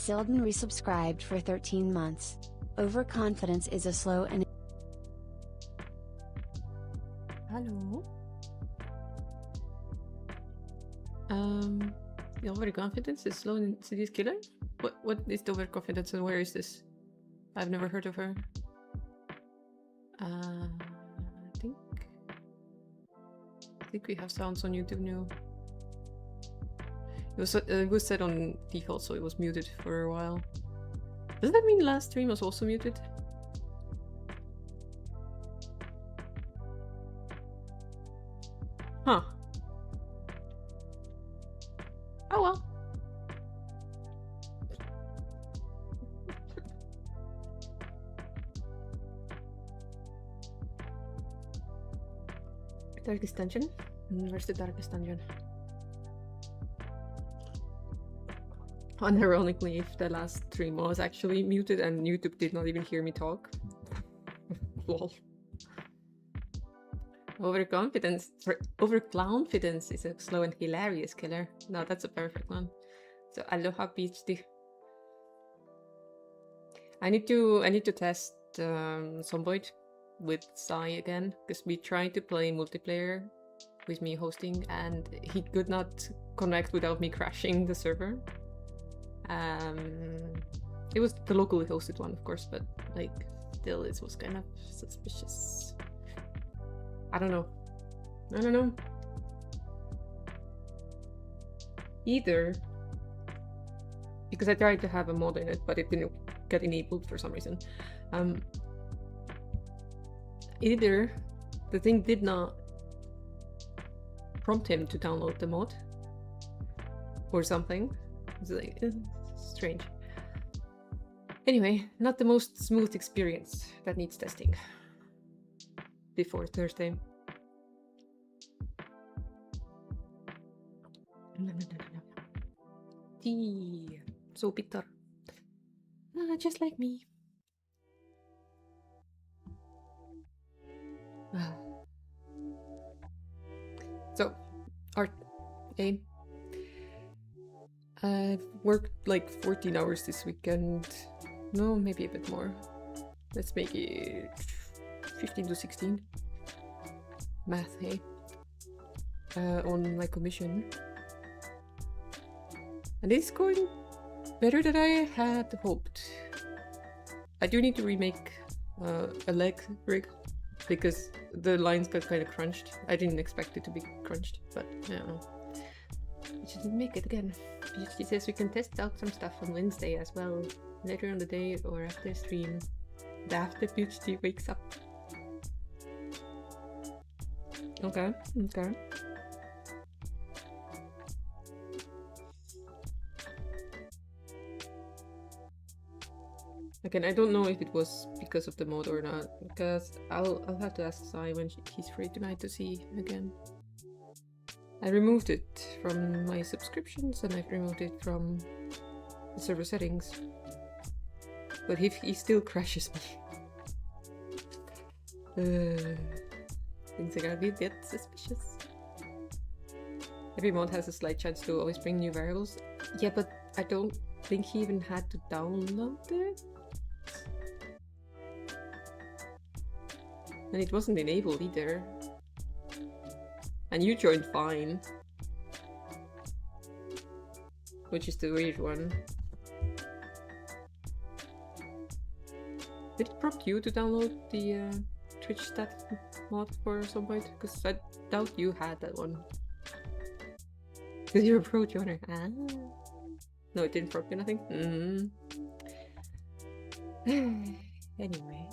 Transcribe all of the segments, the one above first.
Silden resubscribed for 13 months. Overconfidence is a slow and... Hello. The overconfidence is slow and city's killer? What is the overconfidence and where is this? I've never heard of her. I think we have sounds on YouTube now. It was set on default, so it was muted for a while. Does that mean last stream was also muted? Huh. Oh well. Darkest dungeon? Where's the darkest dungeon? Unironically, if the last stream was actually muted and YouTube did not even hear me talk. Lol. Overconfidence is a slow and hilarious killer. No, that's a perfect one. So Aloha PhD. I need to test Zomboid with Sai again, because we tried to play multiplayer with me hosting and he could not connect without me crashing the server. It was the locally hosted one, of course, but like still it was kind of suspicious. I don't know. Either because I tried to have a mod in it, but it didn't get enabled for some reason. Either the thing did not prompt him to download the mod or something. It's like, strange. Anyway, not the most smooth experience. That needs testing before Thursday. Tea. So bitter. Just like me. So, art. Okay. I've worked like 14 hours this weekend. No, maybe a bit more. Let's make it 15 to 16. Math, hey? On my commission. And it's going better than I had hoped. I do need to remake a leg rig because the lines got kind of crunched. I didn't expect it to be crunched, but I don't know. I should make it again. She says we can test out some stuff on Wednesday as well, later on the day or after stream. The after PhD wakes up. Okay. Again, I don't know if it was because of the mod or not, because I'll have to ask Sai when he's free tonight to see again. I removed it from my subscriptions and I've removed it from the server settings. But if he still crashes me, things are gonna be a bit suspicious. Every mod has a slight chance to always bring new variables. Yeah, but I don't think he even had to download it. And it wasn't enabled either. And you joined fine. Which is the weird one. Did it prompt you to download the Twitch stat mod for some point? Because I doubt you had that one. Because you're a pro joiner. Ah. No, it didn't prompt you nothing? Anyway.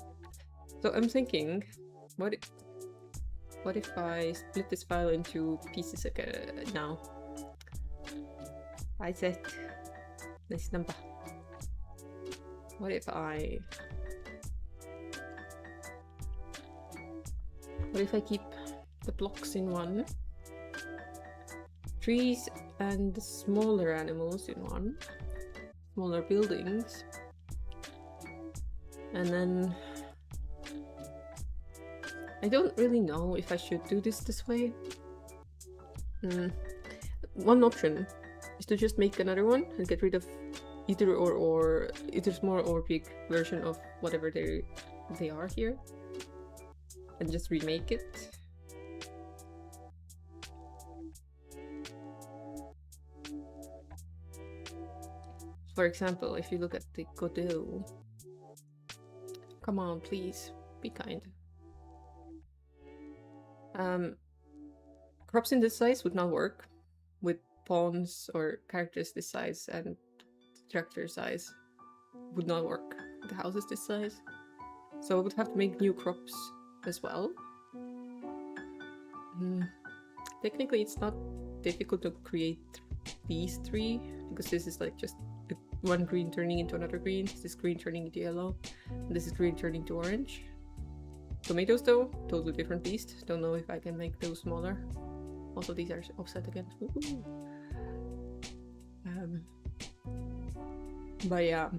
So I'm thinking, what if I split this file into pieces now? I said this number. What if I keep the blocks in one, trees and the smaller animals in one, smaller buildings, and then I don't really know if I should do this way. One option is to just make another one and get rid of either either small or big version of whatever they are here, and just remake it. For example, if you look at the Godot, come on, please be kind. Crops in this size would not work with pawns or characters this size, and tractor size would not work with the houses this size. So I would have to make new crops as well. Technically, it's not difficult to create these three, because this is like just one green turning into another green, this is green turning into yellow, and this is green turning to orange. Tomatoes though, totally different beast. Don't know if I can make those smaller. Also, these are offset again. But yeah.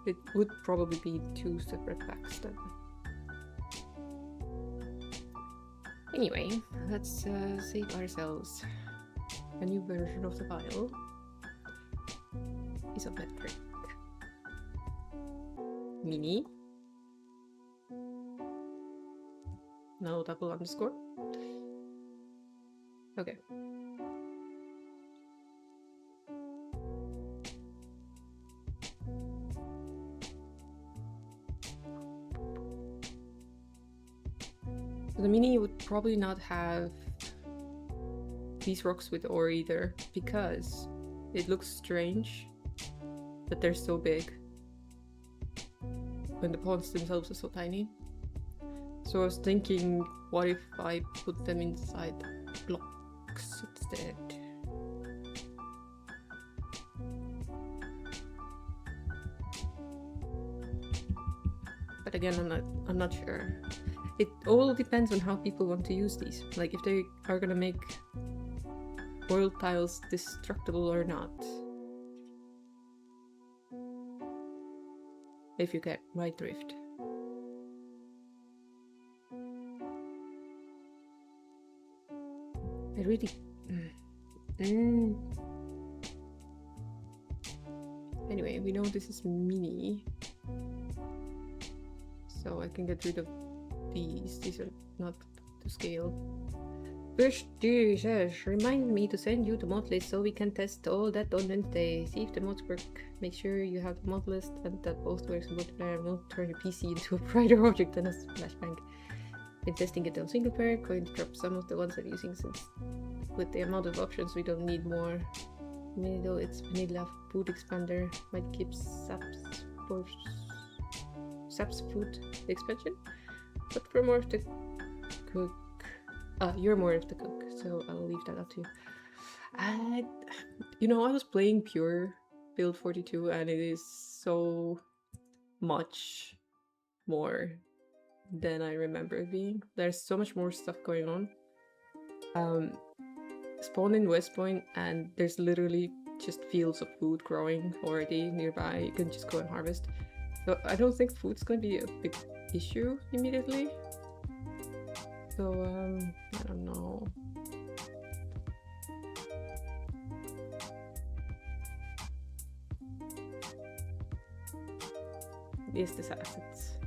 It would probably be 2 separate packs then. Anyway, let's save ourselves a new version of the file. Isometric. Mini. No double underscore. Okay. So the mini would probably not have these rocks with ore either, because it looks strange that they're so big when the pawns themselves are so tiny. So I was thinking, what if I put them inside blocks instead? But again, I'm not sure. It all depends on how people want to use these. Like if they are gonna make world tiles destructible or not. If you get my drift. I really... Anyway, we know this is mini. So I can get rid of these. These are not to scale. Push Jesus, remind me to send you the mod list so we can test all that on Wednesday. See if the mods work. Make sure you have the mod list and that both works in multiplayer. Won't turn your PC into a brighter object than a flashbang. Been testing it on single player. Going to drop some of the ones I'm using since with the amount of options we don't need more. Middle, it's vanilla food expander. Might keep Sap's food expansion. But for more of the cook. You're more of the cook, so I'll leave that up to you. You know, I was playing pure build 42 and it is so much more than I remember it being. There's so much more stuff going on. Spawn in West Point and there's literally just fields of food growing already nearby. You can just go and harvest. So I don't think food's going to be a big issue immediately. So, I don't know. Is this assets?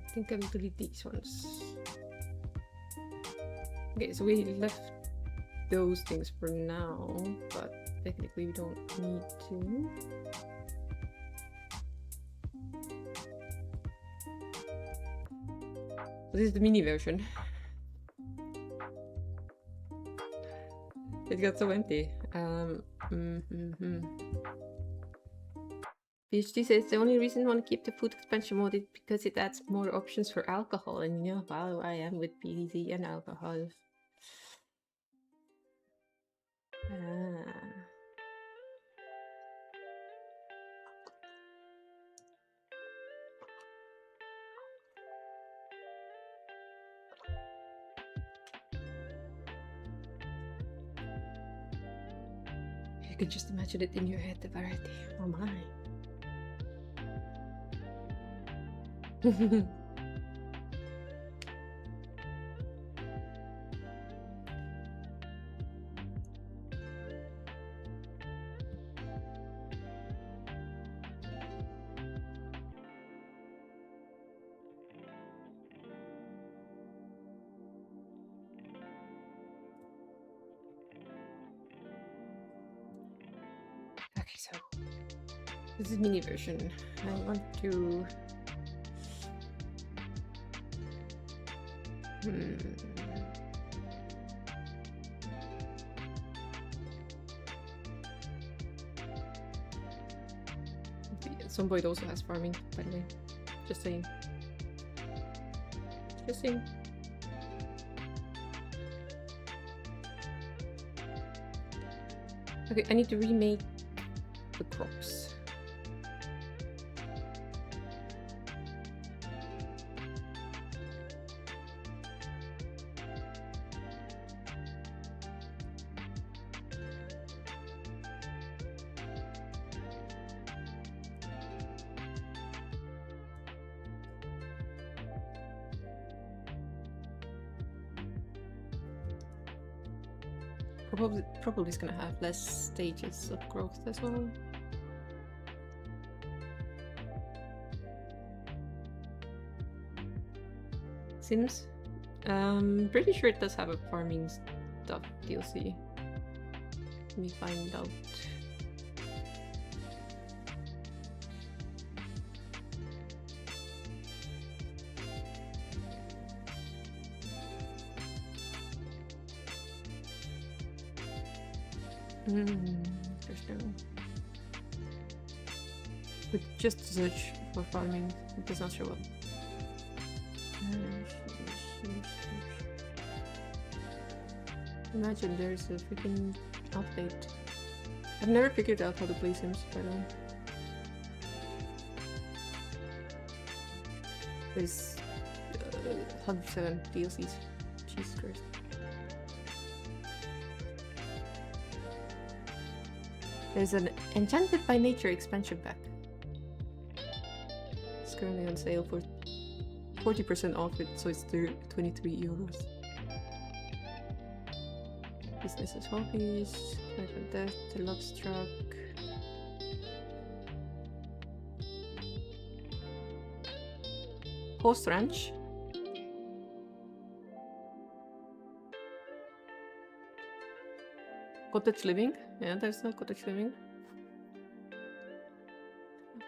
I think I'll delete these ones. Okay, so we left those things for now, but technically we don't need to. So this is the mini version. It got so empty. PhD says the only reason I want to keep the food expansion mode is because it adds more options for alcohol, and you know how I am with PvZ and alcohol. You could just imagine it in your head, the variety. Oh my. Okay, so this is mini version. I want to Zomboid also has farming, by the way. Just saying. Just saying. Okay, I need to remake the crops. Probably is gonna have less stages of growth as well. Sims? Pretty sure it does have a farming stuff DLC. Let me find out. There's no. But just search for farming, it does not show up. Imagine there's a freaking update. I've never figured out how to play Sims, by the way. There's 107 DLCs. Jesus Christ. There's an Enchanted by Nature expansion pack. It's currently on sale for 40% off it, so it's 23 euros. Business as hobbies, Life and Death, The Love Struck. Host Ranch. Cottage Living. Yeah, there's no Cottage Living.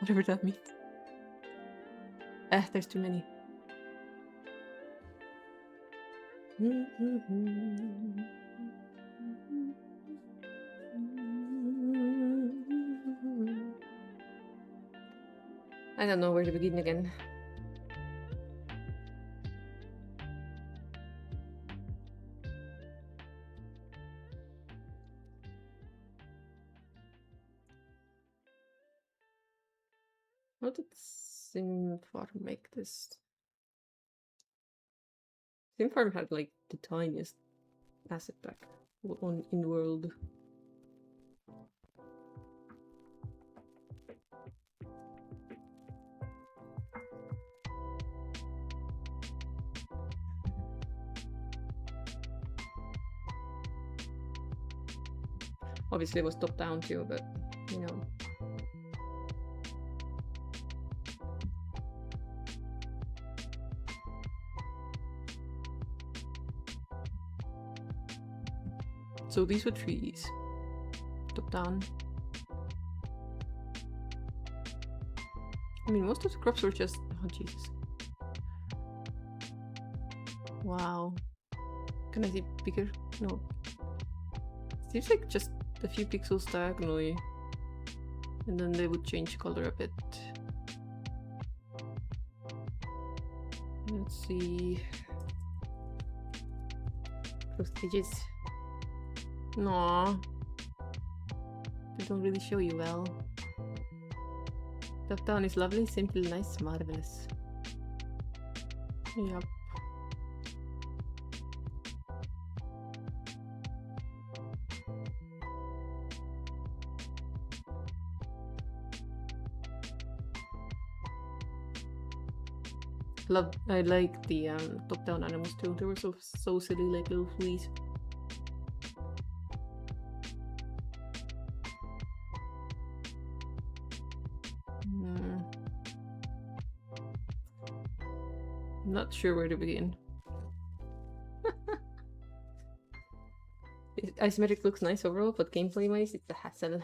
Whatever that means. There's too many. I don't know where to begin again. How did Simfarm make this? Simfarm had like the tiniest asset pack in the world. Obviously it was top down too, but you know. So these were trees. Top down. I mean, most of the crops were just... Oh, Jesus. Wow. Can I see bigger? No. Seems like just a few pixels diagonally. And then they would change color a bit. Let's see. Close edges. No, they don't really show you well. Top down is lovely, simple, nice, marvelous. Yep. I like the top-down animals too. They were so silly, like little fleas. I'm not sure where to begin. Isometric looks nice overall, but gameplay-wise, it's a hassle.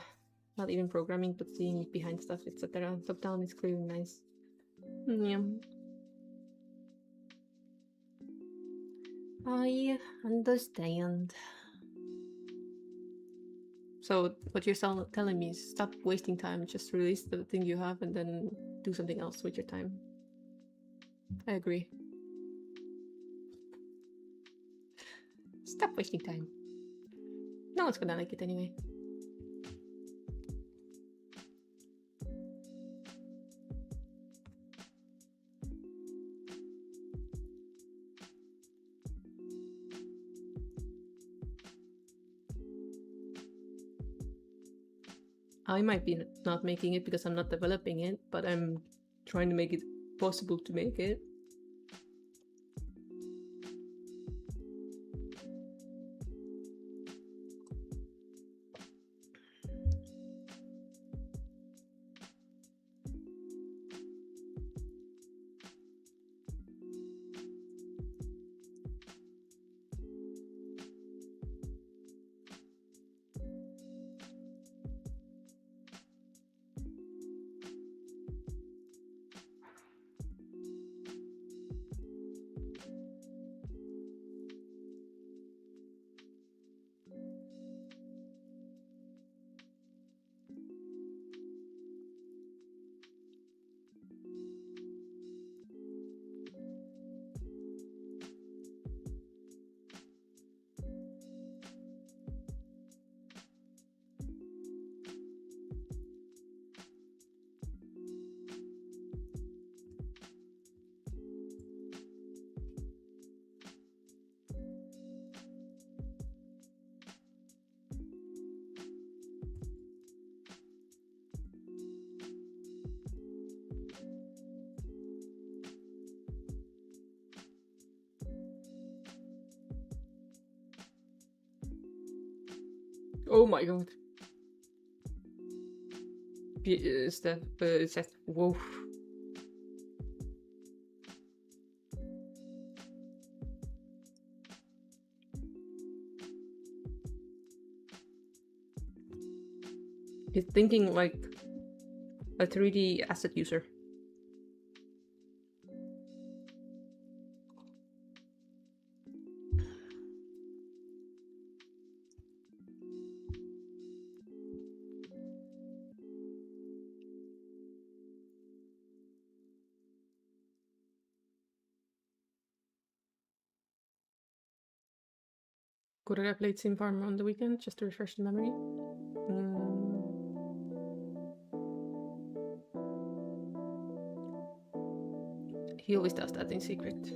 Not even programming, but seeing behind stuff, etc. Top-down is clearly nice. Yeah. I understand. So what you're telling me is stop wasting time, just release the thing you have and then do something else with your time. I agree. Stop wasting time. No one's gonna like it anyway. I might be not making it because I'm not developing it, but I'm trying to make it possible to make it. Oh my god. Is that whoa. He's thinking like a 3D asset user. Could I played Sim Farm on the weekend just to refresh the memory? He always does that in secret.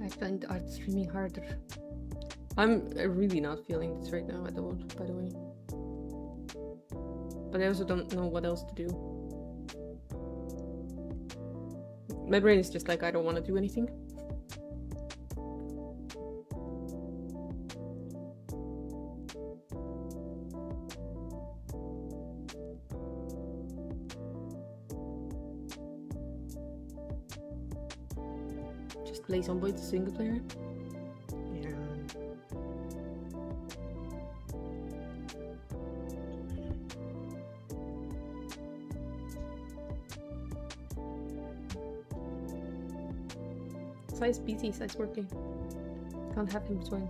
I find art streaming harder. I'm really not feeling this right now at all, by the way. But I also don't know what else to do. My brain is just like, I don't want to do anything. Just play Zomboid single player. Size busy, size working. Can't have him swing.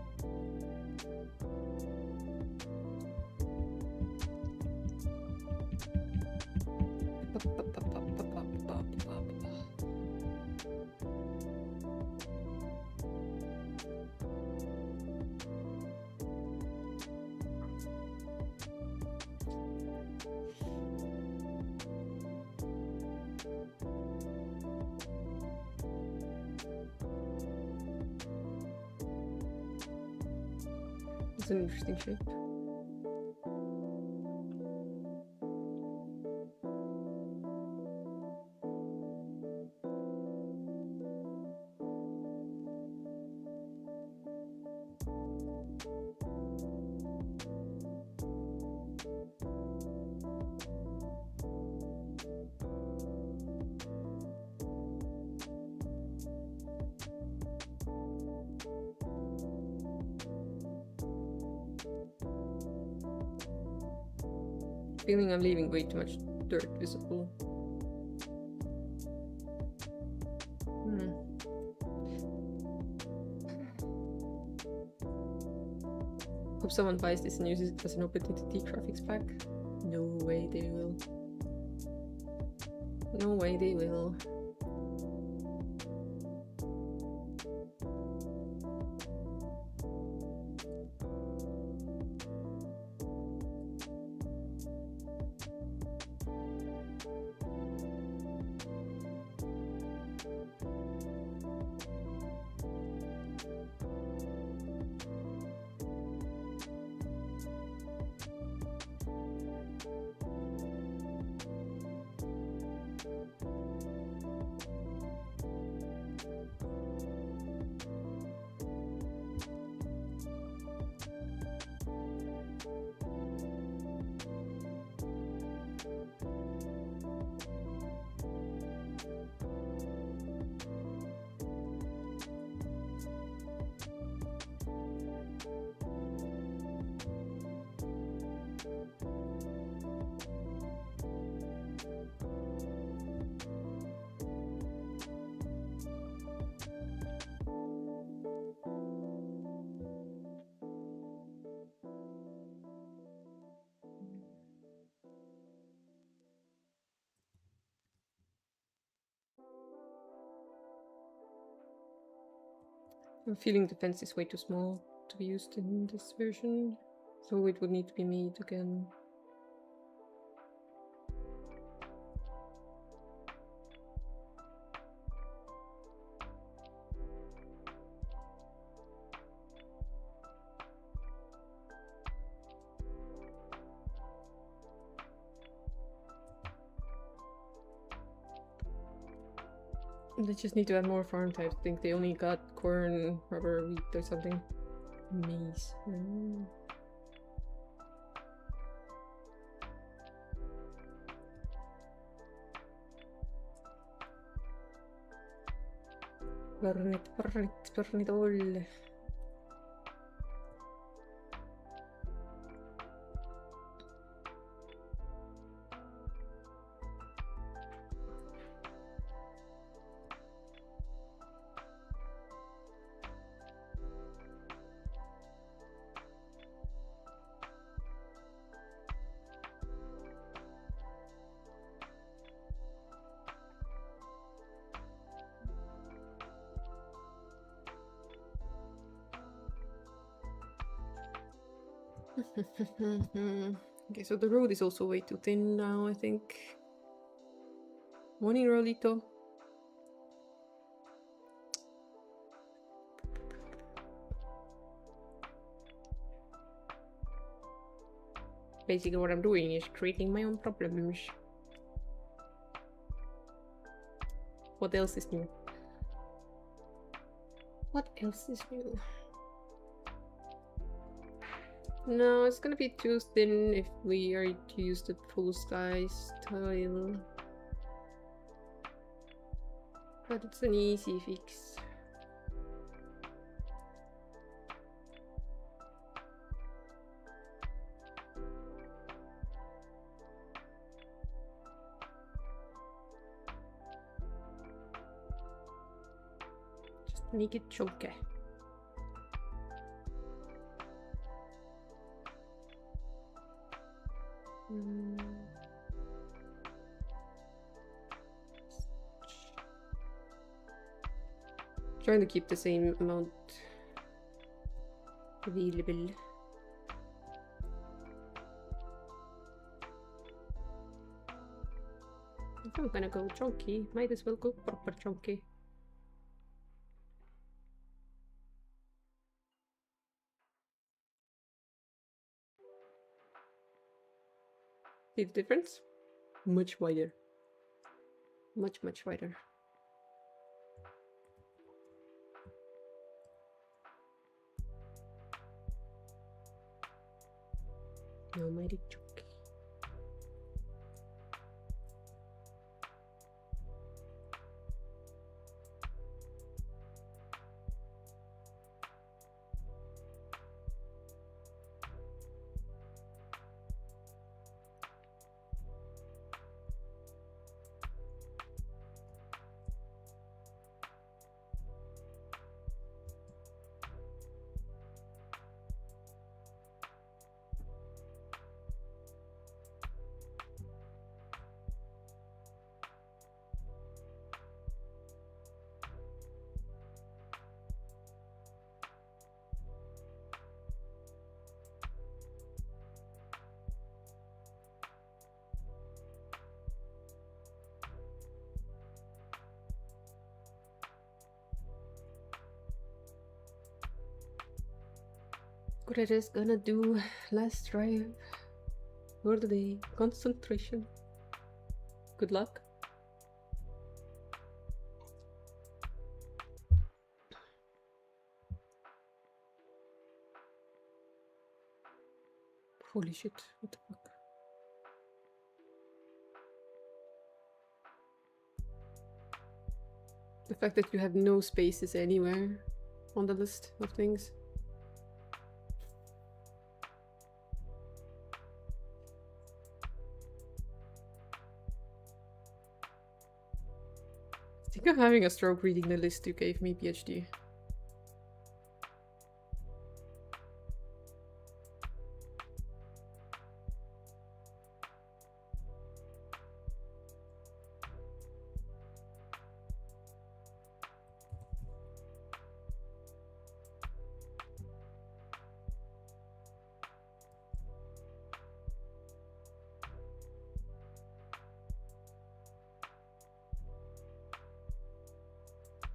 It's an interesting shape. Feeling I'm leaving way too much dirt visible. Hope someone buys this and uses it as an opportunity graphics pack. No way they will. No way they will. I'm feeling the fence is way too small to be used in this version, so it would need to be made again. They just need to add more farm types. I think they only got corn, rubber, wheat or something. Maize. Burn it all. Okay, so the road is also way too thin now, I think. Morning, Rolito. Basically what I'm doing is creating my own problems. What else is new? What else is new? No, it's gonna be too thin if we are to use the full sky style. But it's an easy fix. Just make it chunky. Trying to keep the same amount available. If I'm gonna go chunky, might as well go proper chunky. See the difference? Much wider. Much wider. No, mighty joke. What I just gonna do last drive for the day. Concentration. Good luck. Holy shit, what the fuck? The fact that you have no spaces anywhere on the list of things. I think I'm having a stroke reading the list you gave me, PhD.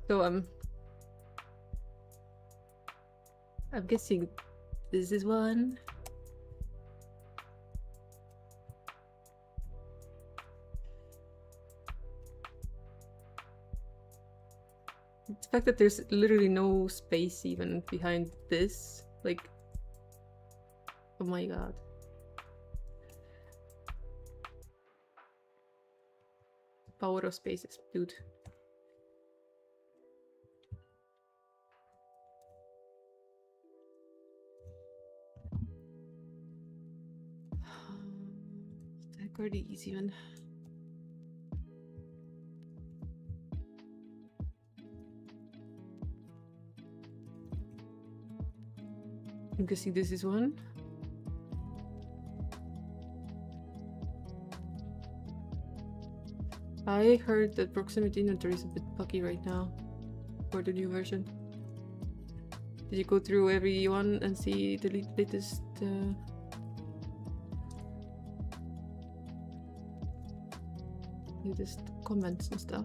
So I'm guessing this is one. The fact that there's literally no space even behind this, like, oh my god. Power of spaces, dude. Or the easy one. I'm guessing this is one. I heard that proximity inventory is a bit buggy right now for the new version. Did you go through every one and see the latest latest comments and stuff?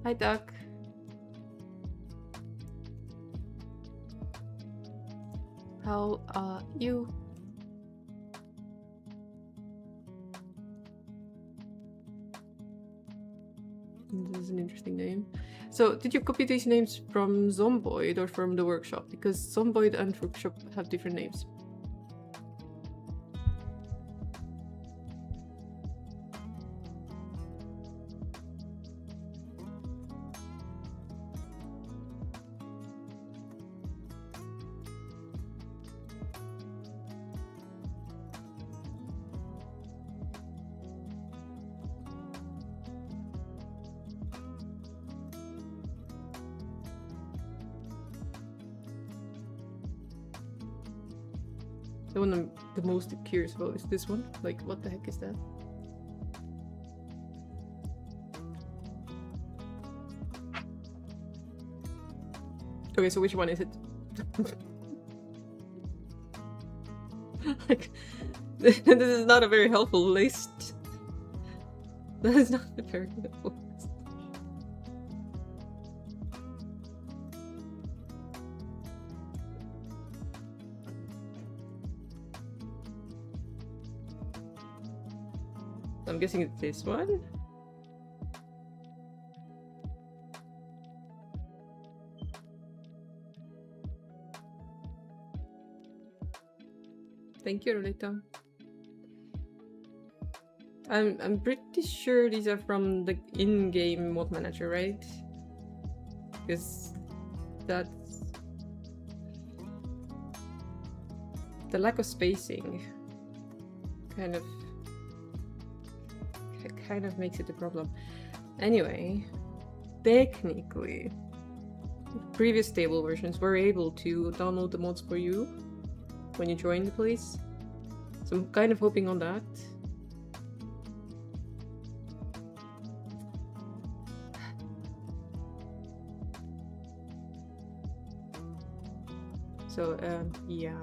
Hi, Duck. How are you? This is an interesting name. So, did you copy these names from Zomboid or from the workshop? Because Zomboid and workshop have different names. The one I'm the most curious about is this one. Like, what the heck is that? Okay, so which one is it? Like, this is not a very helpful list. That is not a very helpful list. I'm guessing it's this one. Thank you, Rolita. I'm pretty sure these are from the in-game mod manager, right? Because that's the lack of spacing kind of makes it a problem. Anyway, technically, previous stable versions were able to download the mods for you when you join the place. So I'm kind of hoping on that. So, yeah.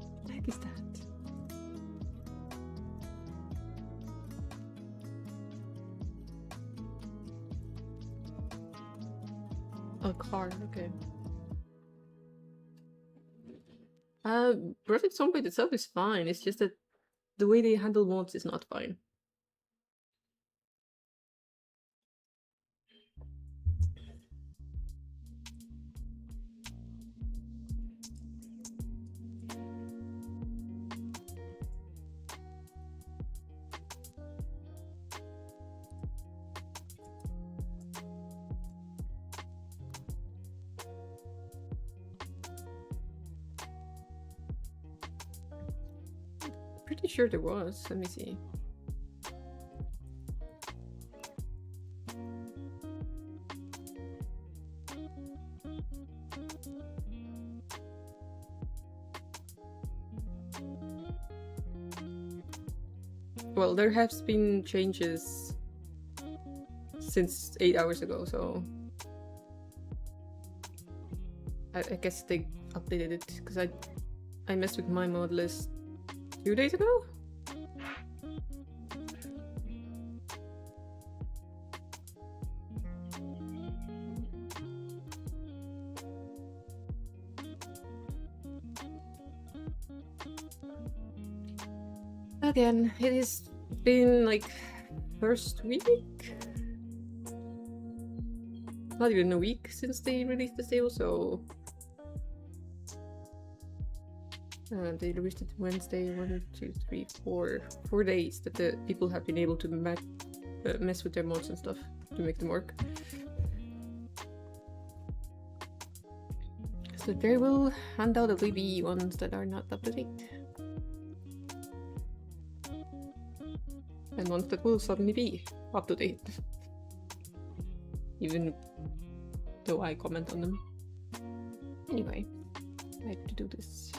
What the heck is that? A car, okay. Project Zomboid itself is fine, it's just that the way they handle mods is not fine. Pretty sure there was, let me see. Well, there has been changes since 8 hours ago, so I guess they updated it because I messed with my mod list 2 days ago. Again, it has been like first week? Not even a week since they released the stable, so they released it Wednesday, 1, 2, 3, 4 days that the people have been able to mess with their mods and stuff to make them work. So they will hand out the ones that are not up to date. And ones that will suddenly be up to date. Even though I comment on them. Anyway, I have to do this.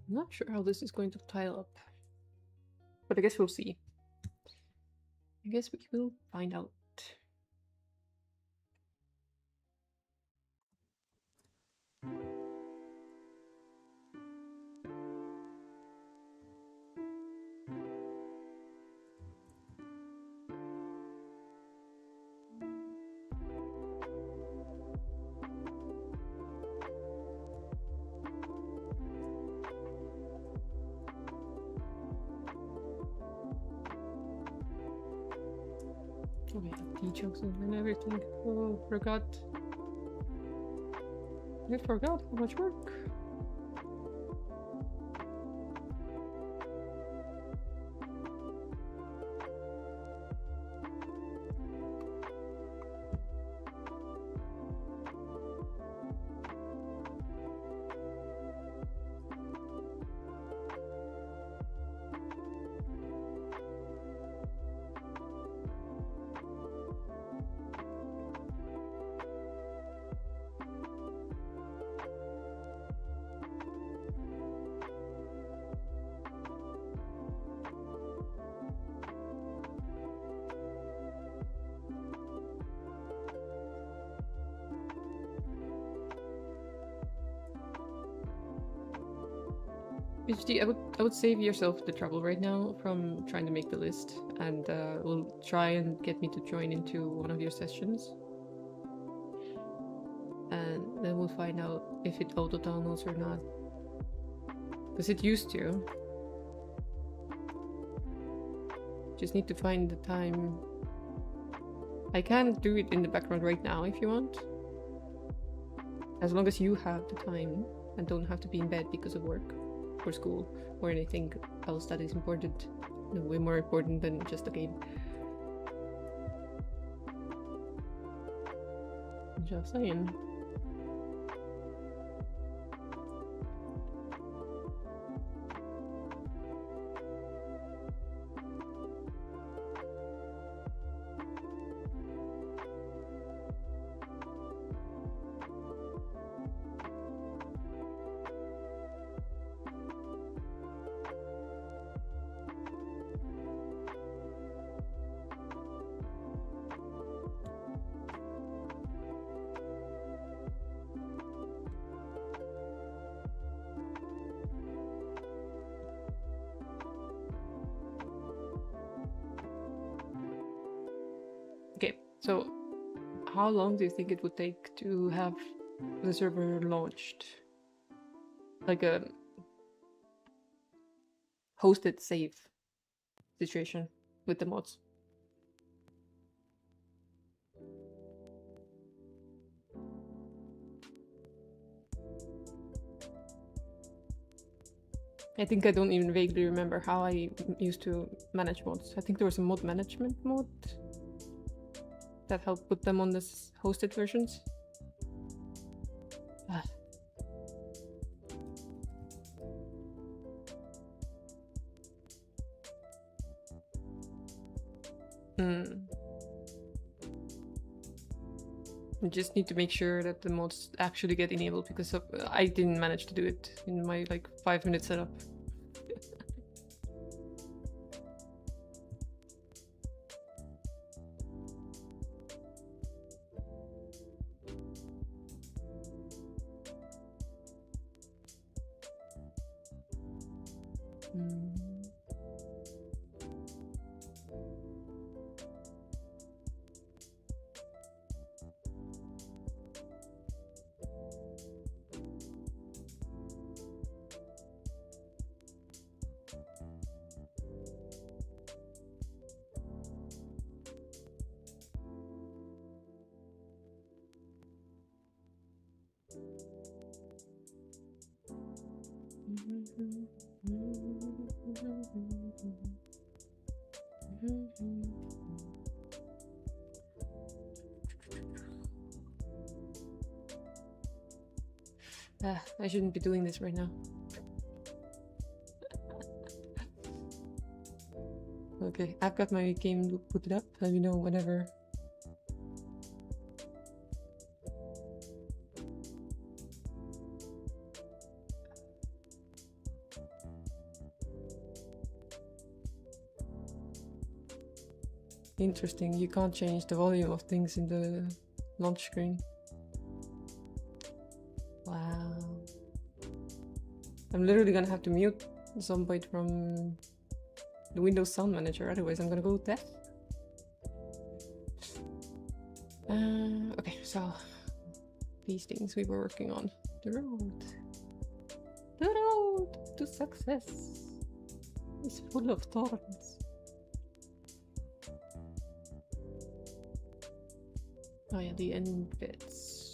I'm not sure how this is going to tile up, but I guess we'll see. I guess we will find out. Oh yeah, D-jokes and everything. Oh, forgot. I forgot how much work. PhD, I would save yourself the trouble right now from trying to make the list, and we'll try and get me to join into one of your sessions. And then we'll find out if it auto downloads or not. Because it used to. Just need to find the time. I can do it in the background right now if you want. As long as you have the time and don't have to be in bed because of work or school or anything else that is important. No, way more important than just a game. Just saying. Okay, so how long do you think it would take to have the server launched? Like a hosted save situation with the mods? I think I don't even vaguely remember how I used to manage mods. I think there was a mod management mode that helped put them on this hosted versions. Ah. I just need to make sure that the mods actually get enabled because I didn't manage to do it in my like 5-minute setup. I shouldn't be doing this right now. Okay, I've got my game put it up. Let me know whenever. Interesting, you can't change the volume of things in the launch screen. Wow. I'm literally gonna have to mute some point from the Windows Sound Manager, otherwise I'm gonna go deaf. Okay, so these things we were working on. The road to success is full of thorns. Oh yeah, the end bits.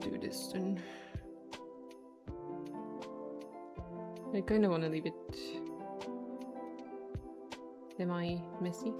Do this then. I kind of want to leave it semi-messy.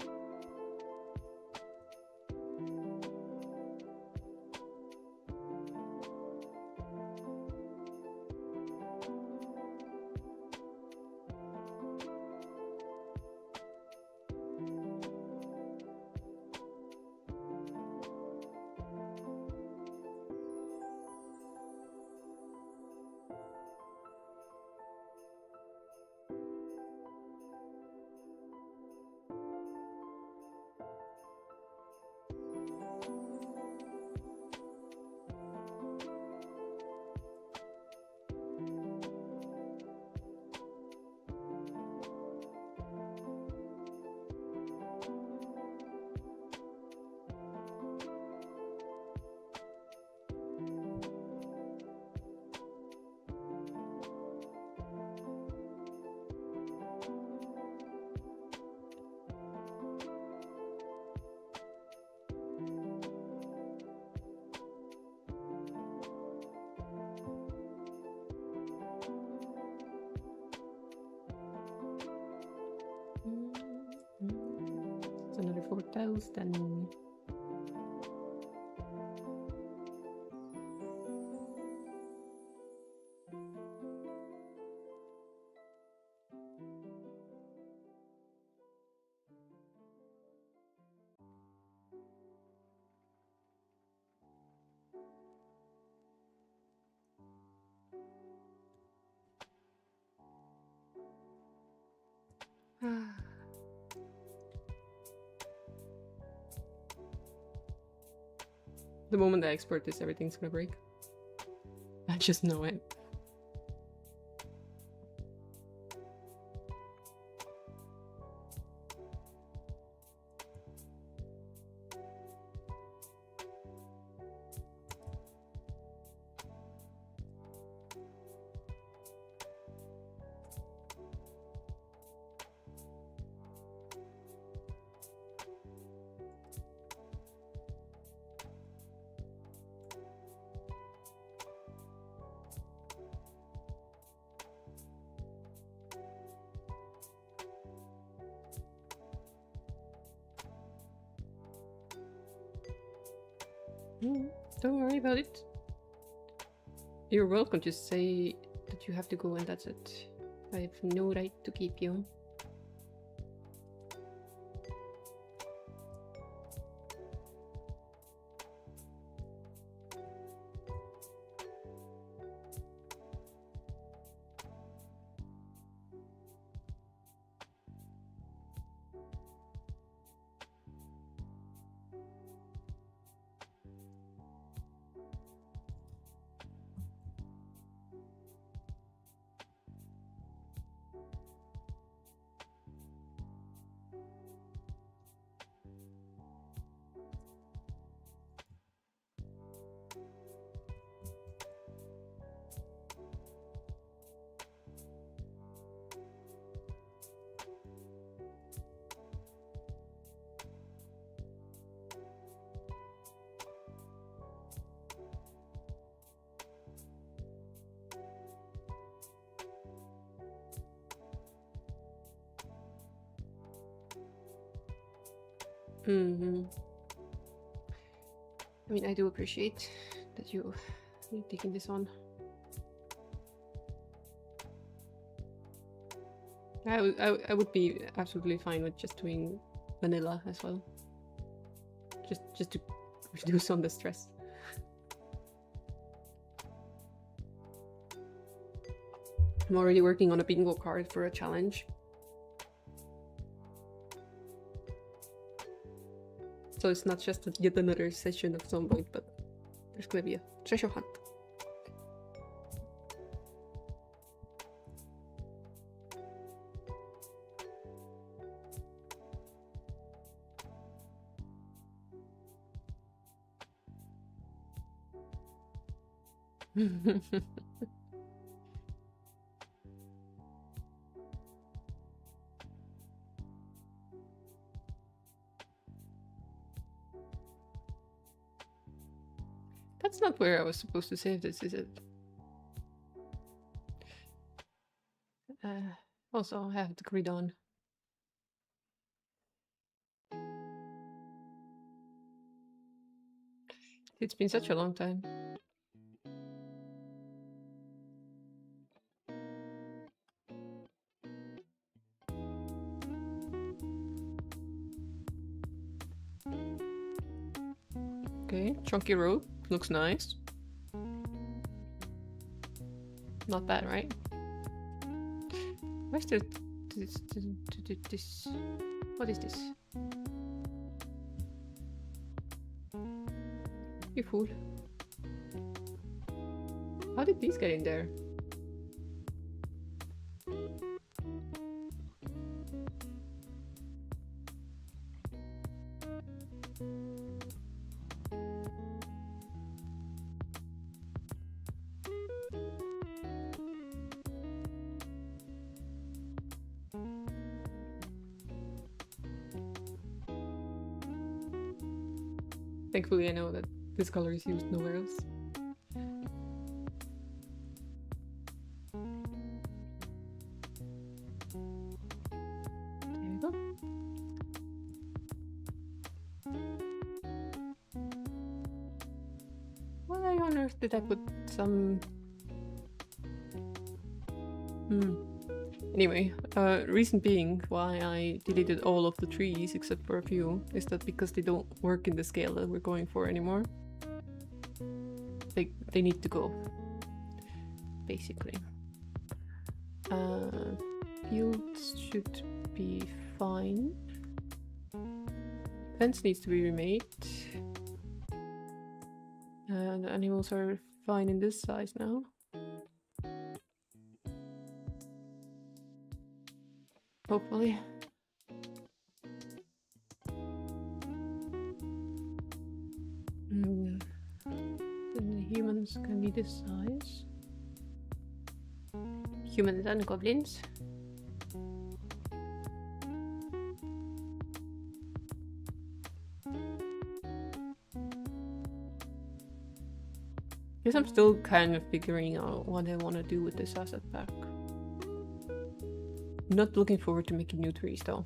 another 4,000. The moment I export this, everything's gonna break. I just know it. Don't worry about it. You're welcome to say that you have to go and that's it. I have no right to keep you. I mean, I do appreciate that you're taking this on. I would be absolutely fine with just doing vanilla as well. Just to reduce on the stress. I'm already working on a bingo card for a challenge. So it's not just yet another session of Zomboid, but there's gonna be a treasure hunt. That's not where I was supposed to save this, is it? Also, I have to read on. It's been such a long time. Okay, chunky rope. Looks nice. Not bad, right? Where's this? What is this? You fool. How did these get in there? Thankfully, I know that this color is used nowhere else. There we go. on earth did I put some... Anyway, reason being why I deleted all of the trees except for a few is that because they don't work in the scale that we're going for anymore. They need to go, basically. Fields should be fine. Fence needs to be remade. The animals are fine in this size now. Hopefully. Then the humans can be this size. Humans and goblins. Guess I'm still kind of figuring out what I want to do with this asset pack. Not looking forward to making new trees though.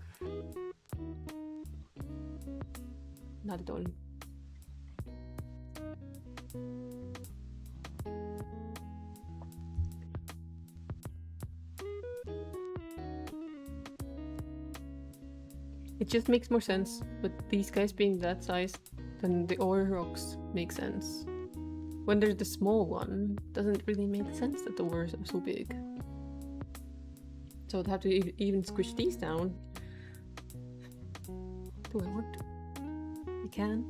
Not at all. It just makes more sense, but these guys being that size, then the ore rocks make sense. When there's the small one, doesn't really make sense that the ores are so big. So I'd have to even squish these down. Do I want to? You can.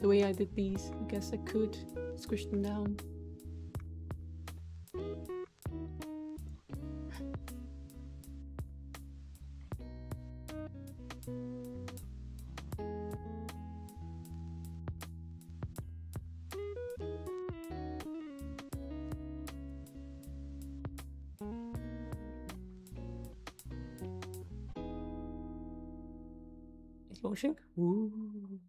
The way I did these, I guess I could squish them down. It's launching. Ooh.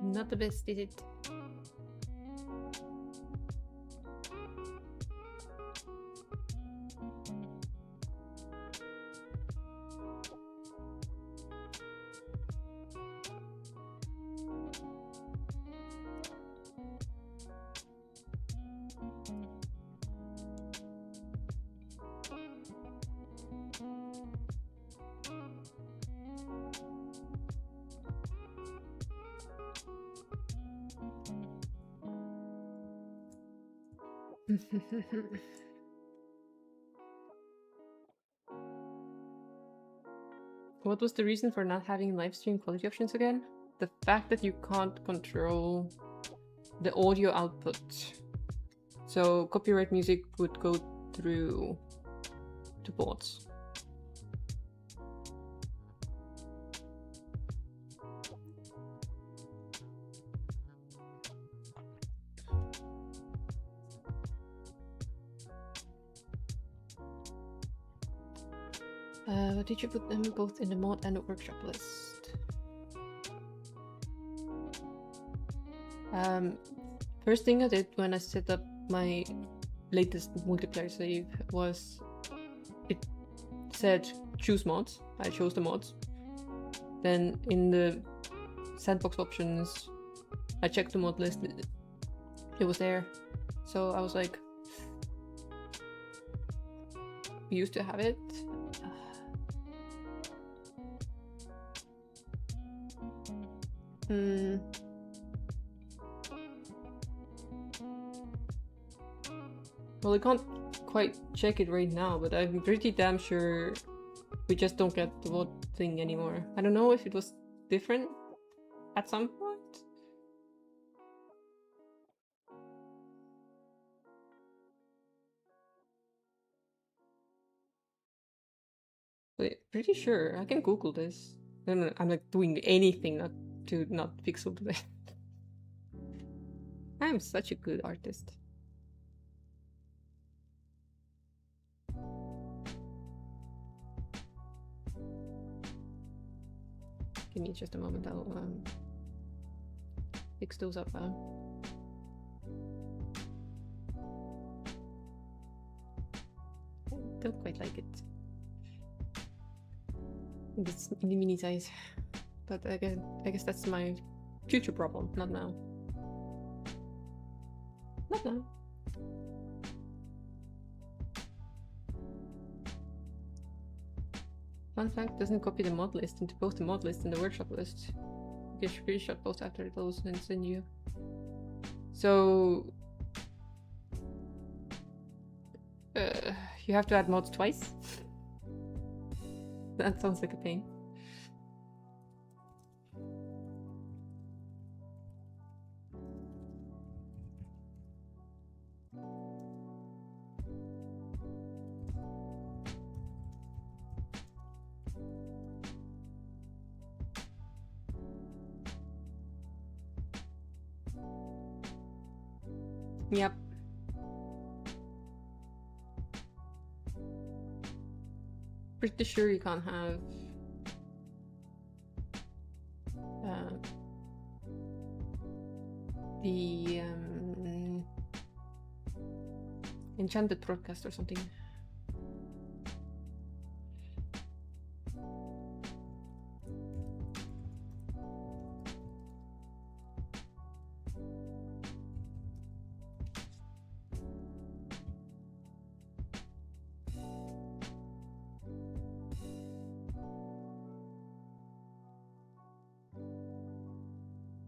Not the best, is it? What was the reason for not having live stream quality options again? The fact that you can't control the audio output. So copyright music would go through the boards. Did you put them both in the mod and the workshop list? First thing I did when I set up my latest multiplayer save was it said choose mods. I chose the mods. Then in the sandbox options, I checked the mod list. It was there. So I was like, we used to have it. Well, I can't quite check it right now, but I'm pretty damn sure we just don't get the vote thing anymore. I don't know if it was different at some point. But pretty sure. I can Google this. I'm like doing anything not to not pixel today. I'm such a good artist. Give me just a moment. I'll fix those up. I don't quite like it. It's in the mini size, but I guess that's my future problem, not now. Not now. Fun fact, doesn't copy the mod list into both the mod list and the workshop list. You can screenshot both after those and send you. So you have to add mods twice? That sounds like a pain. Yep. Pretty sure you can't have the enchanted broadcast or something.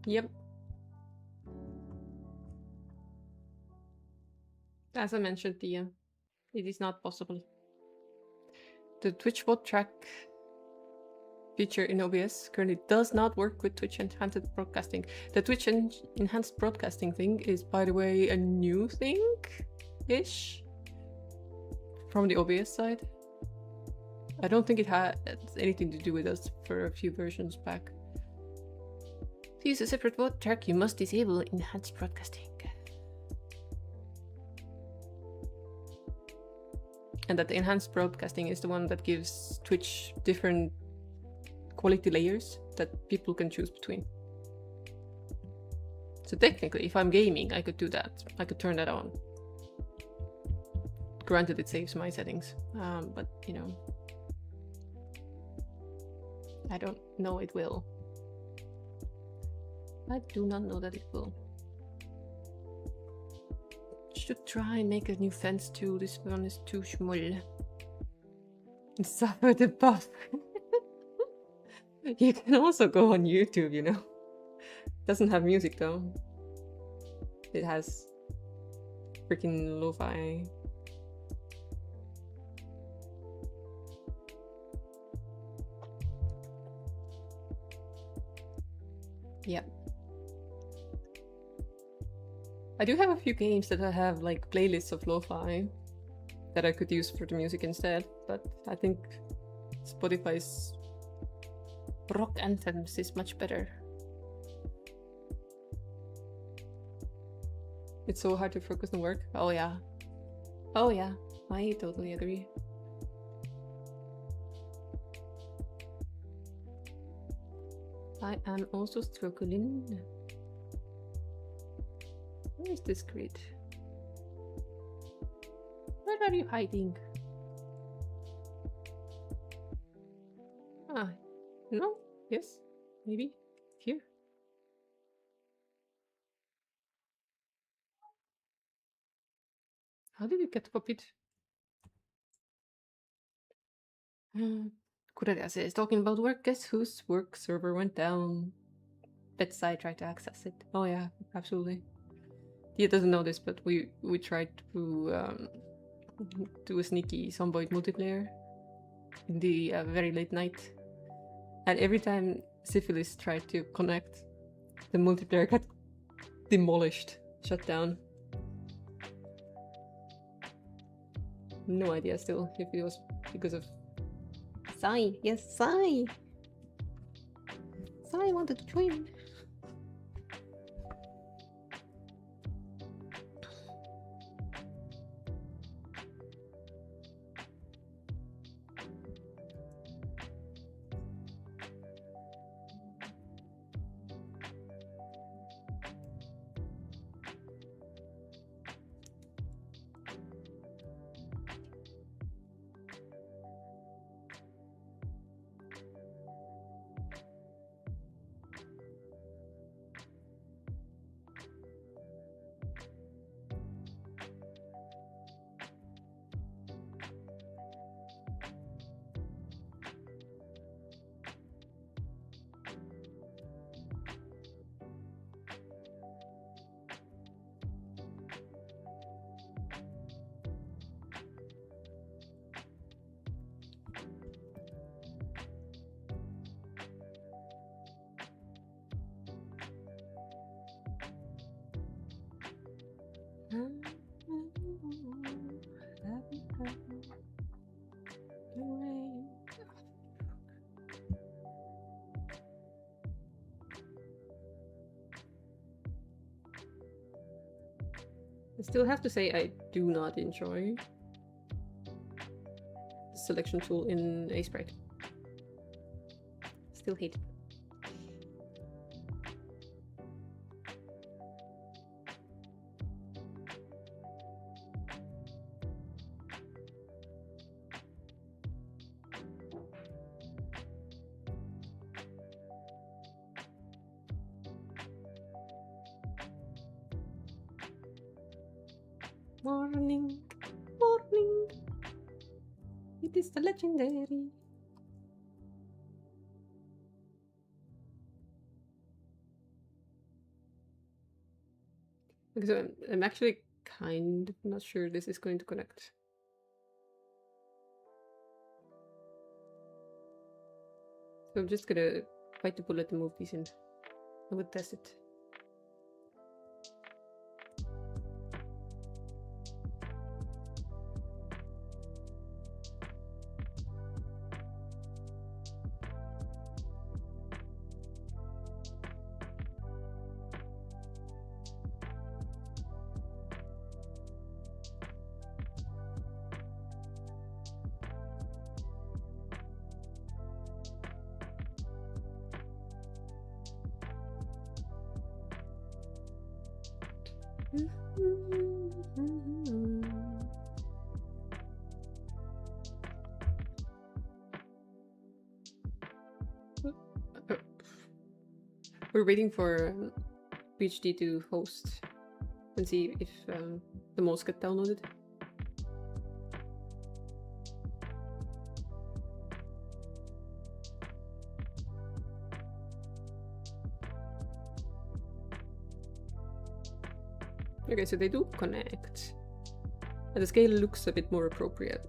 Yep. As I mentioned, it is not possible. The Twitch bot track feature in OBS currently does not work with Twitch Enhanced Broadcasting. The Twitch Enhanced Broadcasting thing is, by the way, a new thing-ish from the OBS side. I don't think it had anything to do with us for a few versions back. To use a separate bot track, you must disable Enhanced Broadcasting. And that the Enhanced Broadcasting is the one that gives Twitch different quality layers that people can choose between. So technically, if I'm gaming, I could do that. I could turn that on. Granted, it saves my settings, but you know, I don't know it will. I do not know that it will. Should try and make a new fence too. This one is too small. Suffer the buff. You can also go on YouTube, you know. Doesn't have music though. It has freaking lo-fi. Yep. I do have a few games that I have like playlists of lo-fi that I could use for the music instead, but I think Spotify's rock anthems is much better. It's so hard to focus on work. Oh yeah. Oh yeah, I totally agree. I am also struggling. Where is this grid? Where are you hiding? Ah, no? Yes? Maybe? Here? How did it get copied? Kurelia says, talking about work, guess whose work server went down? Let's I try to access it. Oh yeah, absolutely. he doesn't know this, but we tried to do a sneaky Zomboid multiplayer in the very late night, and every time Syphilis tried to connect, the multiplayer got demolished, shut down. No idea still if it was because of Sai. Yes, Sai. Sai wanted to join. I still have to say I do not enjoy the selection tool in Sprite. Still hate it. Morning, morning. It is the legendary. Because I'm actually kind of not sure this is going to connect. So I'm just gonna bite the bullet and move these in. I would test it. We're waiting for PhD to host and see if the mods get downloaded. Okay, so they do connect. And the scale looks a bit more appropriate.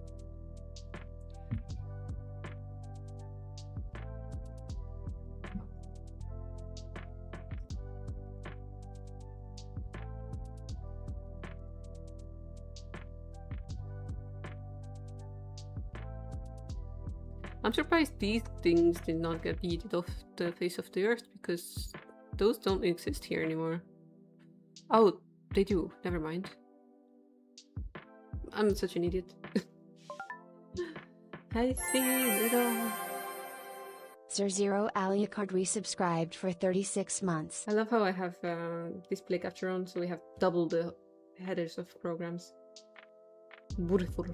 I'm surprised these things did not get yeeted off the face of the earth, because those don't exist here anymore. Oh, they do. Never mind. I'm such an idiot. I see it all. Sir Zero Alucard resubscribed for 36 months. I love how I have display capture on, so we have double the headers of programs. Beautiful.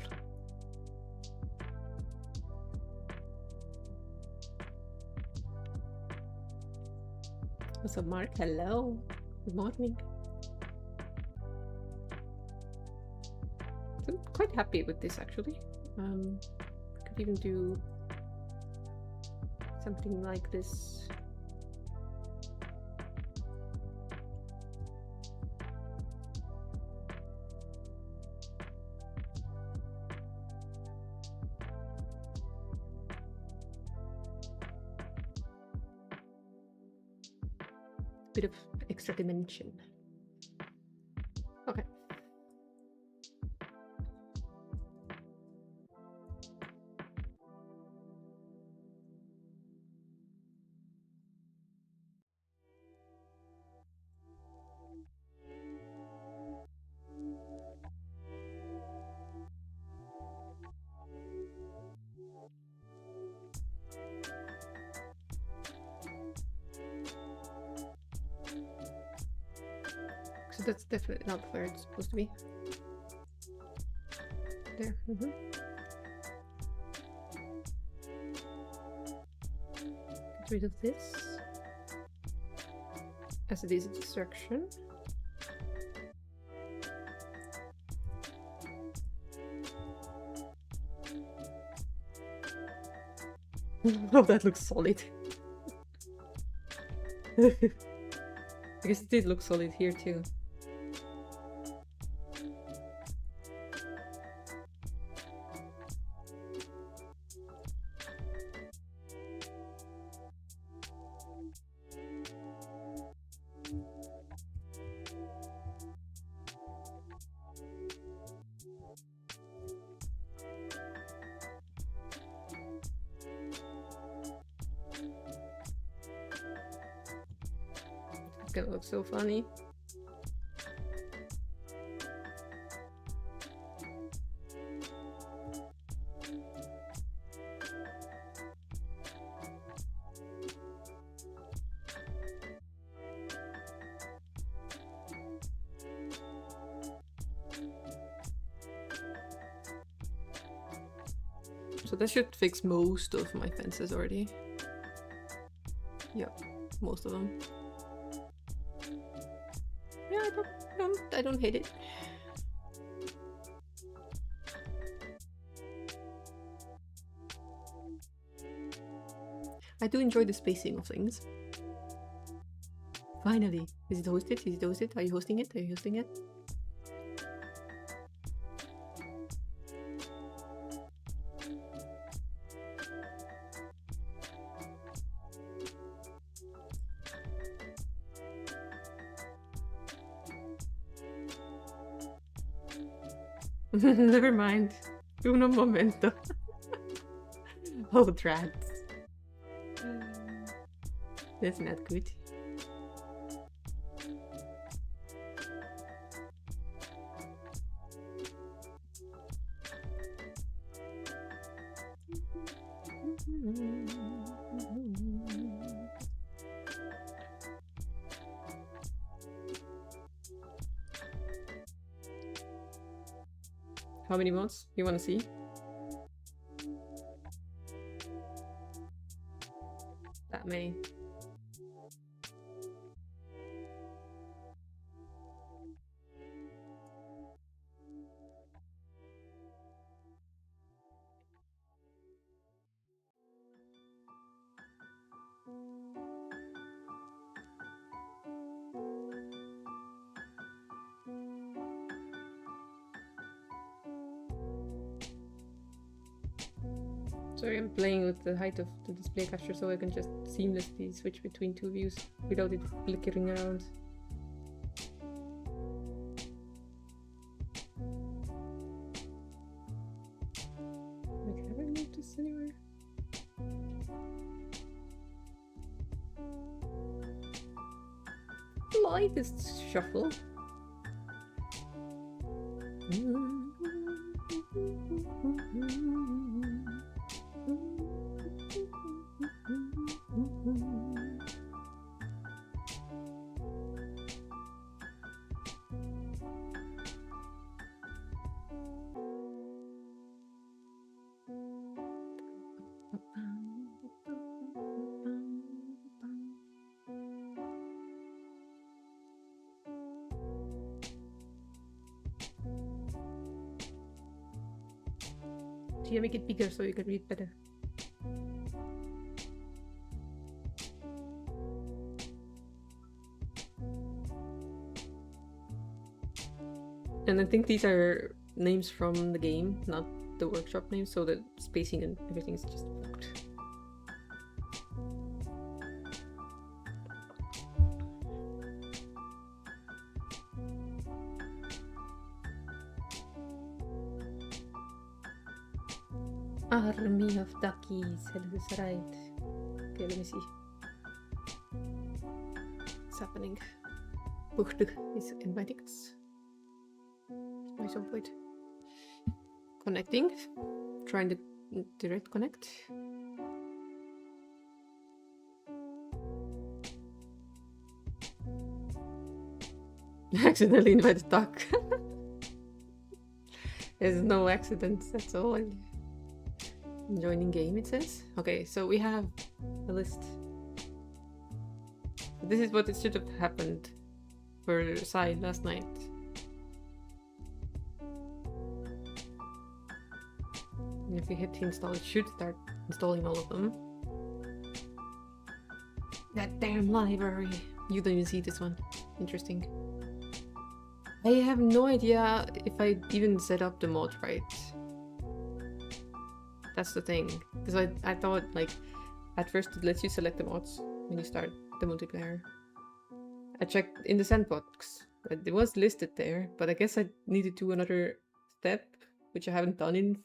What's up, Mark? Hello. Good morning. I'm quite happy with this, actually. Could even do something like this. bit of extra dimension. Okay. So that's definitely not where it's supposed to be. There. Get rid of this, as it is a distraction. Oh, that looks solid. I guess it did look solid here too. It's gonna look so funny. So that should fix most of my fences already. Yep, most of them. Yeah, I don't hate it. I do enjoy the spacing of things. Finally, is it hosted? Is it hosted? Are you hosting it? Are you hosting it? Never mind. Uno momento. Oh, drats. That's not good. How many mods you want to see? That many. Sorry, I'm playing with the height of the display capture so I can just seamlessly switch between two views without it flickering around. Like, have I moved this anywhere? Lightest shuffle. Do you make it bigger so you can read better? And I think these are names from the game, not the workshop names, so the spacing and everything is just fucked. Army of duckies. Hello, that's right. Okay, let me see. What's happening? Buchte is inviting us. Why so wait? Connecting. Trying to direct connect. Accidentally invited duck. There's no accidents, that's all. Joining game, it says. Okay, so we have a list. This is what it should have happened for Sai last night. And if we hit install, it should start installing all of them. That damn library! You don't even see this one. Interesting. I have no idea if I even set up the mod right. That's the thing. Because I thought, like, at first it lets you select the mods when you start the multiplayer. I checked in the sandbox. It was listed there, but I guess I need to do another step, which I haven't done in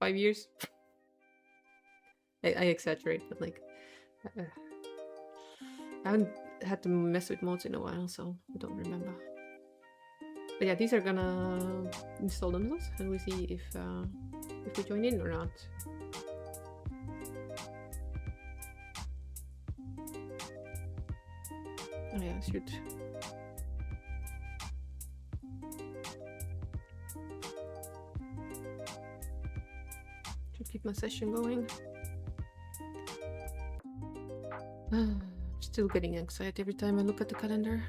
5 years. I exaggerate, but like... I haven't had to mess with mods in a while, so I don't remember. But yeah, these are gonna install themselves, and we see if we join in or not. Oh yeah, shoot. Should keep my session going. Still getting anxiety every time I look at the calendar.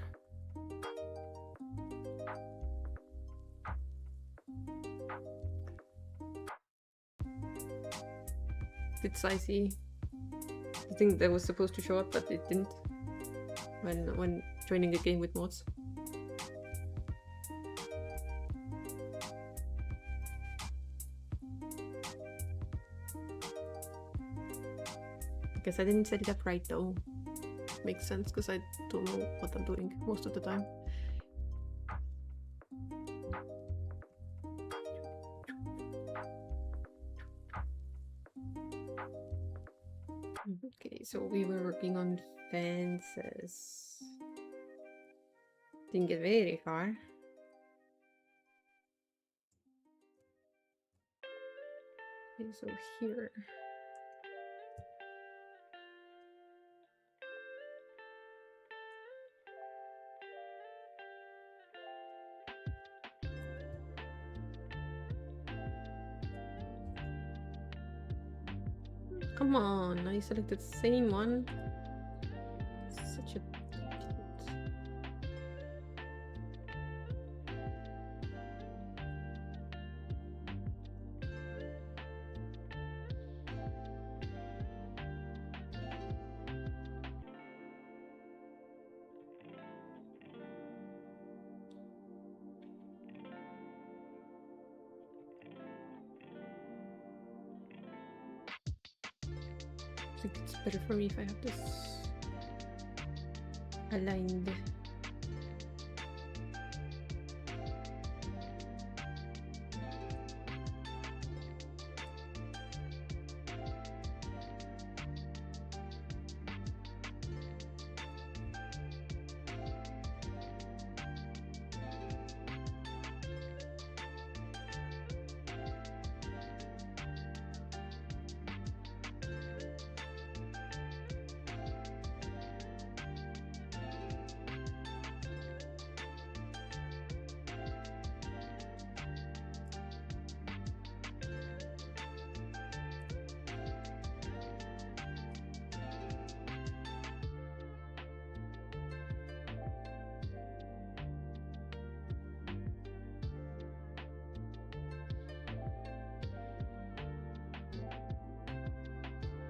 It's icy. I think that was supposed to show up, but it didn't when joining a game with mods. I guess I didn't set it up right though. Makes sense because I don't know what I'm doing most of the time. Okay, so we were working on fences. Didn't get very far. Okay, so here. Come on, I selected the same one. Such a I think it's better for me if I have this aligned.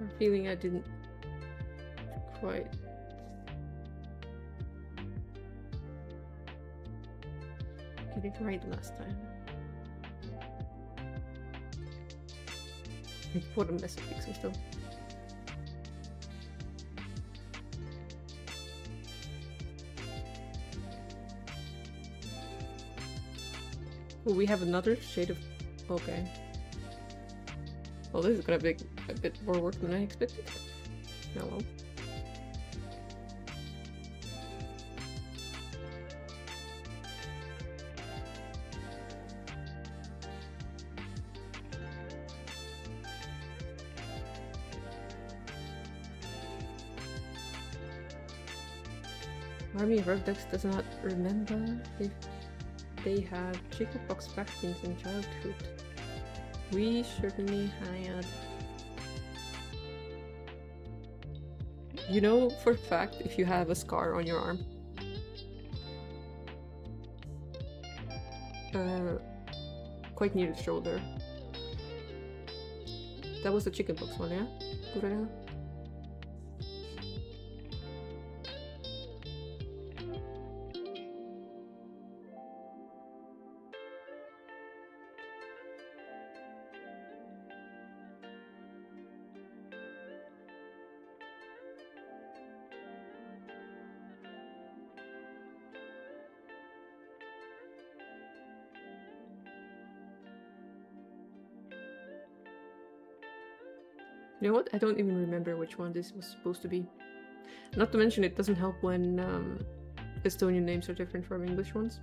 I'm feeling I didn't quite get it right last time. What a mess of fixing still. Oh, we have another shade of... okay. Well, this is gonna be a bit more work than I expected. Oh well. Army of Ducks does not remember if they have chickenpox vaccines in childhood. We certainly had. You know for a fact if you have a scar on your arm. Quite near the shoulder. That was the chickenpox one, yeah? Good. You know what? I don't even remember which one this was supposed to be. Not to mention, it doesn't help when Estonian names are different from English ones.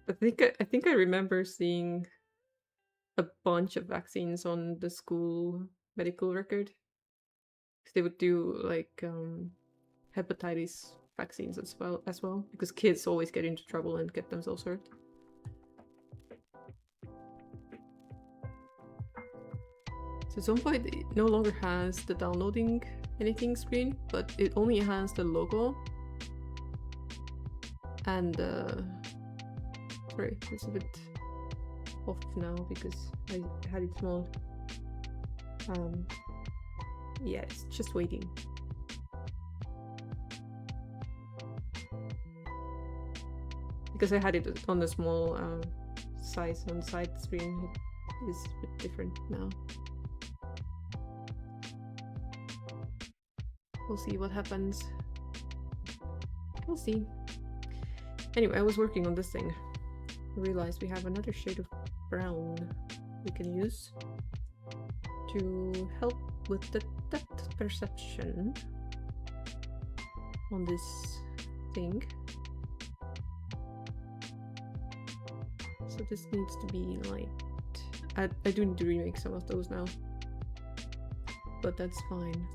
I think I remember seeing a bunch of vaccines on the school medical record. They would do like hepatitis vaccines as well, because kids always get into trouble and get themselves hurt. So Zomboid no longer has the downloading anything screen, but it only has the logo. And sorry, it's a bit off now because I had it small. Yeah, it's just waiting. Because I had it on the small size on side screen, it is a bit different now. We'll see what happens. We'll see. Anyway, I was working on this thing. I realized we have another shade of brown we can use to help with the depth perception on this thing. So this needs to be light. I do need to remake some of those now, but that's fine.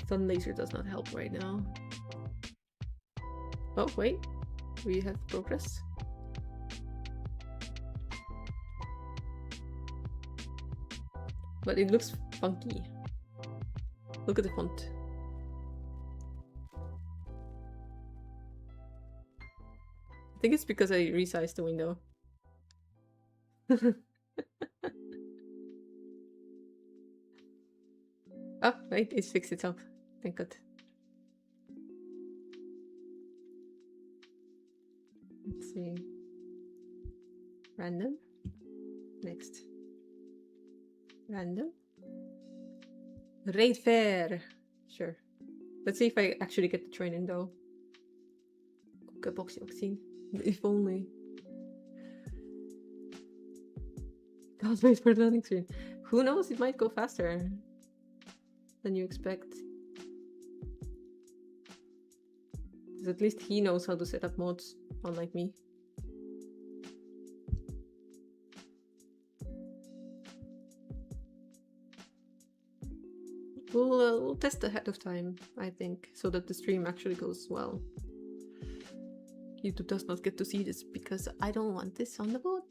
Sun laser does not help right now. Oh wait, we have progress. But it looks funky. Look at the font. I think it's because I resized the window. Oh, wait, it's fixed itself. Thank God. Let's see. Random. Next. Random. Raid fair. Sure. Let's see if I actually get the train in though. Boxy vaccine. If only. Can't wait for the landing screen. Who knows? It might go faster than you expect. Because at least he knows how to set up mods, unlike me. We'll test ahead of time, I think, so that the stream actually goes well. YouTube does not get to see this because I don't want this on the board.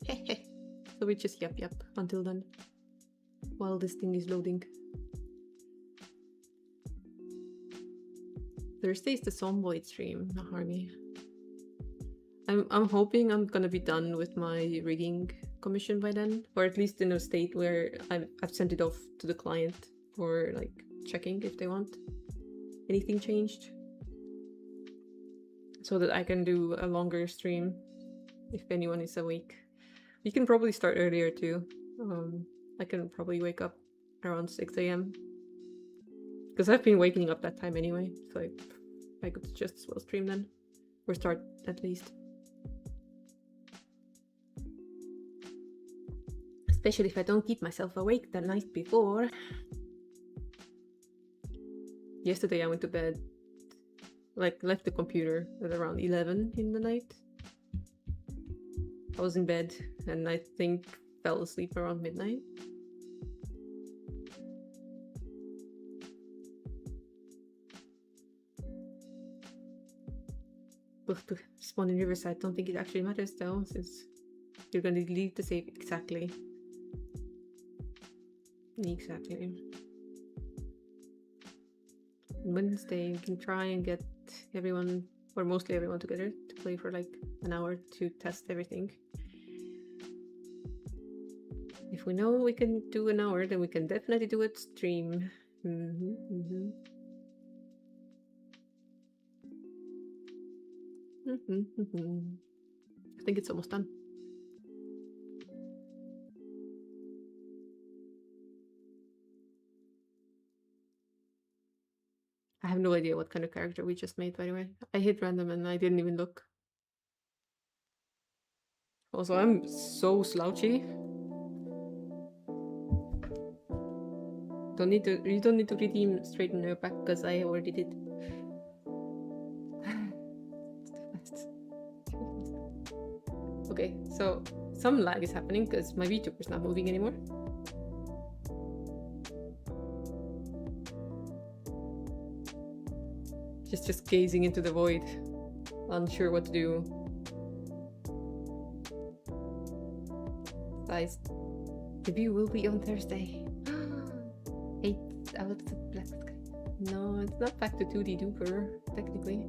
So we just yap until then, while this thing is loading. Thursday is the Zomboid stream, Naharmi. I'm hoping I'm gonna be done with my rigging commission by then, or at least in a state where I've sent it off to the client for like checking if they want anything changed, so that I can do a longer stream if anyone is awake. You can probably start earlier too. I can probably wake up around 6 a.m. because I've been waking up that time anyway, so I could just as well stream then, or start at least. Especially if I don't keep myself awake the night before. Yesterday I went to bed, like left the computer at around 11 in the night. I was in bed and I think fell asleep around midnight. But to spawn in Riverside, don't think it actually matters though, since you're gonna delete the save exactly. Exactly. Wednesday, we can try and get everyone, or mostly everyone together to play for like an hour to test everything. If we know we can do an hour, then we can definitely do it stream. I think it's almost done. I have no idea what kind of character we just made, by the way. I hit random and I didn't even look. Also, I'm so slouchy. You don't need to redeem straighten your back because I already did. Okay, so some lag is happening because my VTuber is not moving anymore. Just gazing into the void, unsure what to do. Guys, debut will be on Thursday. 8 out of the black sky. No, it's not back to 2D Duper, technically.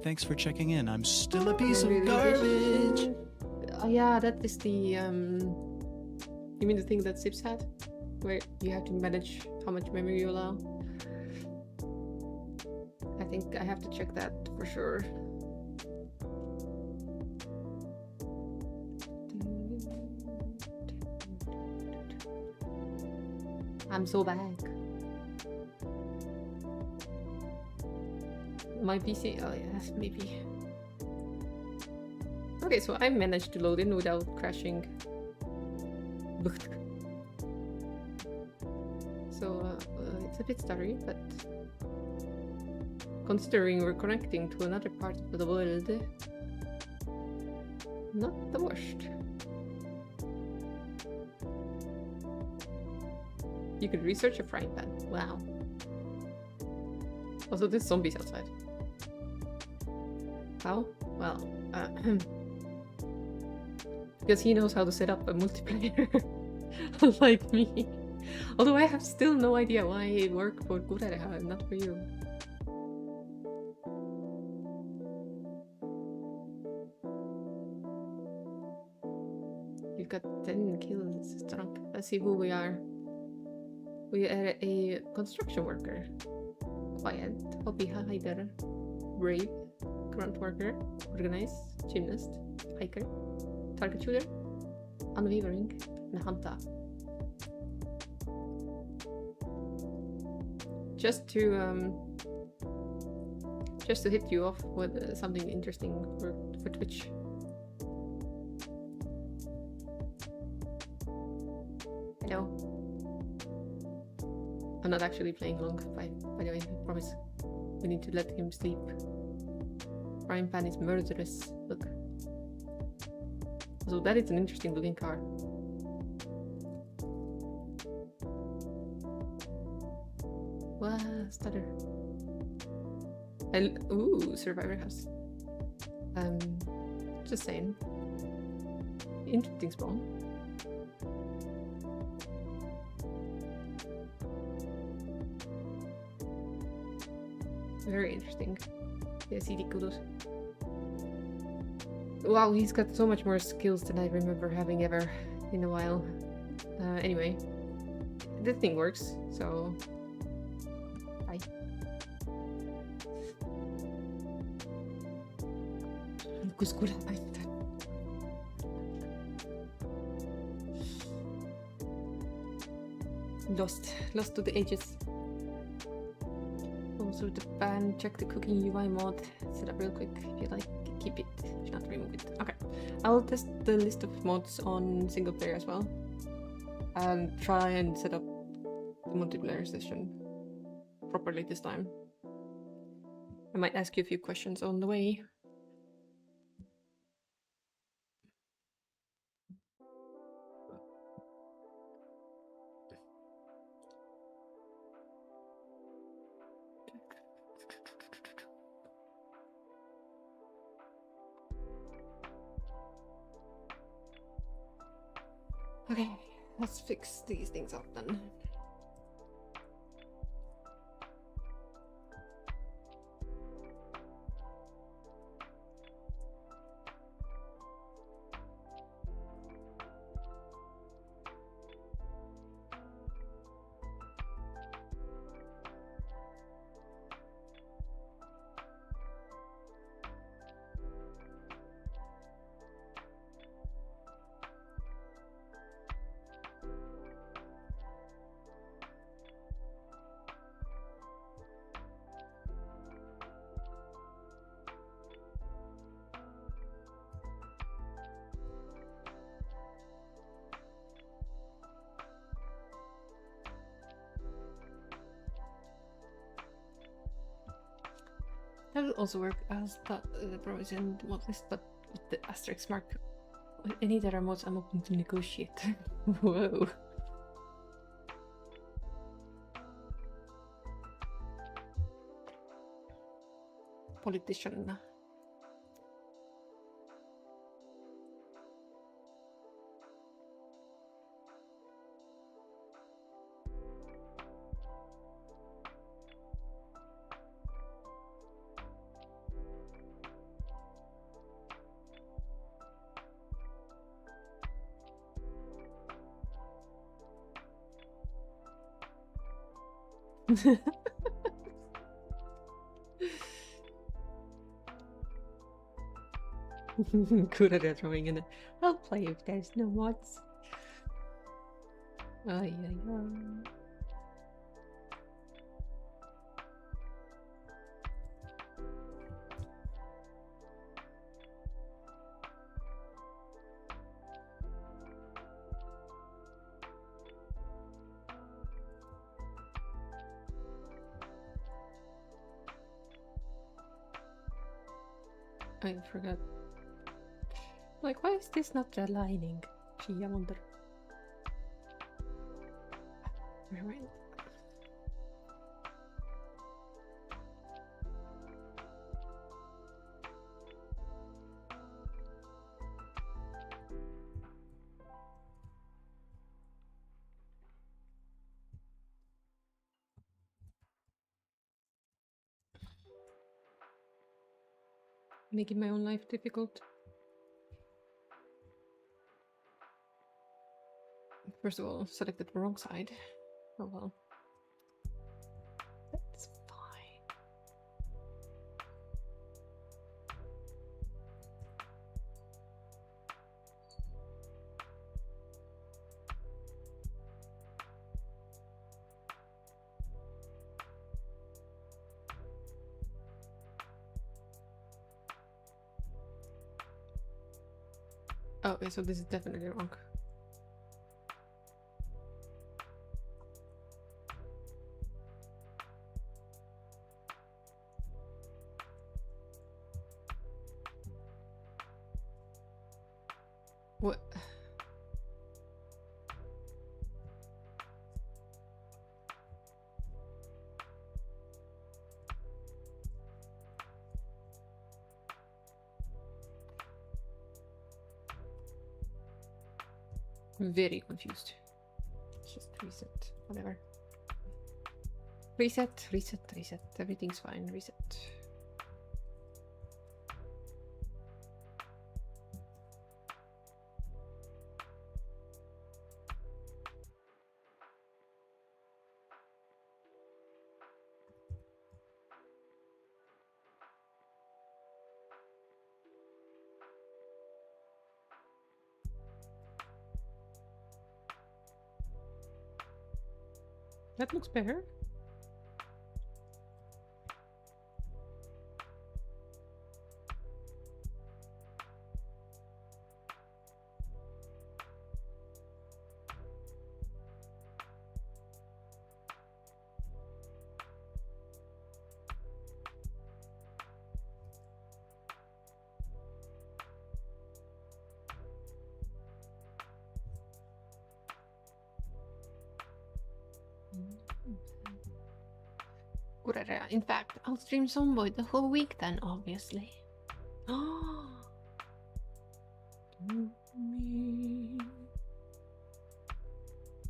Thanks for checking in. I'm still a piece of garbage. Oh yeah, that is the you mean the thing that Sips had? Where you have to manage how much memory you allow? I think I have to check that for sure. I'm so back. My PC, oh yes, maybe. Okay, so I managed to load in without crashing. So it's a bit stuttery, but considering we're connecting to another part of the world, not the worst. You could research a frying pan. Wow. Also, there's zombies outside. How? Well, because he knows how to set up a multiplayer, unlike me. Although I have still no idea why it worked for Kurereha and not for you. You've got 10 kills, drunk. Let's see who we are. We are a construction worker. Quiet, hobby hider, brave, grunt worker, organized, gymnast, hiker, target shooter, unwavering, and hunter. Just to hit you off with something interesting for Twitch. Hello. I'm not actually playing long, by the way, I promise. We need to let him sleep. Frying pan is murderous. Look. So that is an interesting looking car. Wow, stutter. Ooh, survivor house. Just saying. Interesting spawn. Very interesting. Yeah, CD kudos. Wow, he's got so much more skills than I remember having ever in a while. Anyway, this thing works, so... Bye. lost to the ages. Also the band, check the cooking UI mod, set up real quick. If you like, keep it. If not, remove it. Okay, I'll test the list of mods on single player as well. And try and set up the multiplayer session properly this time. I might ask you a few questions on the way. Okay, let's fix these things up then. That will also work as the provision mod list, but with the asterisk mark. With any other mods, I'm open to negotiate. Whoa. Politician. Good at it, throwing in it. I'll play if there's no mods. Ay, ay, ay. I forgot. Like, why is this not aligning? Gee, I wonder. Right. Making my own life difficult. First of all, selected the wrong side. Oh well. That's fine. Oh, okay, so this is definitely wrong. What? Very confused. Just reset, whatever. Reset, reset, reset. Everything's fine. Reset. That looks better. In fact, I'll stream Zomboid the whole week then, obviously. Oh.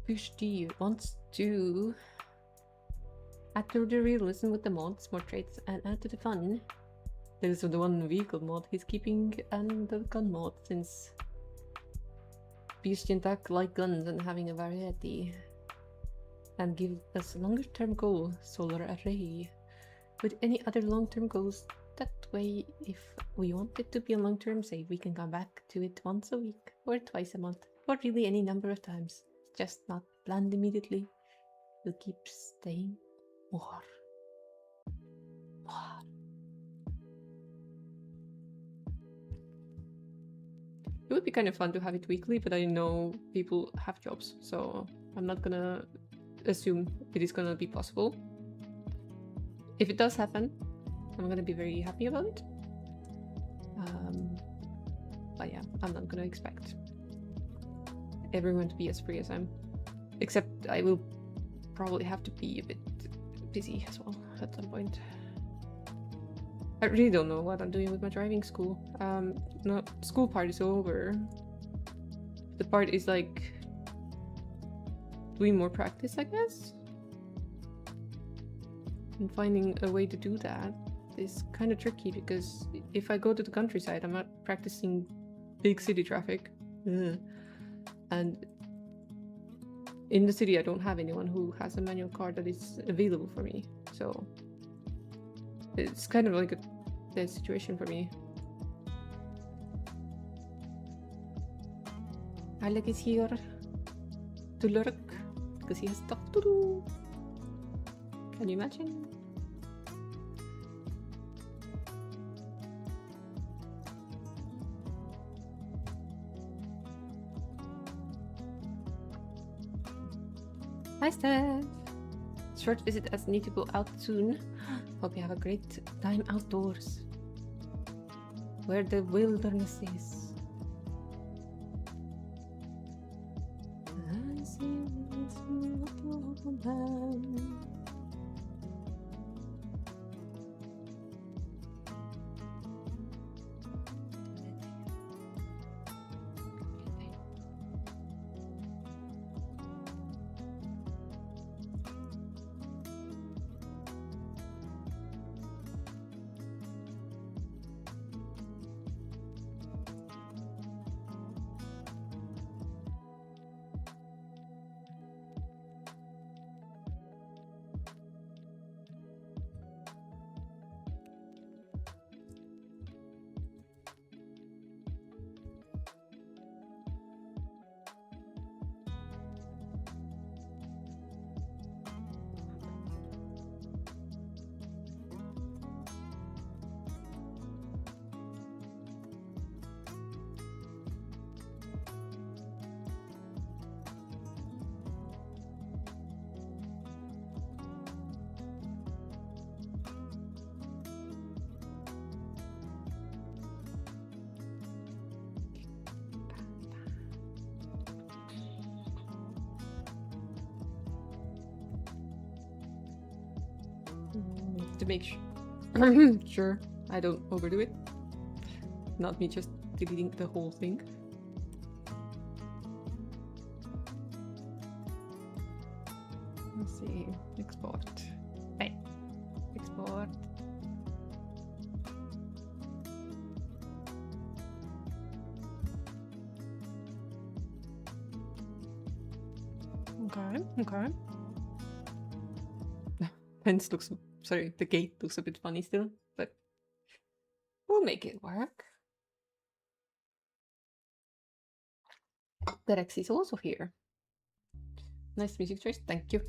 Push D wants to add to the realism with the mods, more traits, and add to the fun. There's the one vehicle mod he's keeping and the gun mod, since Beast and Duck like guns and having a variety. And give us a longer term goal, solar array. With any other long term goals, that way if we want it to be a long term save, we can come back to it once a week or twice a month, or really any number of times. Just not planned immediately. We'll keep staying more. It would be kind of fun to have it weekly, but I know people have jobs, so I'm not gonna assume it is gonna be possible. If it does happen, I'm gonna be very happy about it. But yeah, I'm not gonna expect everyone to be as free as I'm. Except I will probably have to be a bit busy as well at some point. I really don't know what I'm doing with my driving school. No, school part is over. The part is like doing more practice, I guess. And finding a way to do that is kind of tricky, because if I go to the countryside, I'm not practicing big city traffic. And in the city, I don't have anyone who has a manual car that is available for me. So it's kind of like a dead situation for me. Alec is here to lurk because he has stuff to do. Can you imagine? Hi Steph! Short visit as need to go out soon. Hope you have a great time outdoors. Where the wilderness is. To make sure I don't overdo it. Not me just deleting the whole thing. Let's see. Export. Hey. Export. Okay. Fence looks, sorry, the gate looks a bit funny still, but we'll make it work. The Rex is also here. Nice music choice, thank you.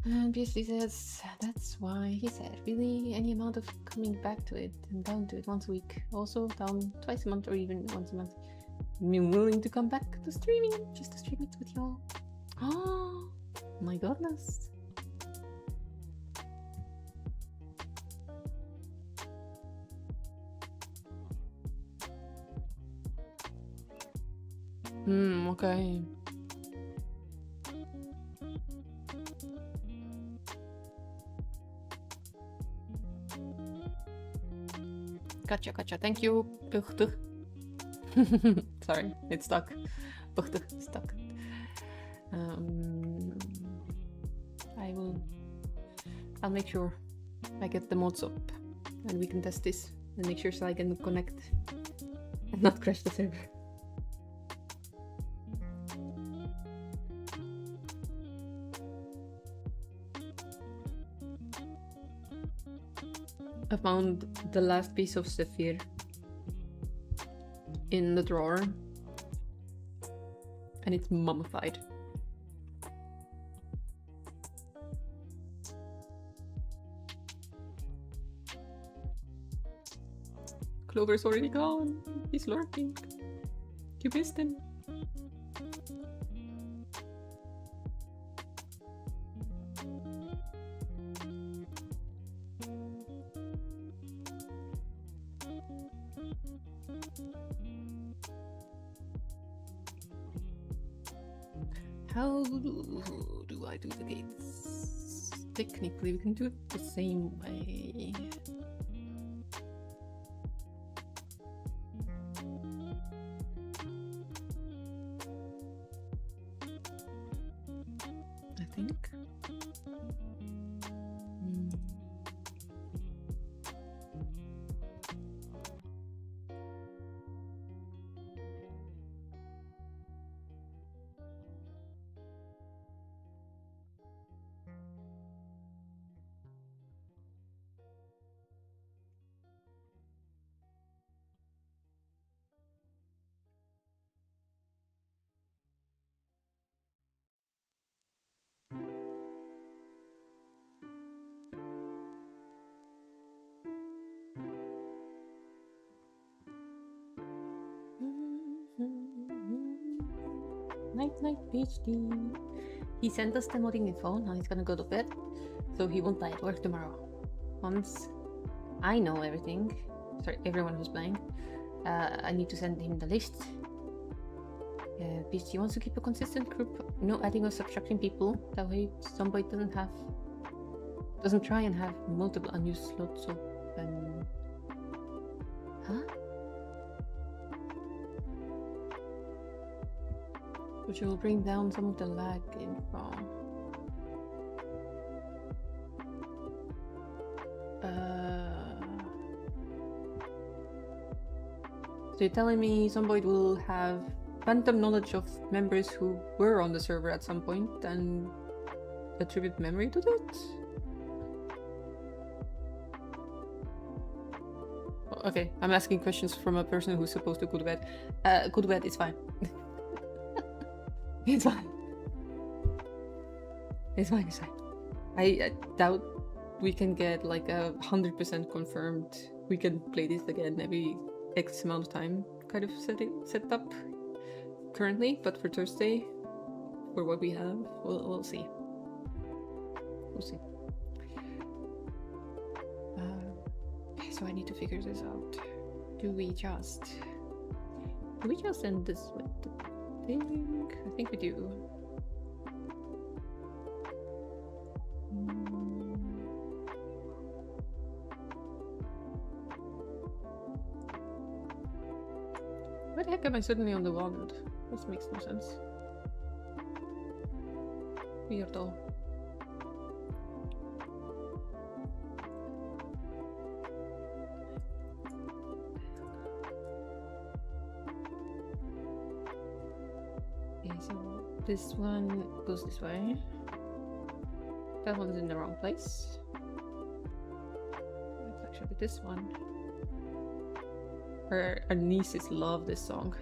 And PhD says that's why he said really any amount of coming back to it and down to it once a week. Also down twice a month or even once a month. I'm willing to come back to streaming just to stream it with y'all. Oh my goodness. Okay. Gotcha. Thank you. Sorry, it's stuck. Stuck. I'll make sure I get the mods up and we can test this and make sure so I can connect and not crash the server. I found the last piece of Zephyr in the drawer and it's mummified. Clover's already gone. He's lurking. You missed him. How do I do the gates? Technically, we can do it the same way. I think. Night, PhD. He sent us the modding info, now he's gonna go to bed, so he won't die at work tomorrow. Once I know everything, sorry, everyone who's playing, I need to send him the list. PhD wants to keep a consistent group, no adding or subtracting people, that way somebody doesn't try and have multiple unused slots open. Huh? Which will bring down some of the lag info. So you're telling me somebody will have phantom knowledge of members who were on the server at some point and attribute memory to that? Okay, I'm asking questions from a person who's supposed to go to bed. Go to bed, it's fine. It's fine. It's fine. I doubt we can get like 100% confirmed. We can play this again every X amount of time kind of set up currently, but for Thursday, for what we have, we'll see. We'll see. So I need to figure this out. Do we just end this with the thing? I think we do. Why the heck am I suddenly on the wand? This makes no sense. Weirdo. Okay, so this one goes this way. That one's in the wrong place. It's actually this one. Our nieces love this song.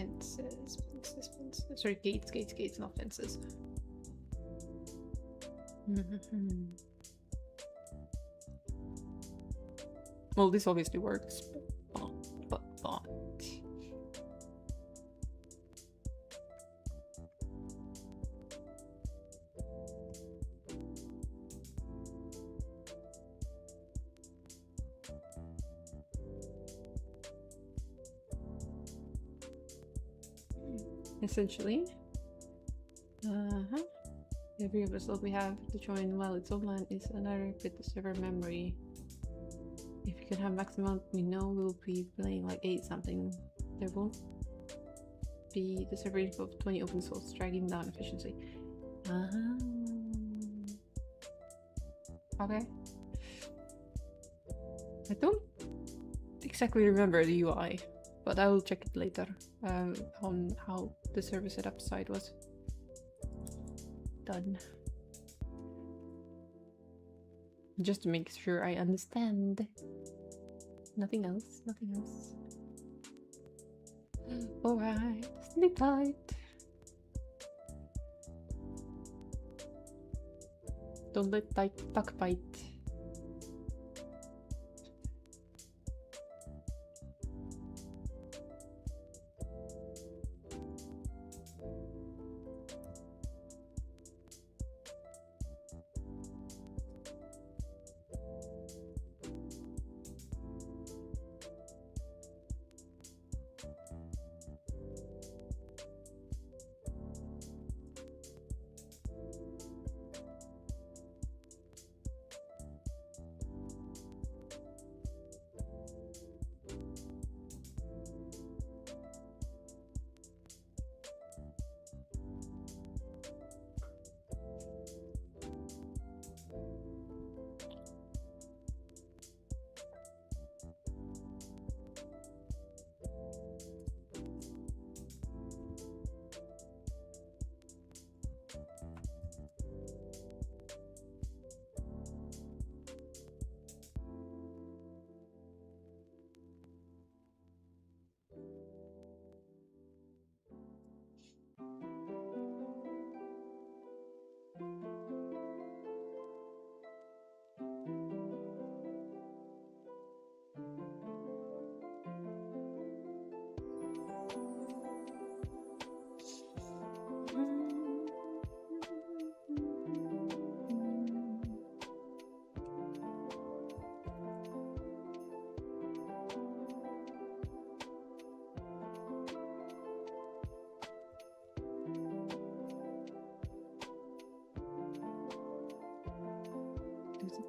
Fences. Sorry, gates, not fences. Well, this obviously works, but. Essentially, every result we have to join while it's online is another bit of server memory. If you can have maximum, we know we'll be playing like 8 something. There won't be the server info of 20 open source, dragging down efficiency. Okay. I don't exactly remember the UI, but I will check it later on how the server setup side was done. Just to make sure I understand. Nothing else, nothing else. Alright, sleep tight. Don't let duck bite.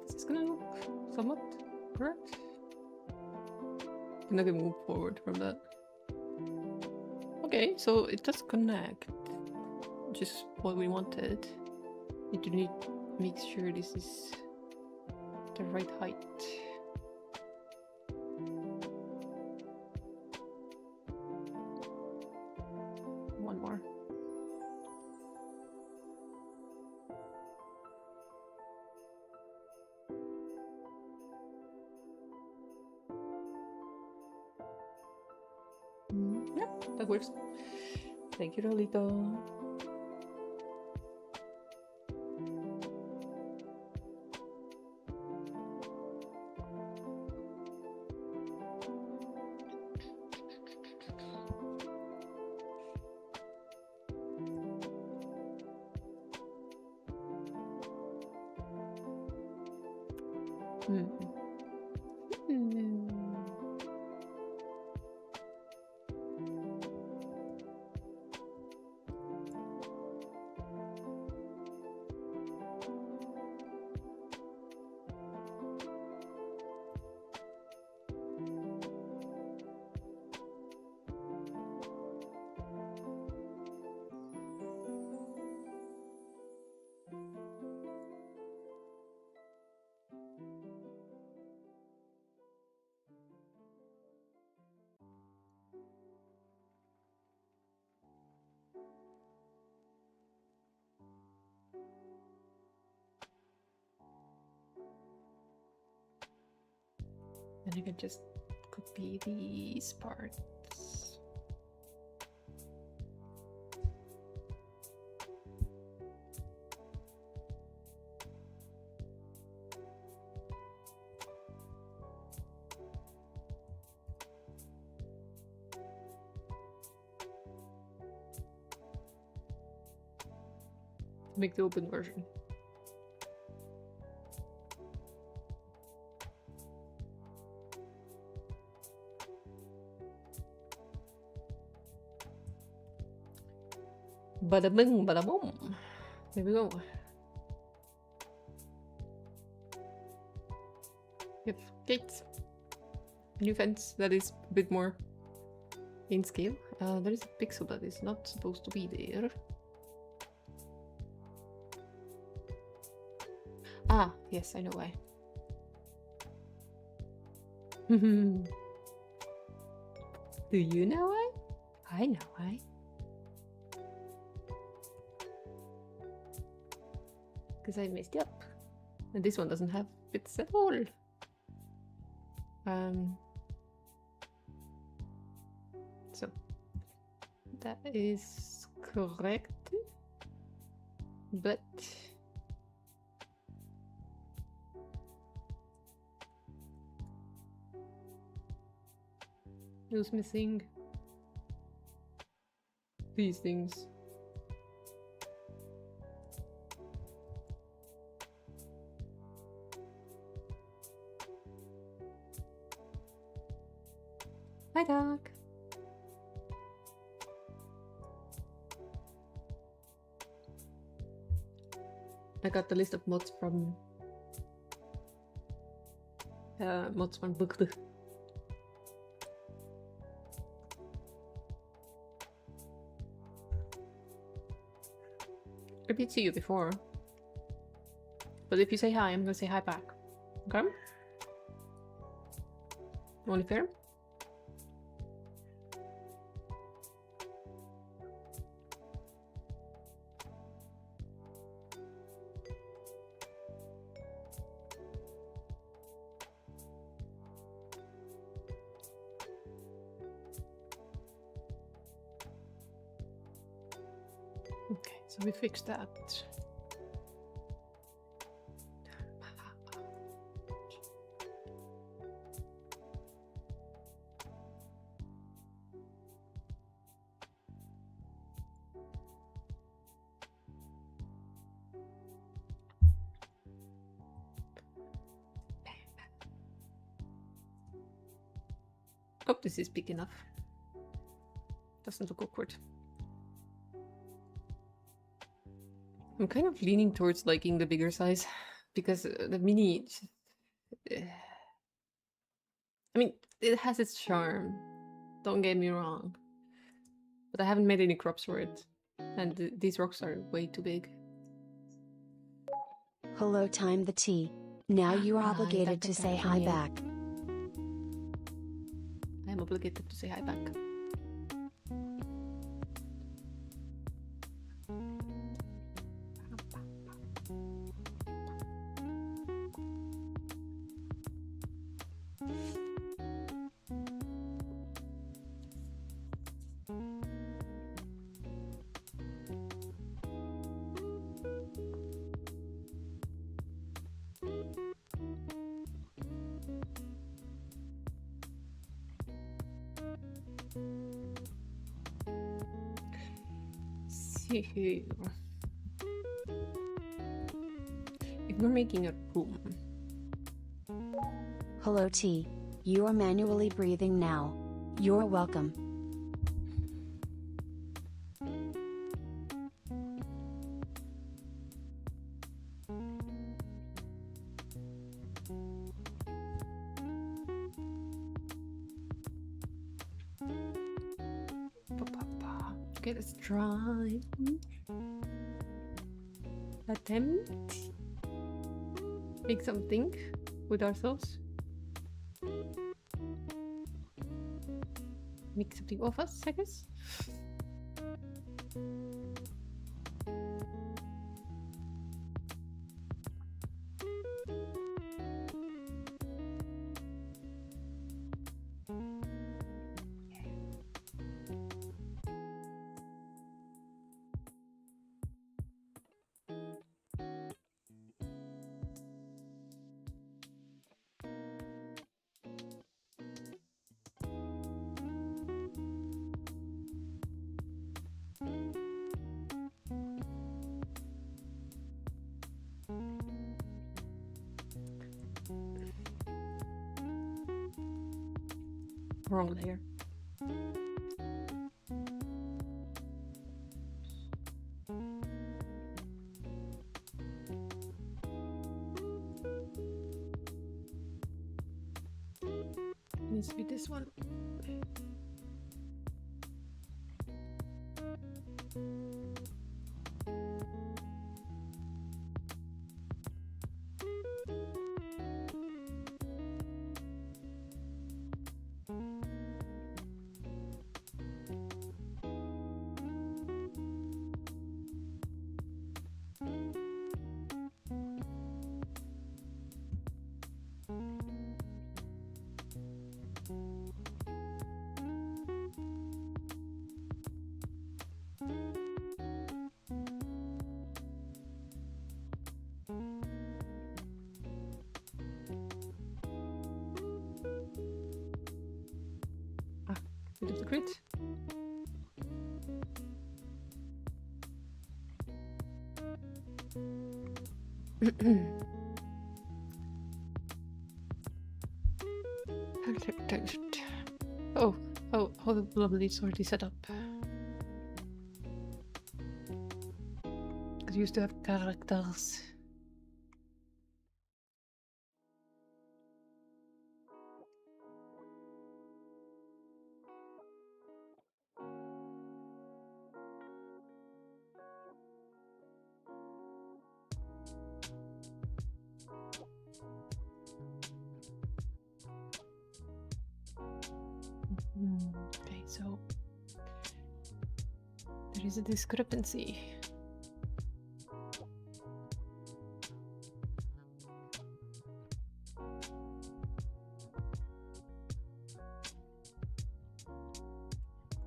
This is gonna look somewhat correct. And I can move forward from that. Okay, so it does connect, which is what we wanted. We do need to make sure this is the right height. One more. Yep, that works. Thank you, Rolito. And you can just copy these parts. Make the open version. Bada bing, bada boom. There we go. Yep, gates. New fence that is a bit more in scale. There is a pixel that is not supposed to be there. Ah, yes, I know why. Do you know why? I know why. Because I messed up. And this one doesn't have bits at all. So that is correct. But who's missing these things? Hi, dog. I got the list of mods from book. I did see you before, but if you say hi, I'm gonna say hi back. Okay? Only fair? Okay, so we fixed that. Oh, this is big enough. Doesn't look awkward. I'm kind of leaning towards liking the bigger size because the mini, I mean, it has its charm. Don't get me wrong, but I haven't made any crops for it, and these rocks are way too big. Hello, time the tea. Now you are obligated to say hi back. I'm obligated to say hi back. If we're making a room. Hello T. You are manually breathing now. You're welcome. Okay, let's try. Attempt. Make something with ourselves. Make something of us, I guess. Wrong layer. Needs to be this one. Bit of the grid. Oh, the lovely is already set up. Because you used to have characters. Okay, so there is a discrepancy.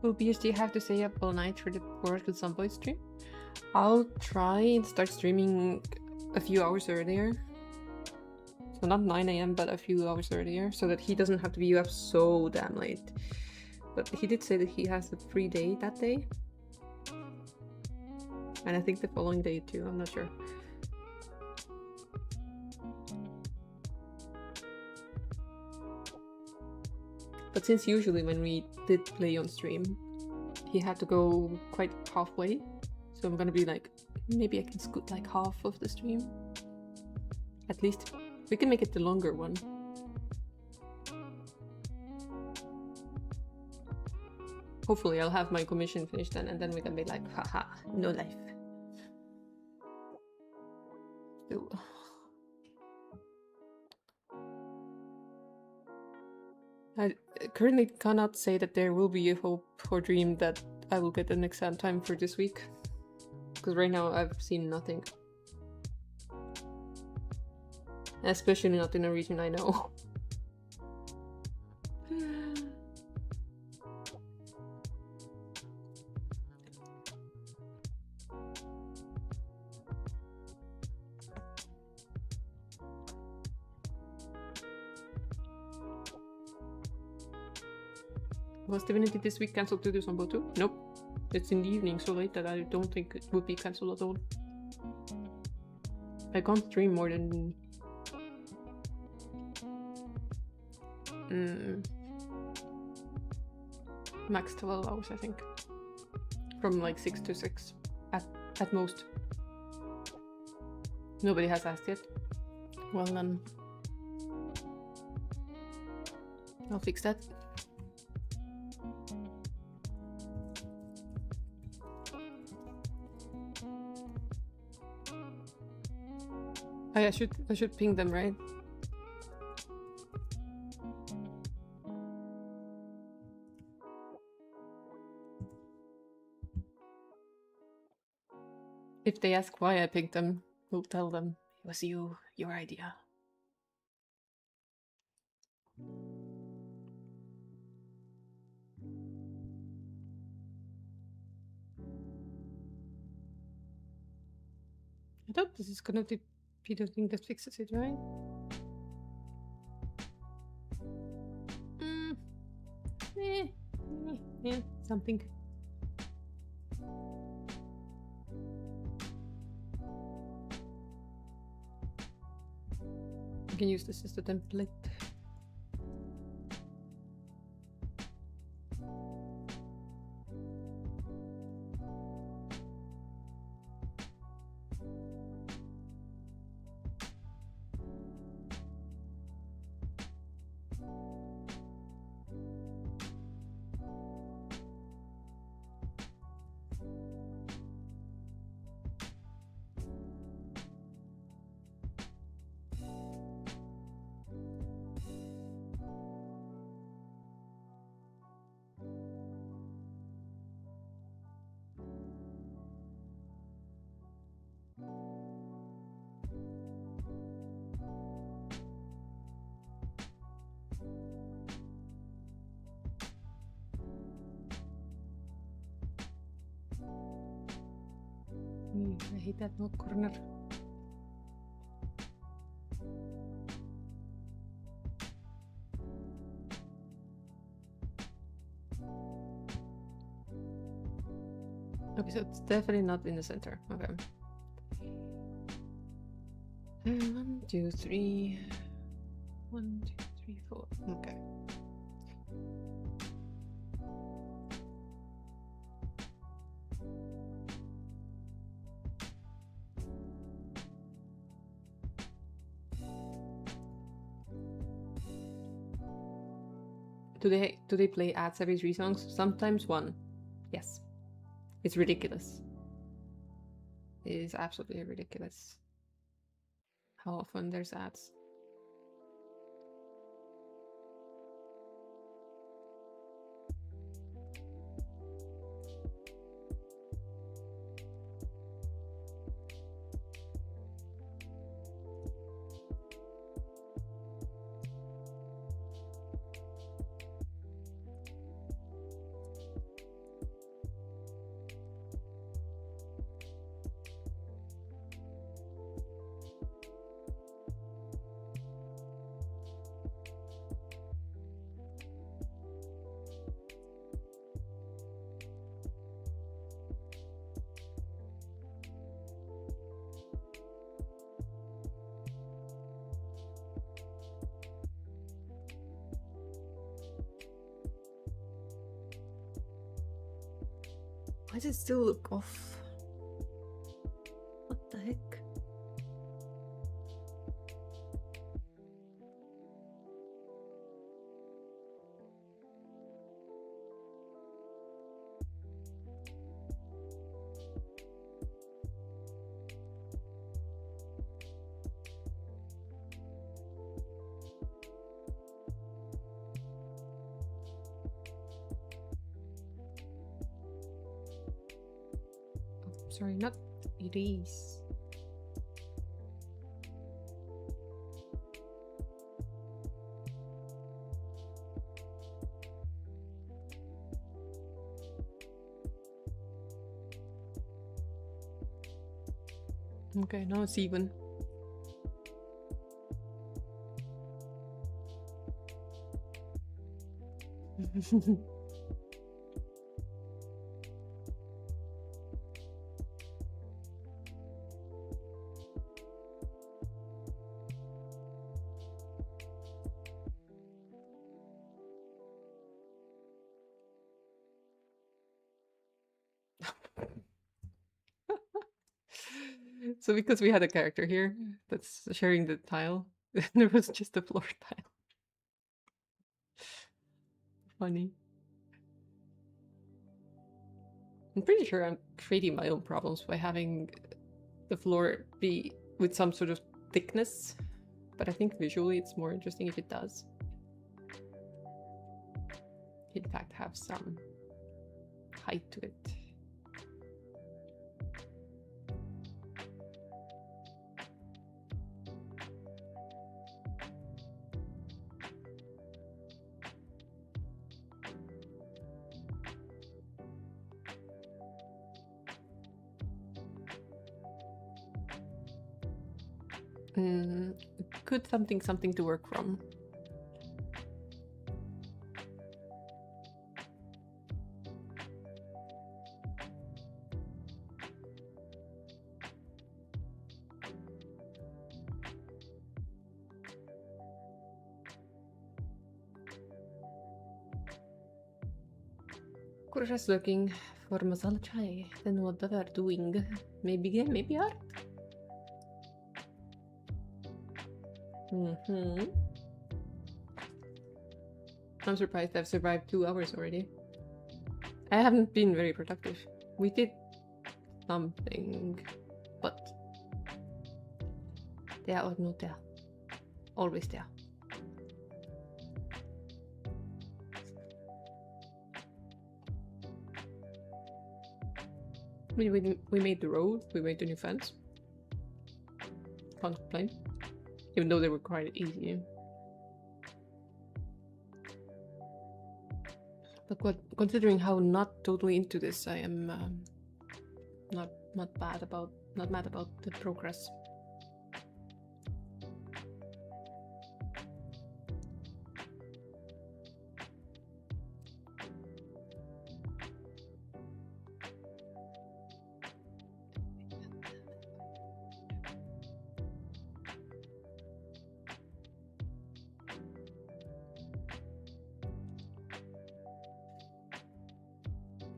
Will BSD have to stay up all night for the Oracle Sunboy stream? I'll try and start streaming a few hours earlier. So not 9 AM, but a few hours earlier, so that he doesn't have to be up so damn late. But he did say that he has a free day that day. And I think the following day too, I'm not sure. But since usually when we did play on stream, he had to go quite halfway. So I'm gonna be like, maybe I can scoot like half of the stream. At least we can make it the longer one. Hopefully I'll have my commission finished then, and then we can be like, haha, no life. Still. I currently cannot say that there will be a hope or dream that I will get an exam time for this week. Because right now I've seen nothing. Especially not in a region I know. Was Divinity this week cancelled to do some too? Nope. It's in the evening so late that I don't think it would be cancelled at all. I can't stream more than... max 12 hours, I think. From like 6 to 6 at most. Nobody has asked yet. Well then, I'll fix that. Oh, yeah, I should ping them, right? If they ask why I picked them, we'll tell them it was your idea. I thought this is gonna be the thing that fixes it, right? Yeah, something. You can use this as the template. I hate that no corner. Okay, so it's definitely not in the center. Okay. 1, 2, 3. 1, 2, 3, 4. Okay. Do they play ads every 3 songs? Sometimes 1. Yes. It's ridiculous. It is absolutely ridiculous how often there's ads. Why does it still look off? What the heck? Sorry, not erase. Okay, now it's even. So because we had a character here that's sharing the tile, there was just a floor tile. Funny. I'm pretty sure I'm creating my own problems by having the floor be with some sort of thickness, but I think visually it's more interesting if it does. In fact, have some height to it. Good something to work from. Just looking for masala chai. Then what they are doing? Maybe game, maybe art. I'm surprised I've survived 2 hours already. I haven't been very productive. We did something, but there or not there. Always there. I mean, we made the road, we made the new fence. Can't complain. Even though they were quite easy. But considering how not totally into this I am not mad about the progress.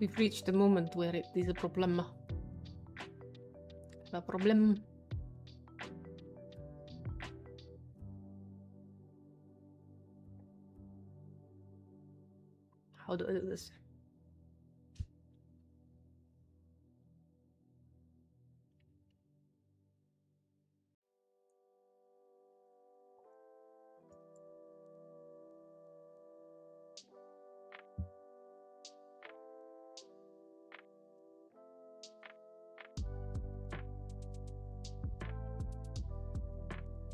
We've reached the moment where it is a problem. A problem. How do I do this?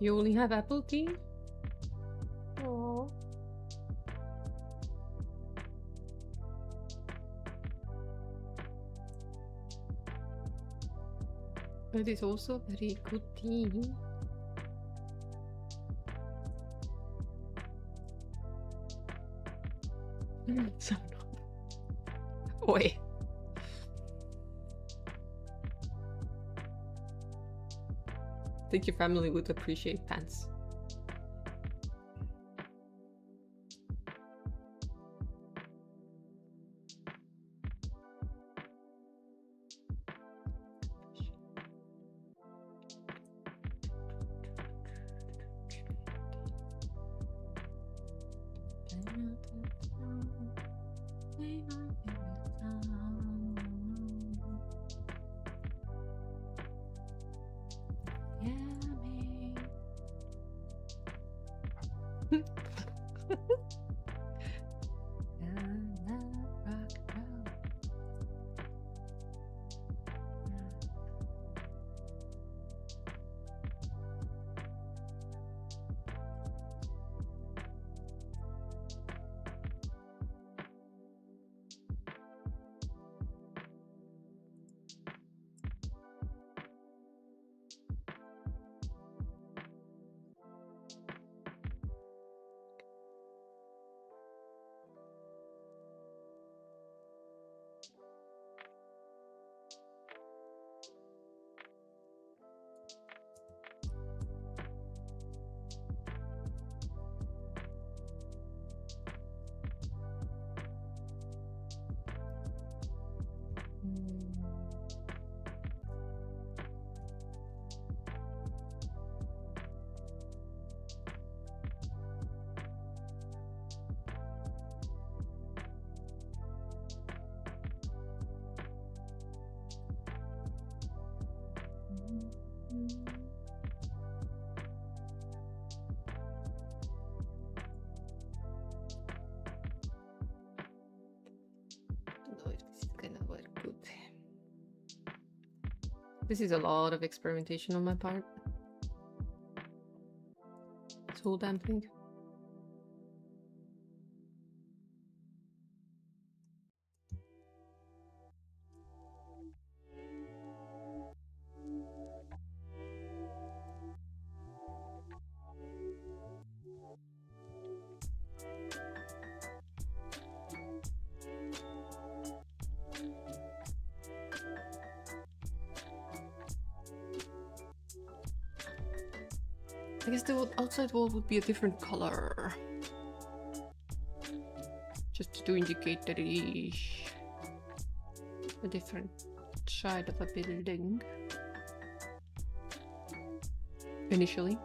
You only have apple tea? Oh. It is also very good tea. So Oi. I think your family would appreciate pants. This is a lot of experimentation on my part. This whole damn thing. I guess the outside wall would be a different color. Just to indicate that it is a different side of a building. Initially.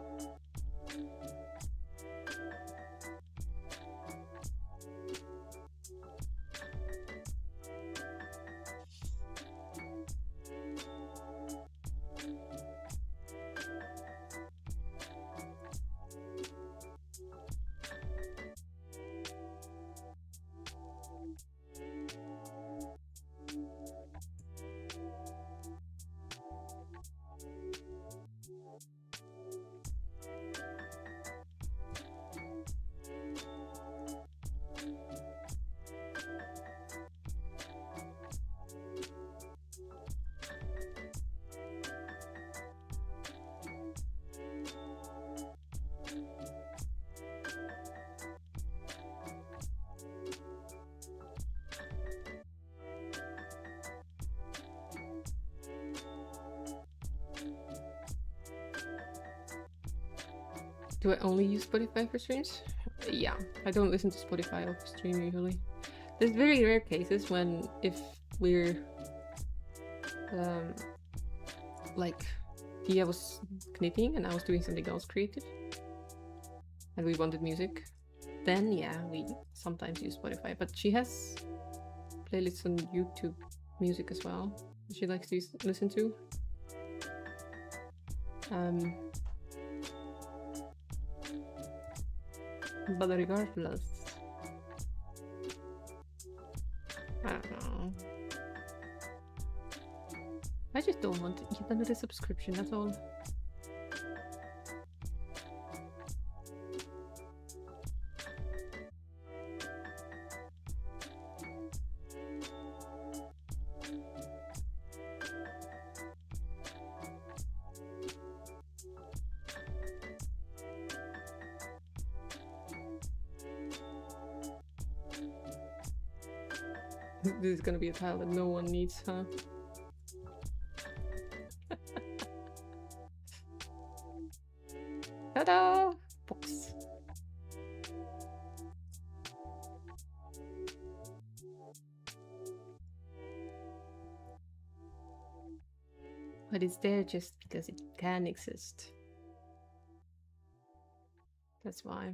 Do I only use Spotify for streams? Yeah, I don't listen to Spotify off stream usually. There's very rare cases when if we're like Tia was knitting and I was doing something else creative and we wanted music, then yeah, we sometimes use Spotify. But she has playlists on YouTube music as well she likes to listen to. But regardless, I don't know. I just don't want to eat another subscription, that's all. This is gonna be a tile that no one needs, huh? Ta-da! Box. But it's there just because it can exist. That's why.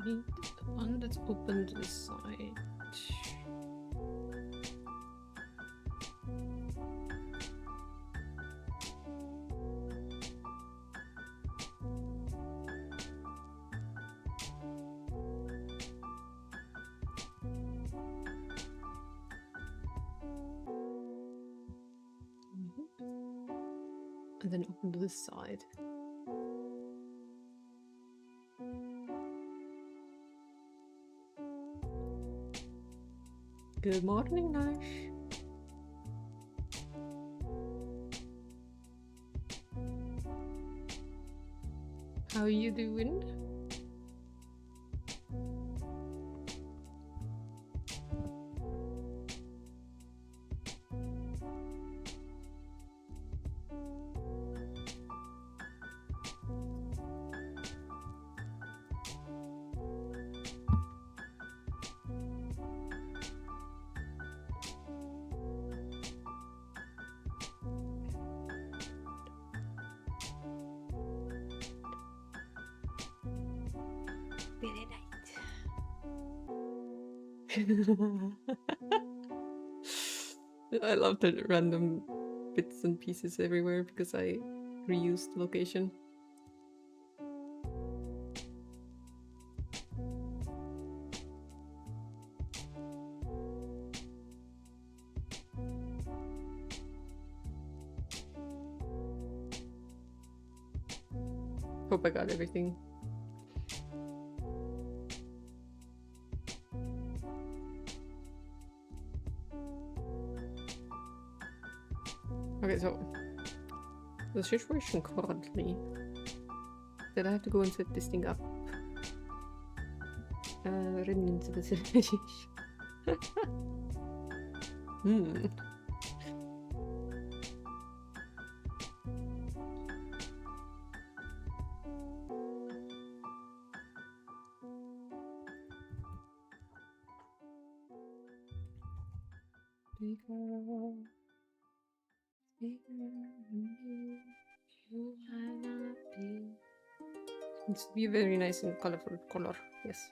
Sweet. The one that's open to the side. And then open to the side. Good morning, Nash. How are you doing? Very nice. I love the random bits and pieces everywhere because I reused the location. Hope I got everything. Okay, so the situation currently that I have to go and set this thing up. Written into the situation. It's be very nice and colorful color, yes.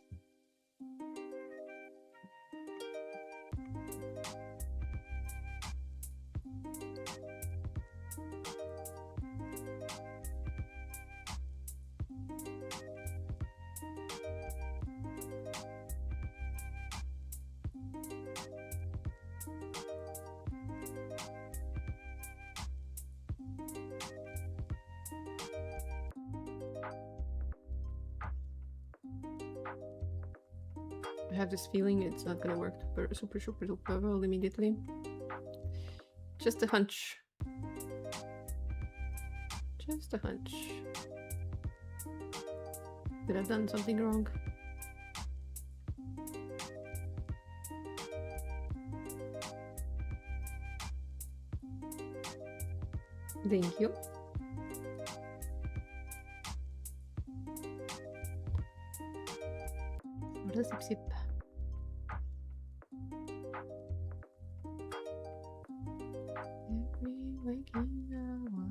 have this feeling it's not gonna work super duper well immediately. Just a hunch. Just a hunch. Did I have done something wrong? Thank you. Sip sip. Every waking hour.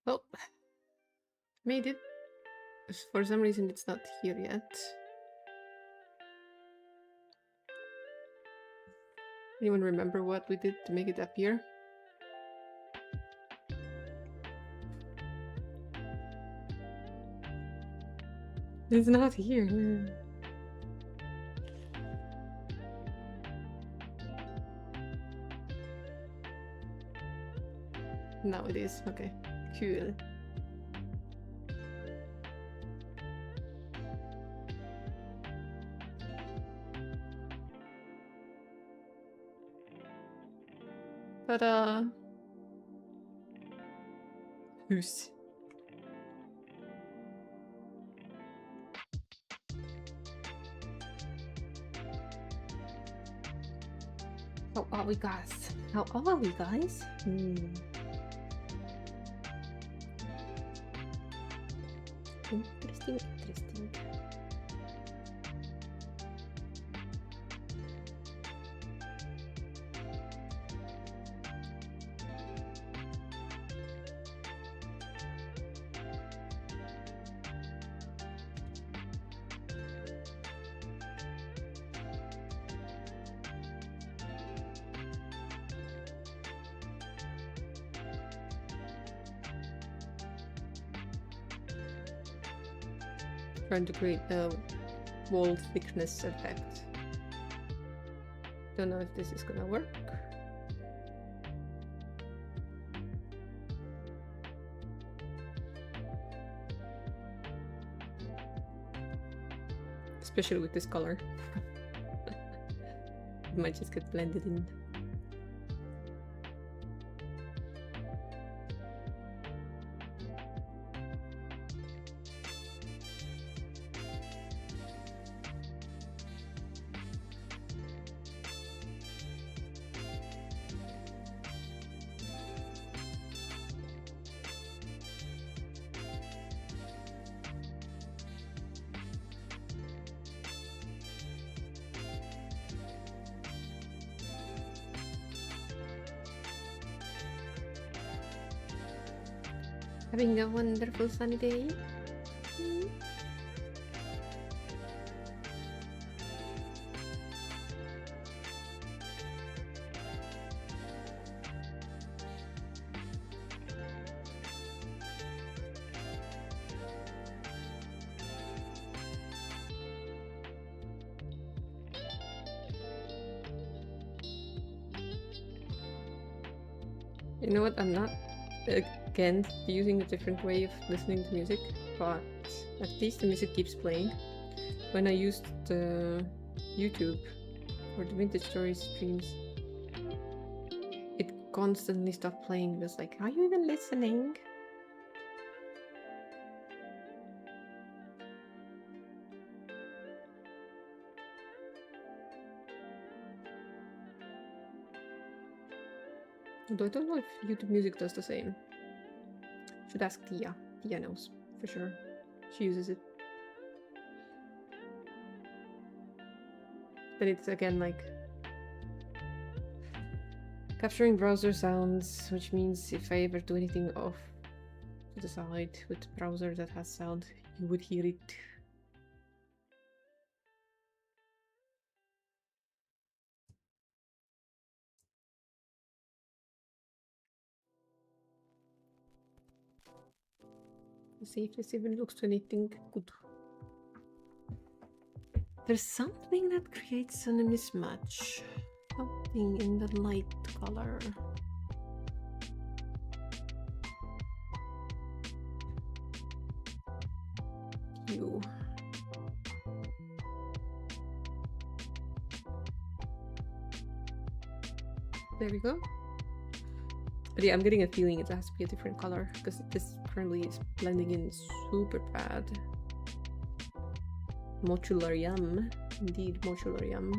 Well, made it. For some reason it's not here yet. Anyone remember what we did to make it appear? It's not here. Now it is. Okay. Cool. Ta-da! Who's? How are we, guys? How are we, guys? Interesting, interesting. Trying to create a wall thickness effect. Don't know if this is gonna work. Especially with this color. It might just get blended in. Having a wonderful sunny day. You know what? I'm not again using a different way of listening to music, but at least the music keeps playing. When I used the YouTube or the Vintage Stories streams, it constantly stopped playing. It was like, are you even listening? Although I don't know if YouTube Music does the same. Should ask Tia. Tia knows for sure. She uses it. But it's again like capturing browser sounds, which means if I ever do anything off to the side with browser that has sound, you would hear it. Let's see if this even looks to anything good. There's something that creates a mismatch. Oh. something in the light color. You. There we go. But yeah, I'm getting a feeling it has to be a different color because this currently is blending in super bad. Mochularium. Indeed, mochularium.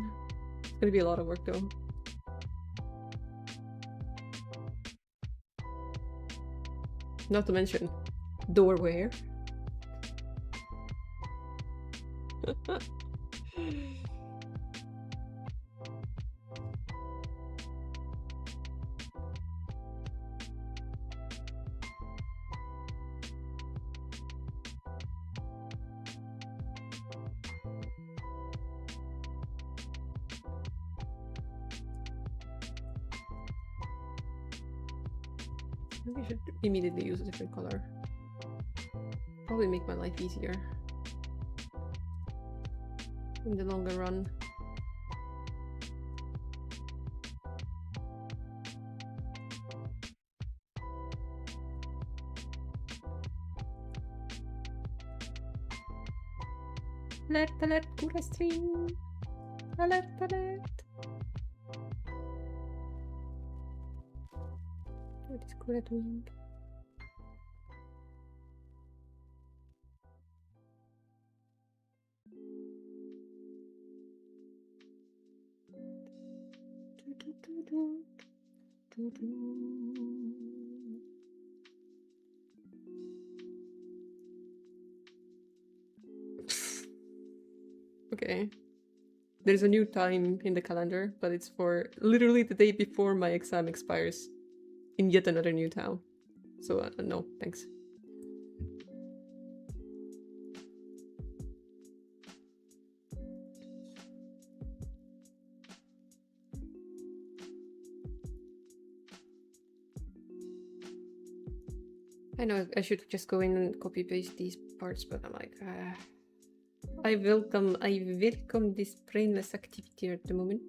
It's gonna be a lot of work though. Not to mention doorware. Maybe I should immediately use a different color. Probably make my life easier in the longer run. Alert, Livestream! Alert! What is Kuret doing? Okay. There's a new time in the calendar, but it's for literally the day before my exam expires in yet another new town. So no, thanks. I know I should just go in and copy paste these parts, but I'm like, I welcome this brainless activity at the moment.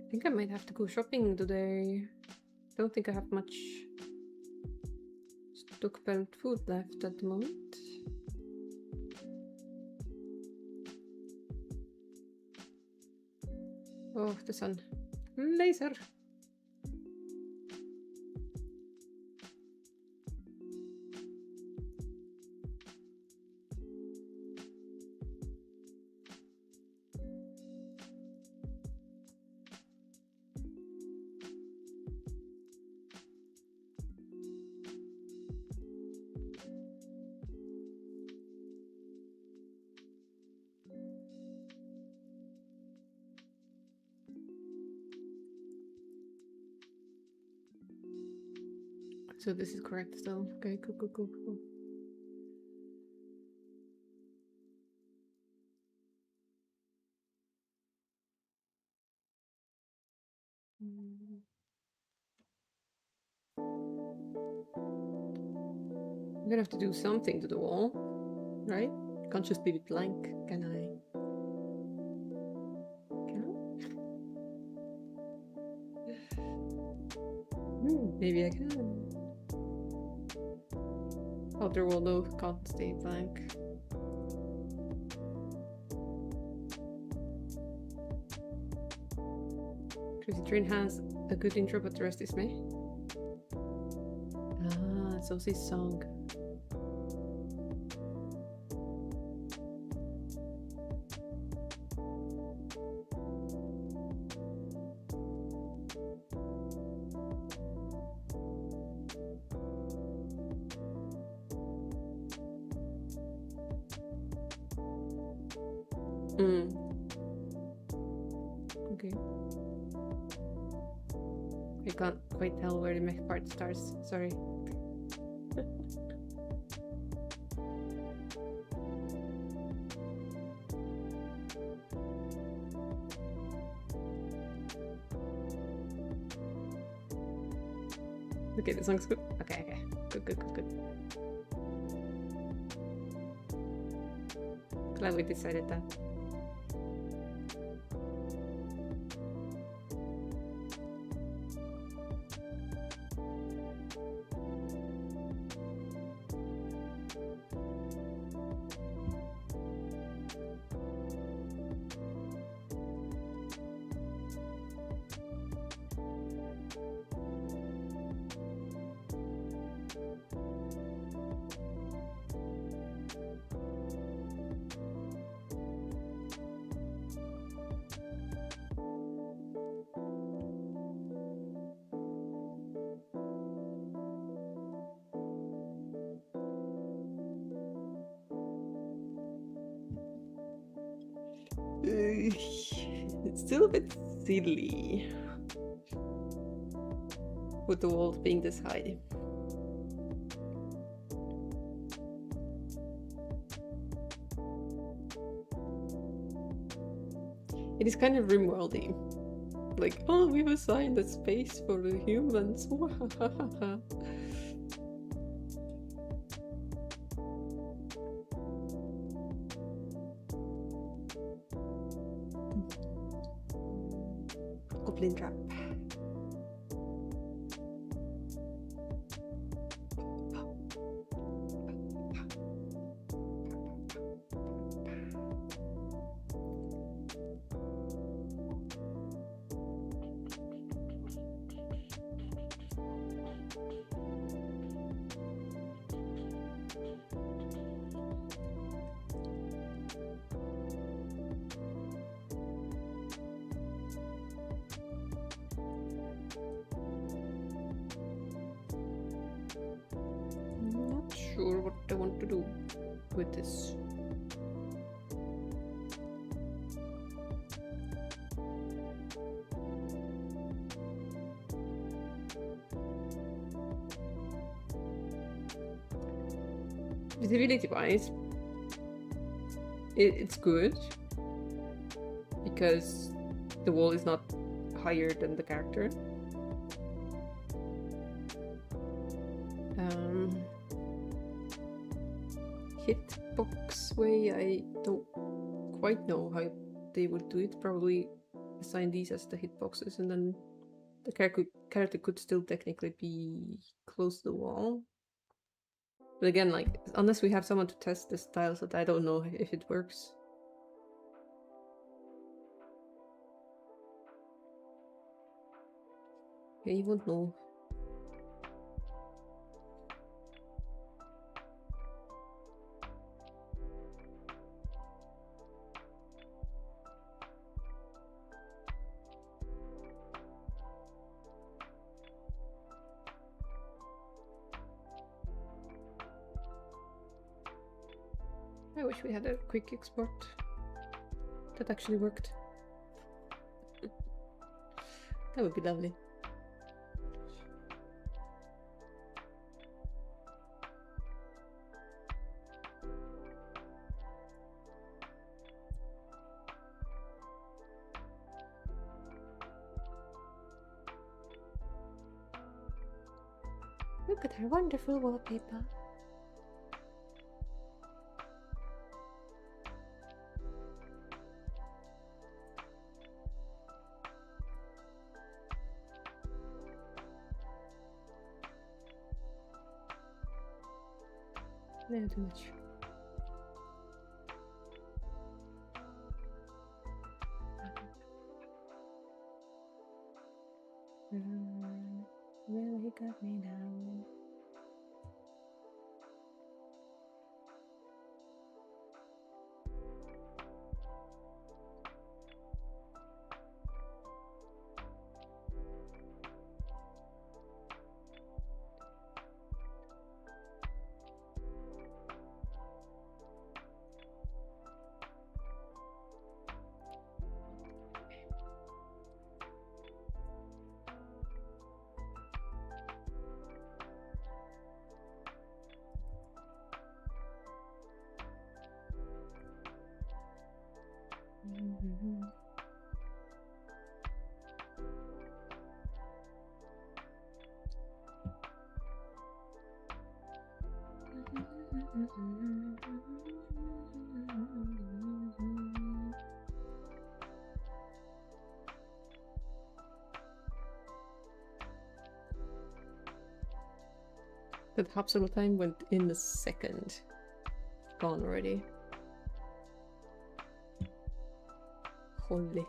I think I might have to go shopping today. Don't think I have much stockpiled food left at the moment. Oh, the sun. Laser! So this is correct still. Okay, cool. I'm gonna have to do something to the wall, right? Can't just leave it blank, can I? Maybe I can. Outer wall though can't stay blank. Crazy Train has a good intro, but the rest is meh. Ah, it's also his song. Okay. I can't quite tell where the mech part starts, sorry. Okay, the song's good. Okay. Good. Glad we decided that. It's still a bit silly with the walls being this high. It is kind of rimworldy. Like, oh, we've assigned a space for the humans. Goblin trap. Not sure what I want to do with this. Visibility wise, it's good because the wall is not higher than the character. Hitbox way, I don't quite know how they would do it. Probably assign these as the hitboxes, and then the character could still technically be close to the wall. But again, like, unless we have someone to test this tile set, I don't know if it works. Yeah, you won't know. I wish we had a quick export that actually worked. That would be lovely. Look at her wonderful wallpaper. No, too much. Really got me down. That Hopsable time went in the second. Gone already. Holy.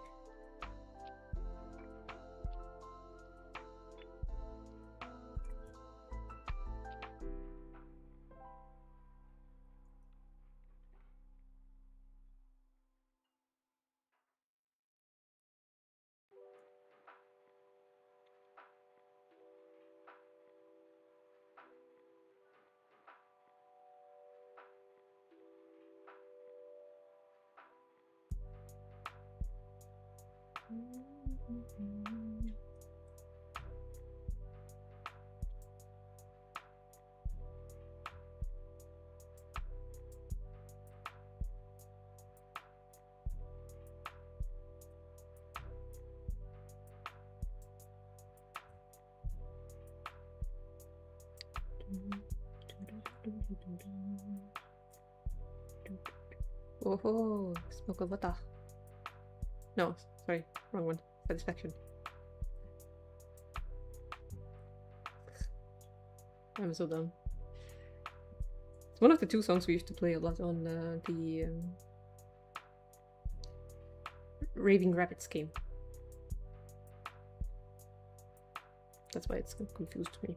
Oh, smoke of water. No, sorry, wrong one. Satisfaction. I'm so dumb. It's one of the two songs we used to play a lot on the Raving Rabbits game. That's why it's confused me.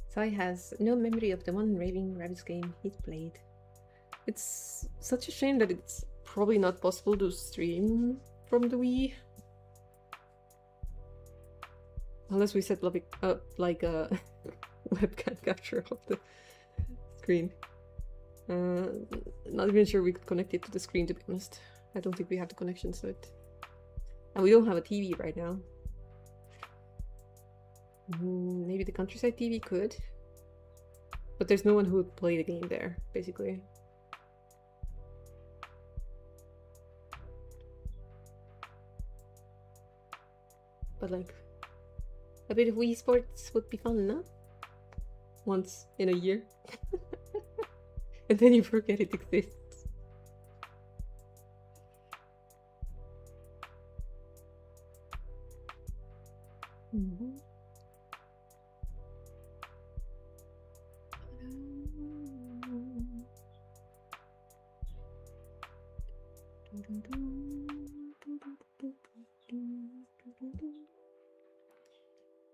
Sai has no memory of the one Raving Rabbits game he's played. It's such a shame that it's probably not possible to stream from the Wii. Unless we set up like a webcam capture of the screen. Not even sure we could connect it to the screen, to be honest. I don't think we have the connection to it. And we don't have a TV right now. Maybe the Countryside TV could. But there's no one who would play the game there, basically. But like, a bit of Wii Sports would be fun, no? Once in a year. And then you forget it exists.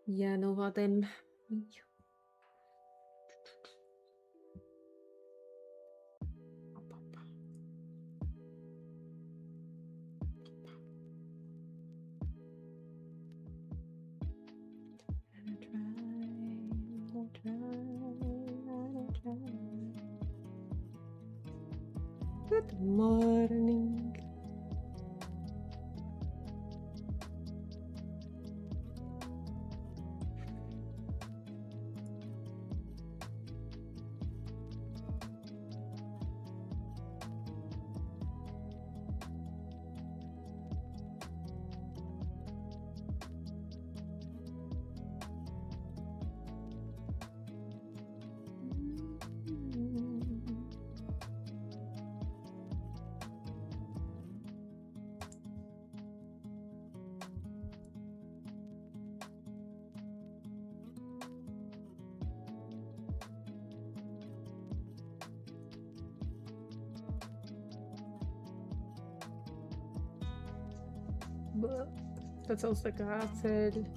Ja, no vad den... Good morning. But that sounds like acid.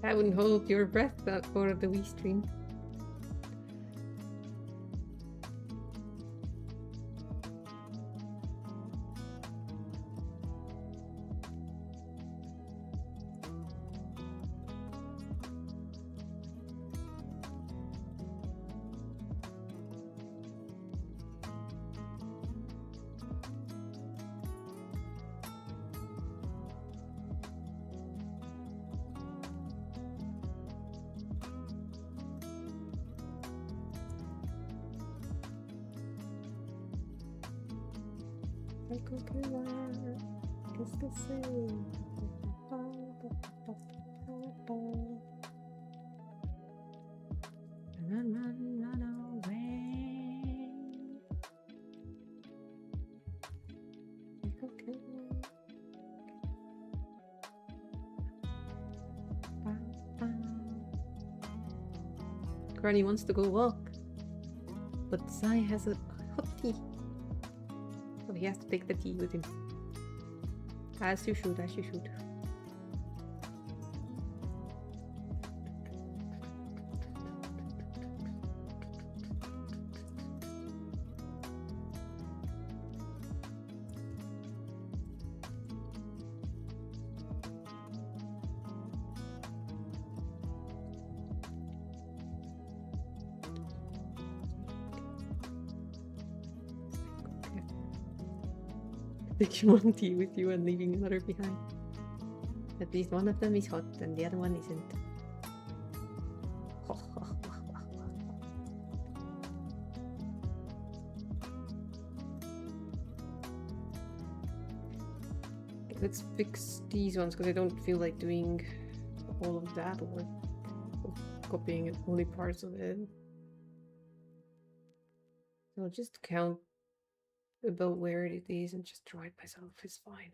I wouldn't hold your breath for the Wii stream. Granny wants to go walk, but Sai has a hot tea, so he has to take the tea with him. As you should, as you should. Taking one tea with you and leaving another behind. At least one of them is hot and the other one isn't. Let's fix these ones because I don't feel like doing all of that or copying only parts of it. So I'll just count about where it is and just draw it myself. It's fine.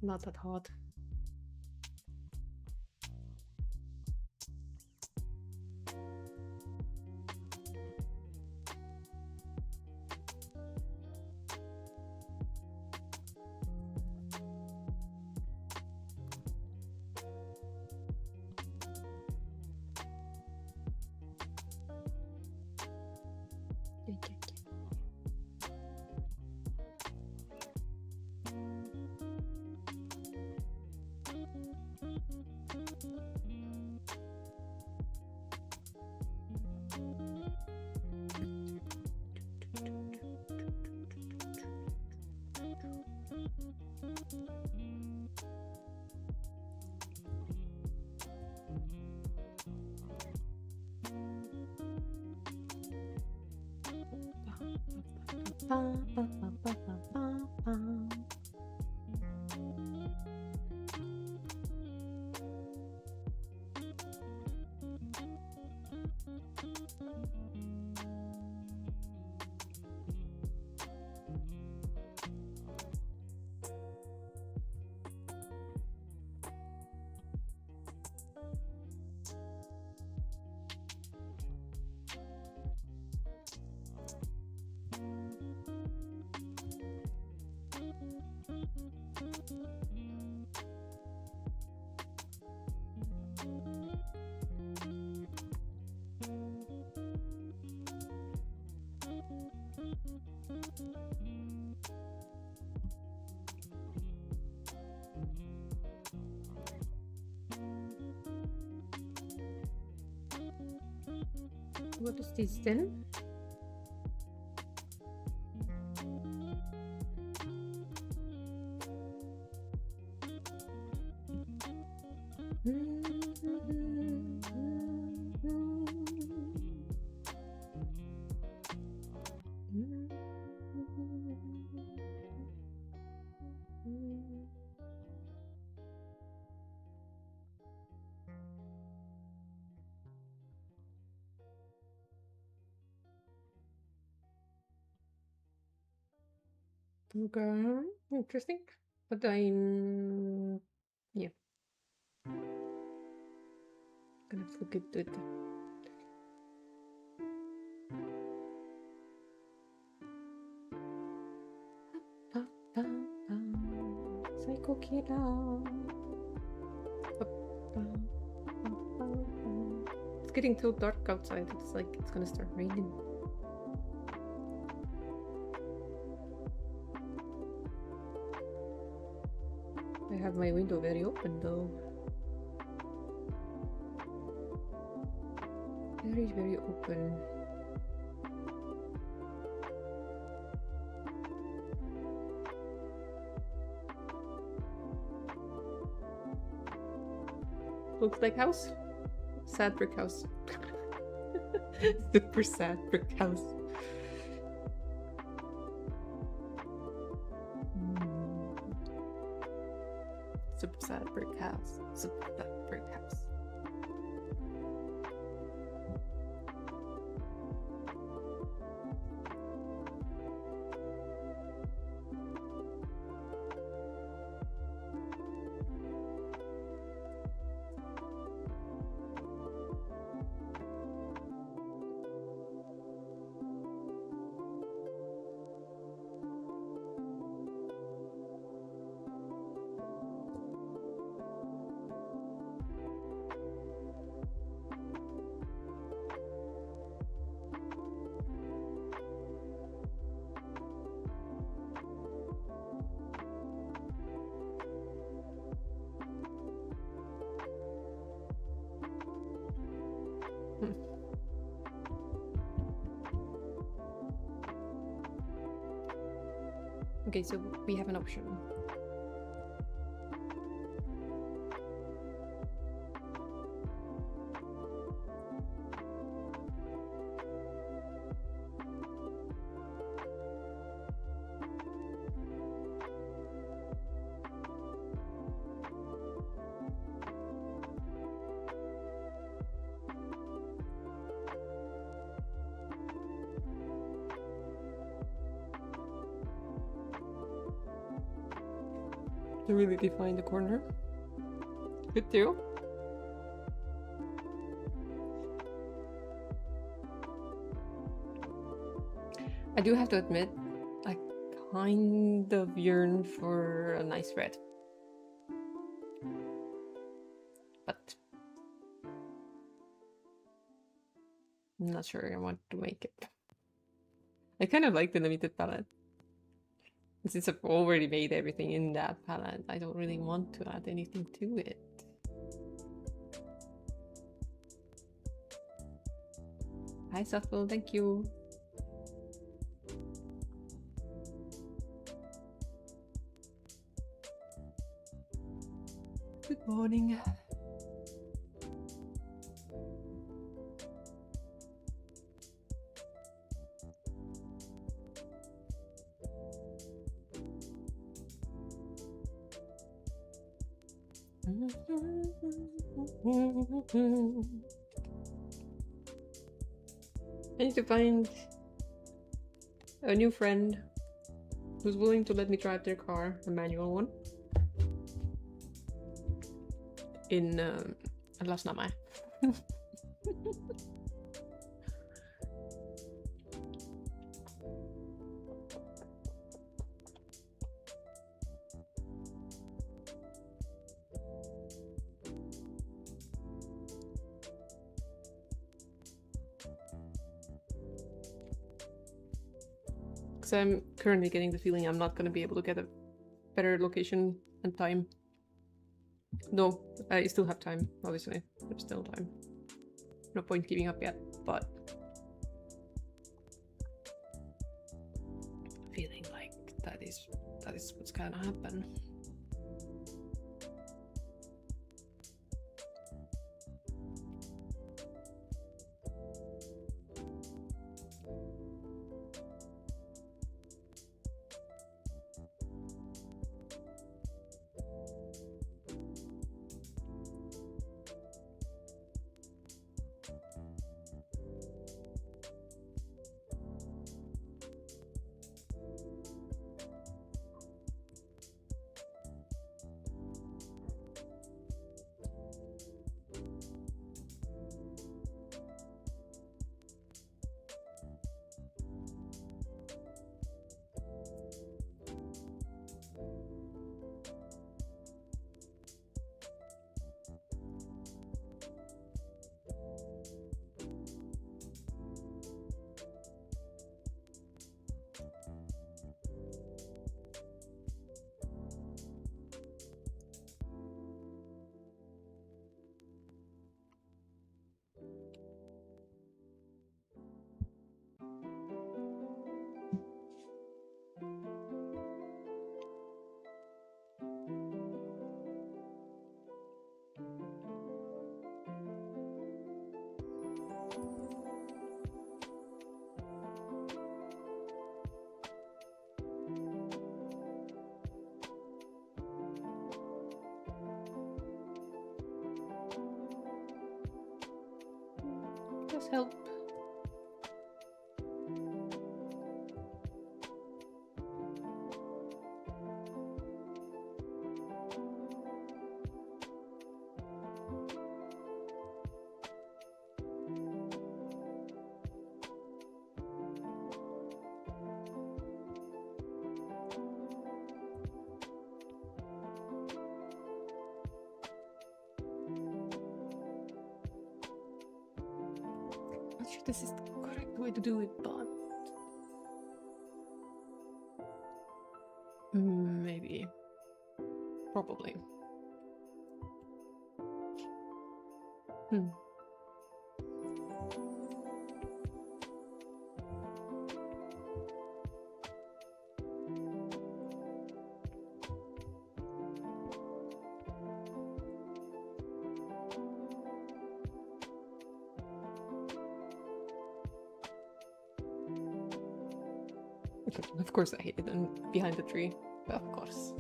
Not that hard. What is this then? Okay, interesting. But I'm... yeah. Gonna have to look into it. Psycho killer. It's getting too dark outside. It's like it's gonna start raining. I have my window very open though. Very, very open. Looks like house. Sad brick house. Super sad brick house. Super sad brick house. Super sad brick house. Okay, so we have an option. To really define the corner. Good too. I do have to admit, I kind of yearn for a nice red. But I'm not sure I want to make it. I kind of like the limited palette. Since I've already made everything in that palette, I don't really want to add anything to it. Hi Shuffle, thank you. Good morning. I need to find a new friend who's willing to let me drive their car, a manual one, in Lasnamai. Because I'm currently getting the feeling I'm not going to be able to get a better location and time. No, I still have time, obviously. There's still time. No point giving up yet, but feeling like that is what's gonna happen. does help. Not sure this is the correct way to do it, but maybe, probably. Of course I hate it, and behind the tree, of course.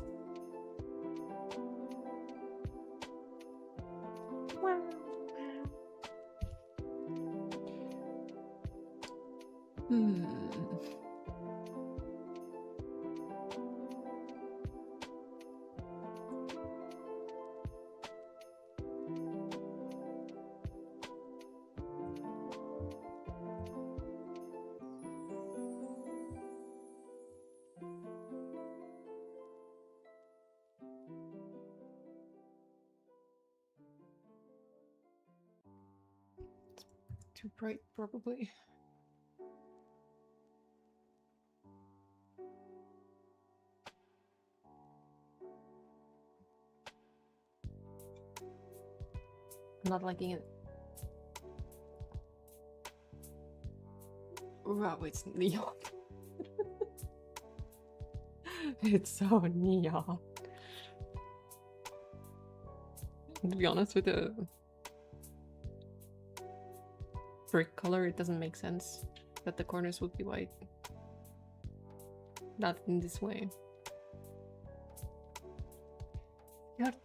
Too bright, probably. I'm not liking it. Wow, it's neon. It's so neon. To be honest, with the brick color, it doesn't make sense that the corners would be white. Not in this way.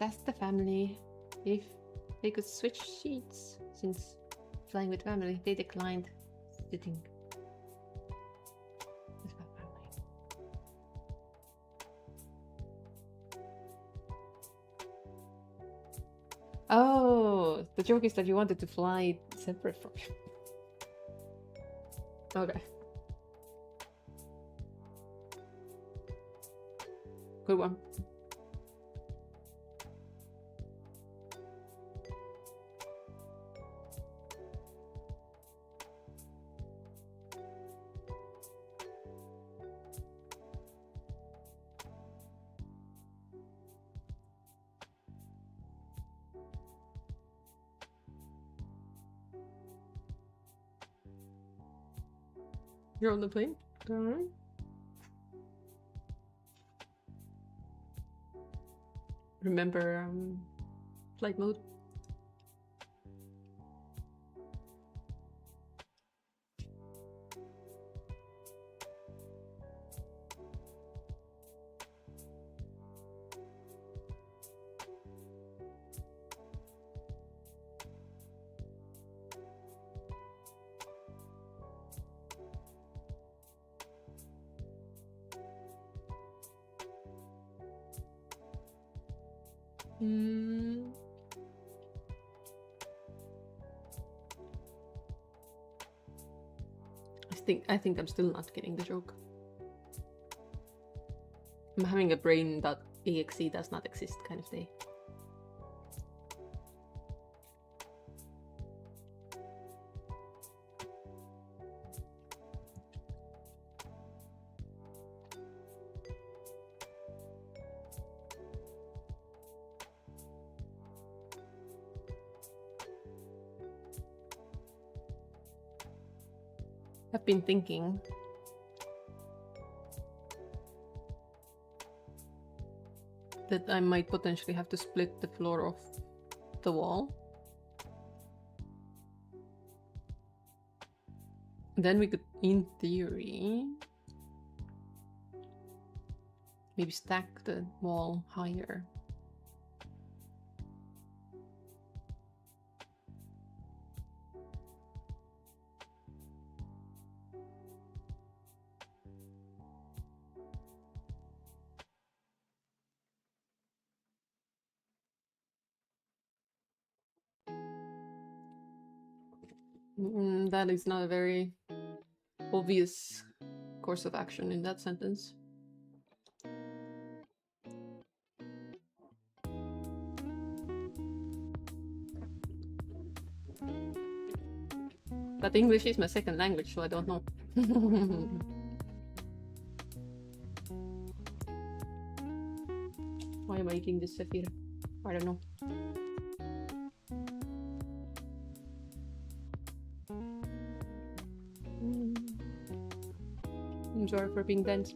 That's the family. If they could switch seats, since flying with family, they declined sitting. That's my family. Oh, the joke is that you wanted to fly separate from you. Okay. Good one. You're on the plane? Alright. Remember flight mode? I think I'm still not getting the joke. I'm having a brain.exe does not exist kind of day. I've been thinking that I might potentially have to split the floor off the wall. Then we could, in theory, maybe stack the wall higher. That is not a very obvious course of action in that sentence. But English is my second language, so I don't know. Why am I eating this zephyr? I don't know. I'm sorry for being dense.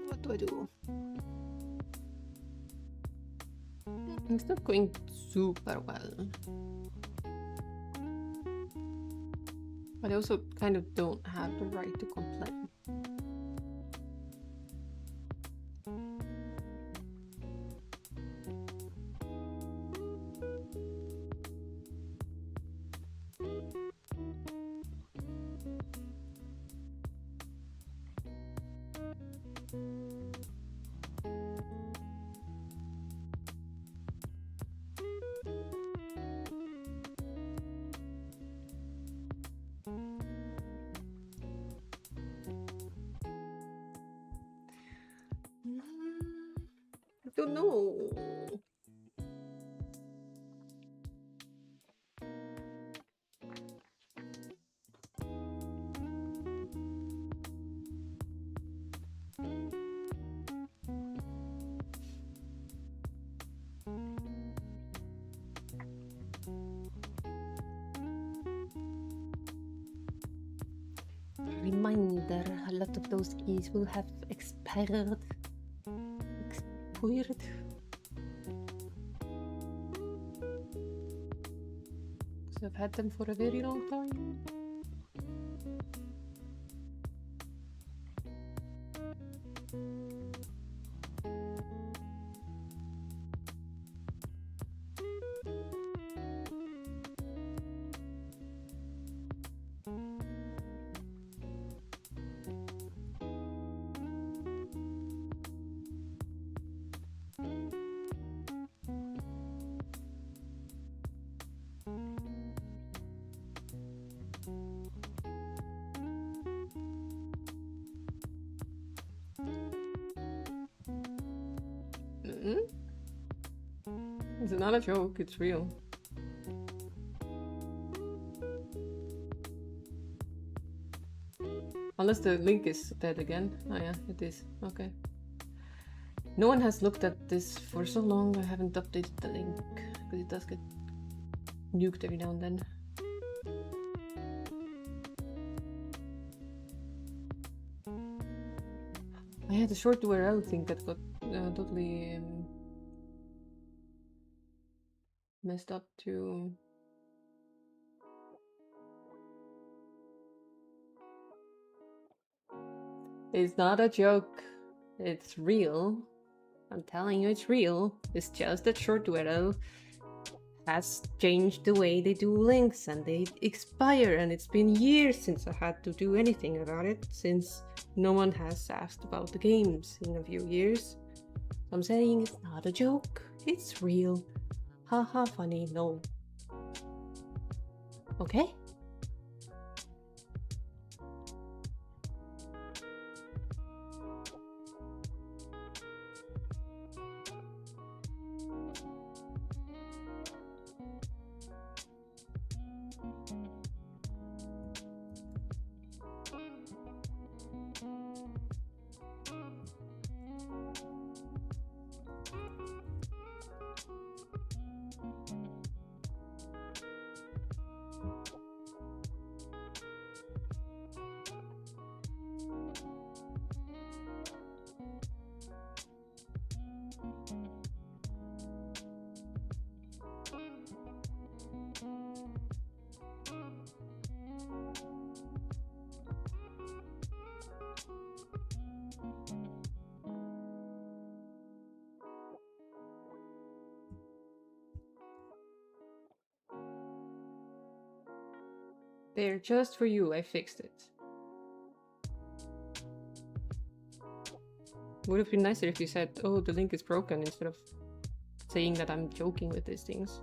What do I do? It's not going super well. But I also kind of don't have the right to complain. I don't know. Reminder, a lot of those keys will have expired. Expired. So I've had them for a very long time. It's not a joke, it's real. Unless the link is dead again. Oh yeah, it is. Okay. No one has looked at this for so long, I haven't updated the link. Because it does get nuked every now and then. I had a short URL thing that got totally messed up too. It's not a joke. It's real. I'm telling you, it's real. It's just that short URL has changed the way they do links and they expire, and it's been years since I had to do anything about it, since no one has asked about the games in a few years. I'm saying it's not a joke. It's real. Haha, funny, no. Okay? There, just for you, I fixed it. Would have been nicer if you said, oh, the link is broken, instead of saying that I'm joking with these things.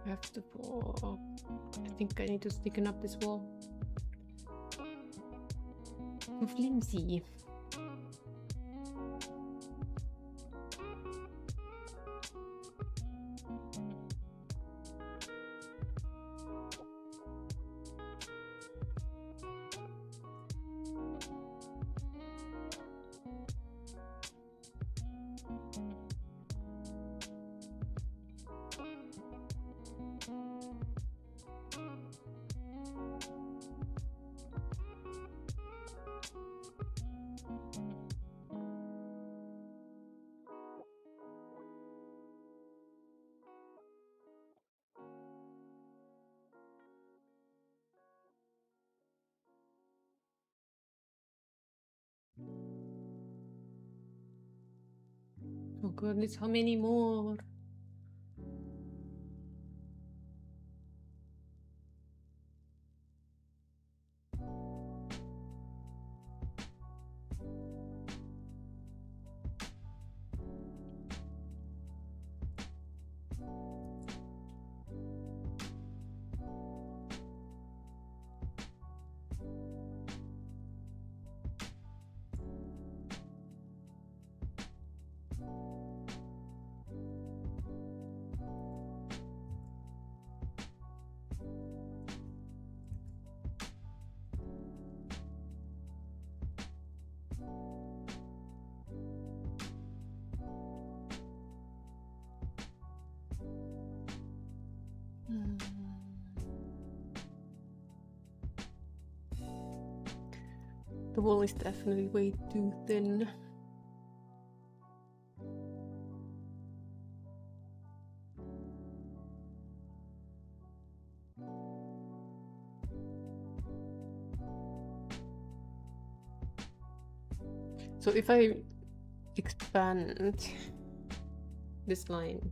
I have to. Oh, I think I need to thicken up this wall. Flimsy. Oh goodness, how many more? The wall is definitely way too thin. So if I expand this line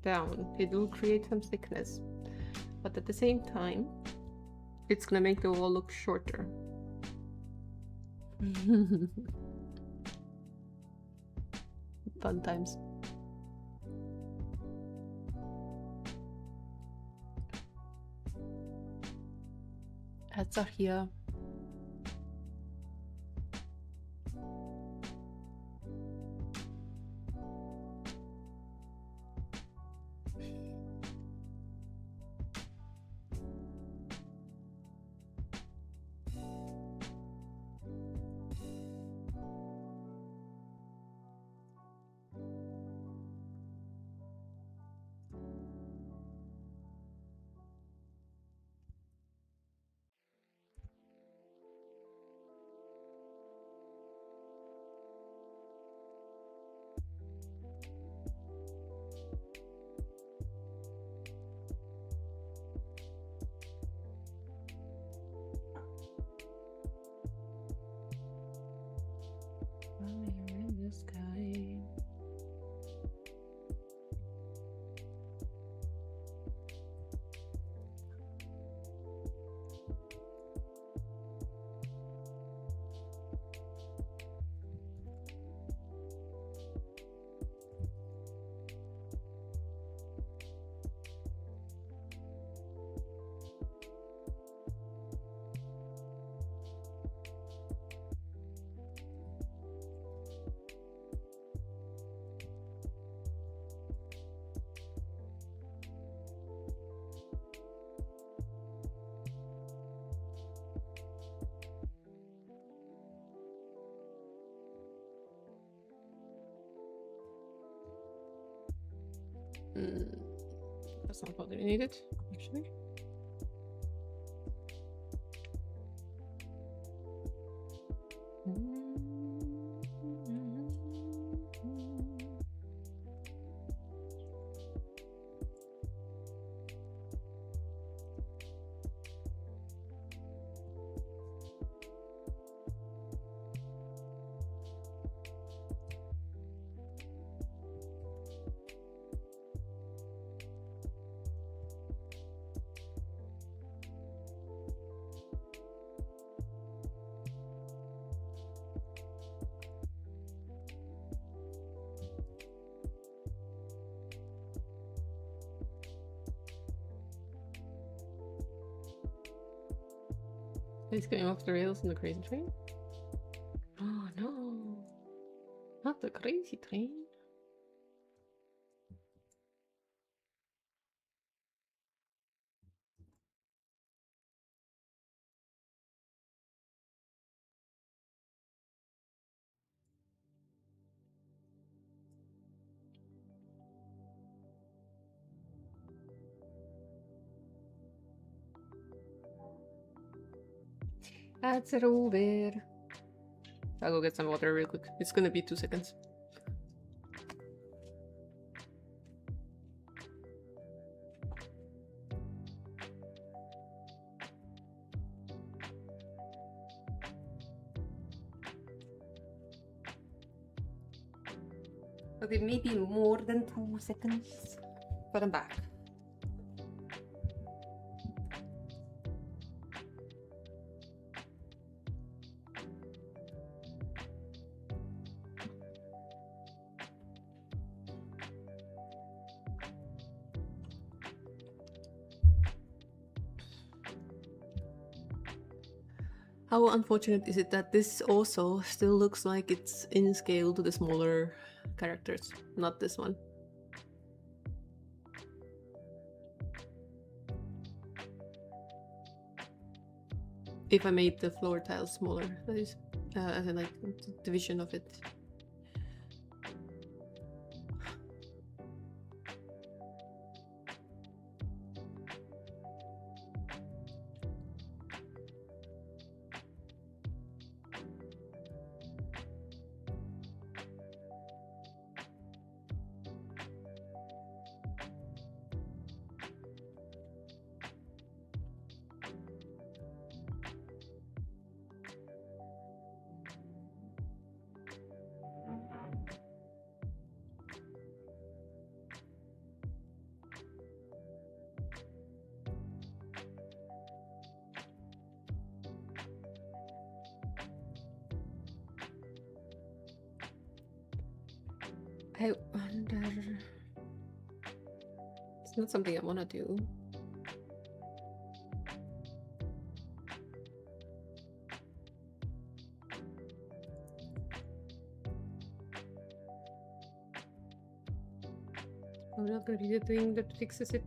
down, it will create some thickness, but at the same time, it's gonna make the wall look shorter. Fun times. Ads are here. Fire in the sky. That's not what we needed, actually. He's going off the rails in the crazy train? Oh no. Not the crazy train. That's it over. I'll go get some water real quick. It's gonna be 2 seconds. Okay, maybe more than 2 seconds. But I'm back. How unfortunate is it that this also still looks like it's in scale to the smaller characters, not this one. If I made the floor tiles smaller, that is, as in like division of it. I wonder... It's not something I want to do. I'm not going to be the thing that fixes it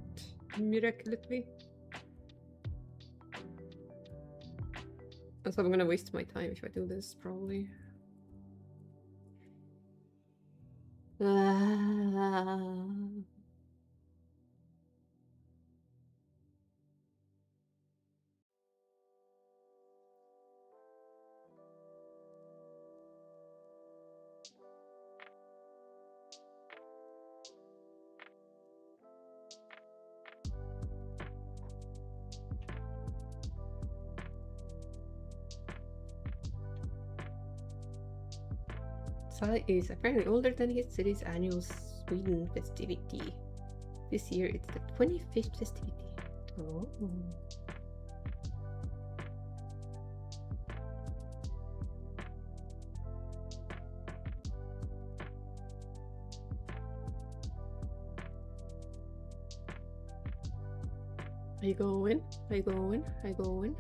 miraculously. And so I'm going to waste my time if I do this, probably. Sala is apparently older than his city's annual Sweden festivity. This year it's the 25th festivity. Oh. Are you going? Are you going? Are you going?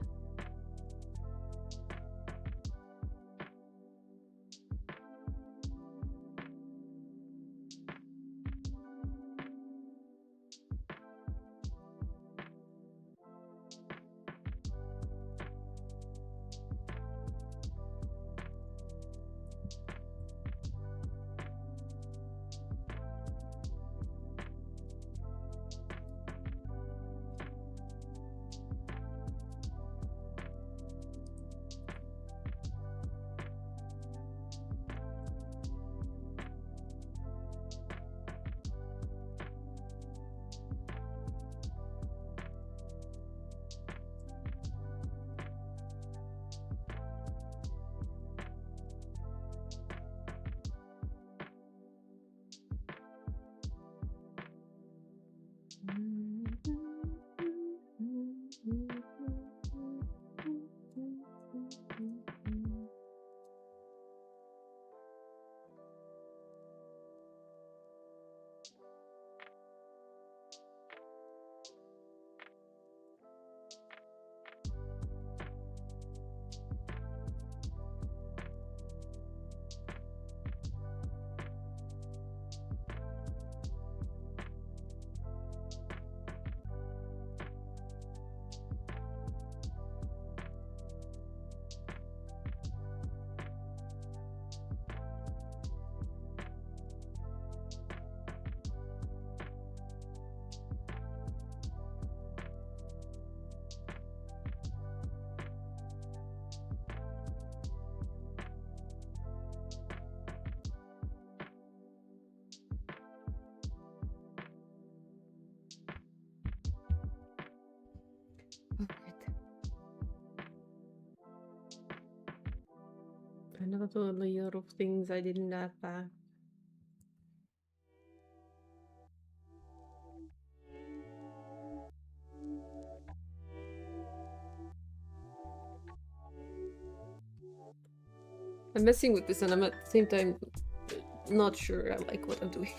Another layer of things I didn't add back. I'm messing with this and I'm at the same time not sure I like what I'm doing.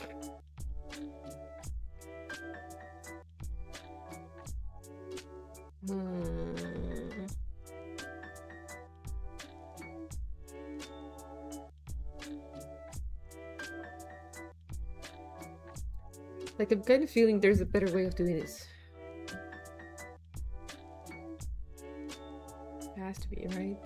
Like, I'm kind of feeling there's a better way of doing this. It has to be, right?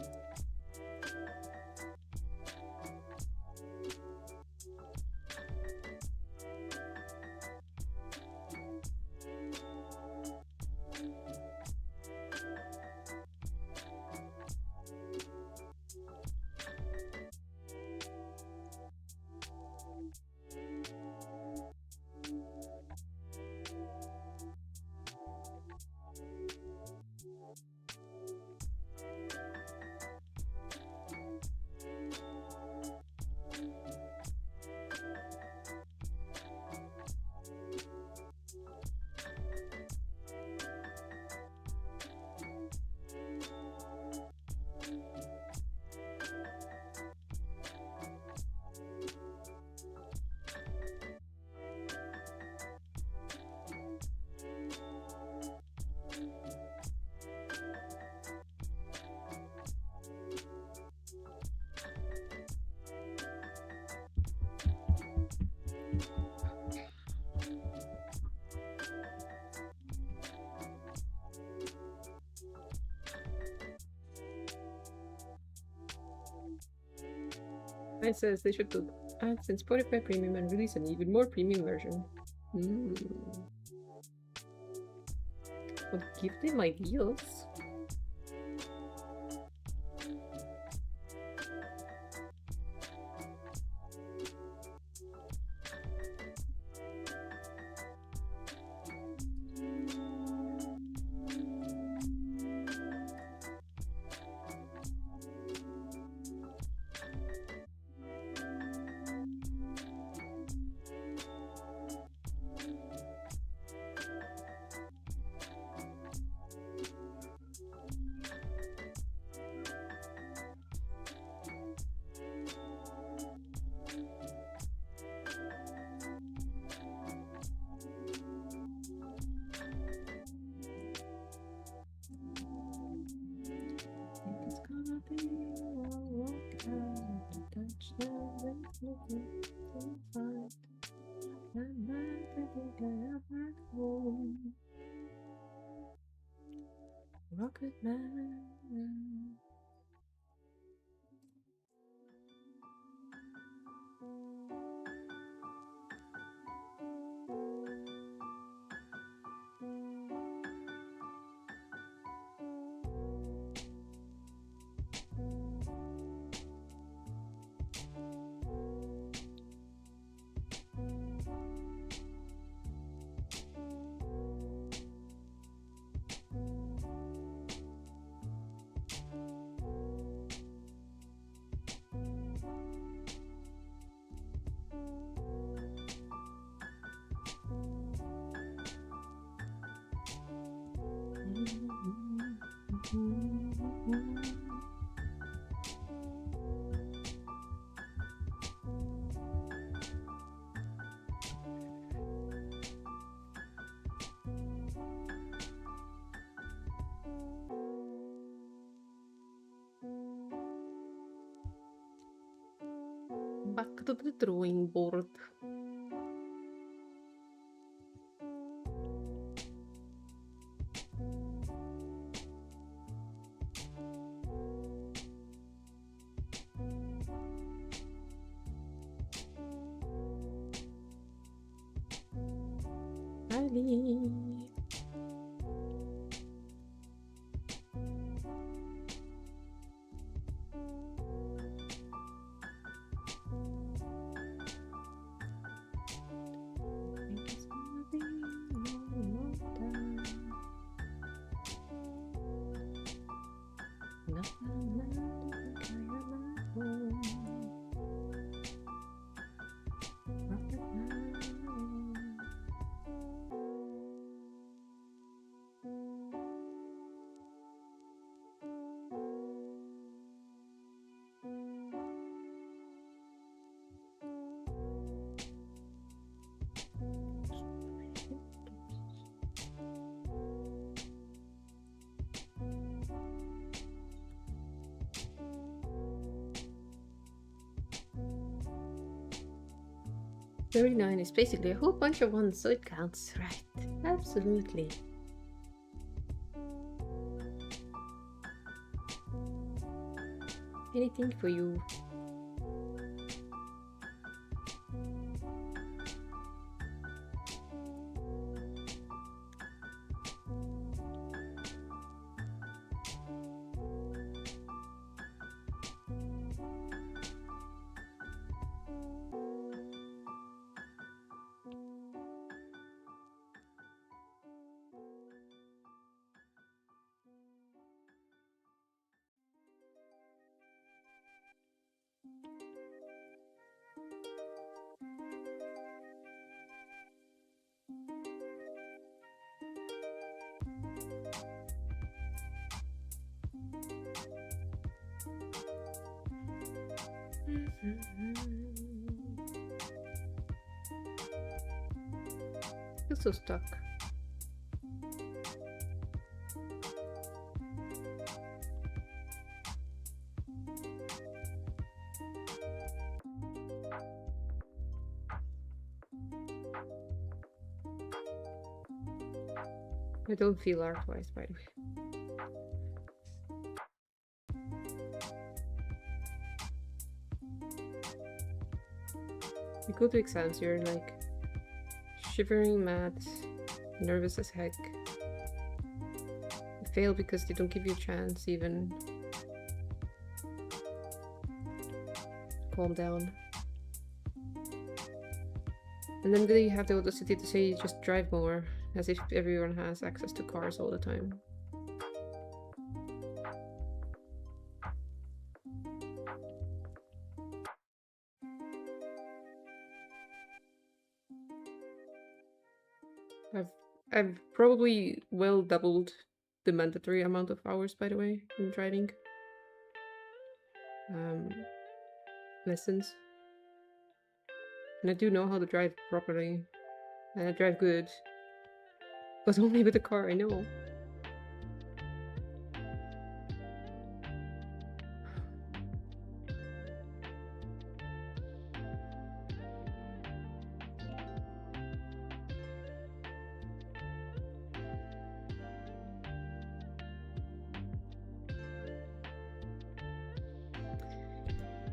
It says they should put ads in Spotify Premium and release an even more premium version. Well, give them ideas. Rocket Man. Back to the drawing board. Ali. 39 is basically a whole bunch of ones, so it counts, right? Absolutely. Anything for you. Feel so stuck. I don't feel art-wise, by the way. You go to exams, you're like shivering mad, nervous as heck. You fail because they don't give you a chance even. Calm down. And then they have the audacity to say just drive more, as if everyone has access to cars all the time. I've probably well doubled the mandatory amount of hours, by the way, in driving lessons. And I do know how to drive properly, and I drive good, but only with the car I know.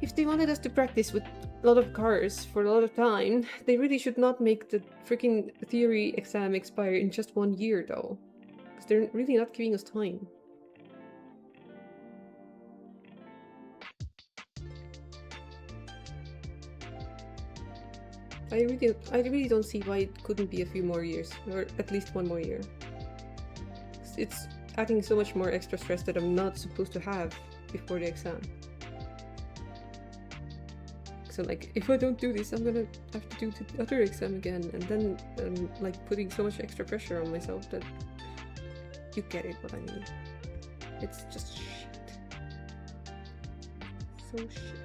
If they wanted us to practice with a lot of cars for a lot of time, they really should not make the freaking theory exam expire in just 1 year, though. Because they're really not giving us time. I really don't see why it couldn't be a few more years, or at least 1 more year. It's adding so much more extra stress that I'm not supposed to have before the exam. So like, if I don't do this, I'm gonna have to do the other exam again, and then like putting so much extra pressure on myself that you get it what I mean. It's just shit. So shit.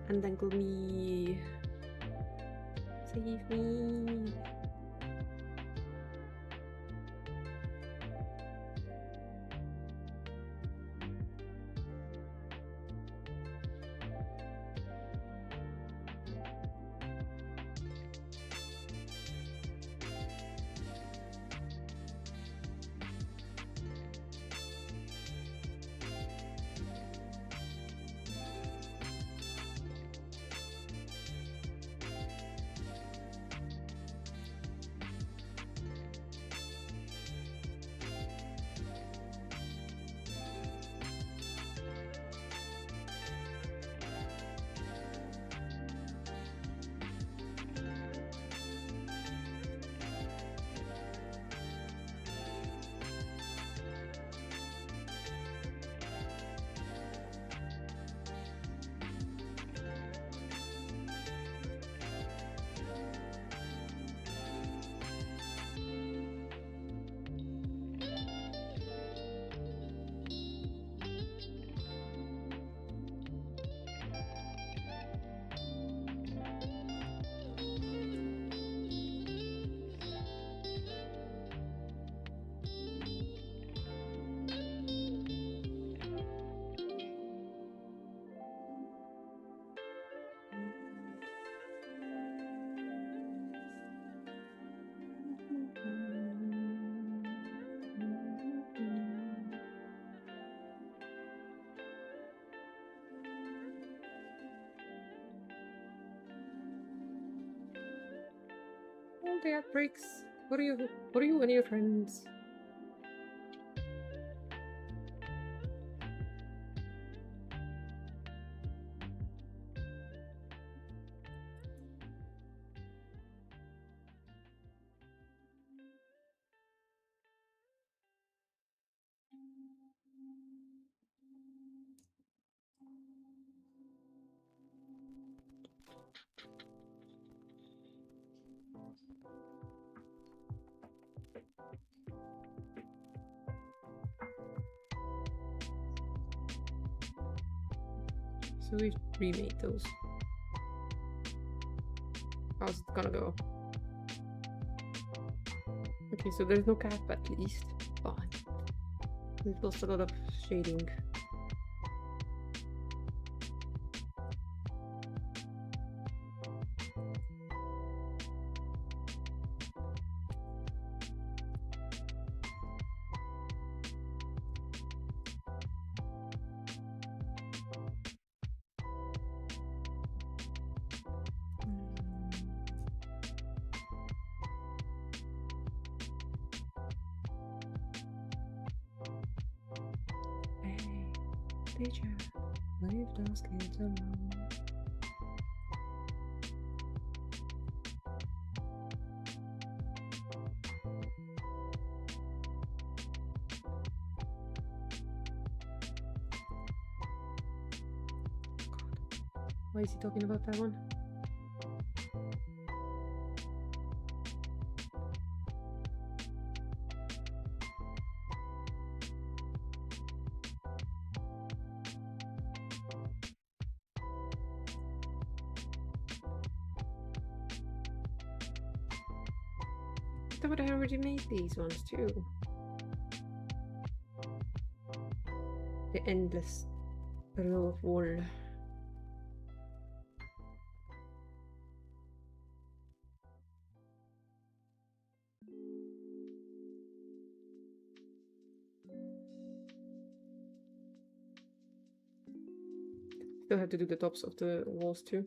Untangle me. Save me. all the outbreaks? What are you and your friends? So we've remade those. How's it gonna go? Okay, so there's no cap at least, but we've lost a lot of shading. Teacher, leave those kids alone. Why is he talking about that one? I thought I already made these ones too. The endless row of wool. Still have to do the tops of the walls too.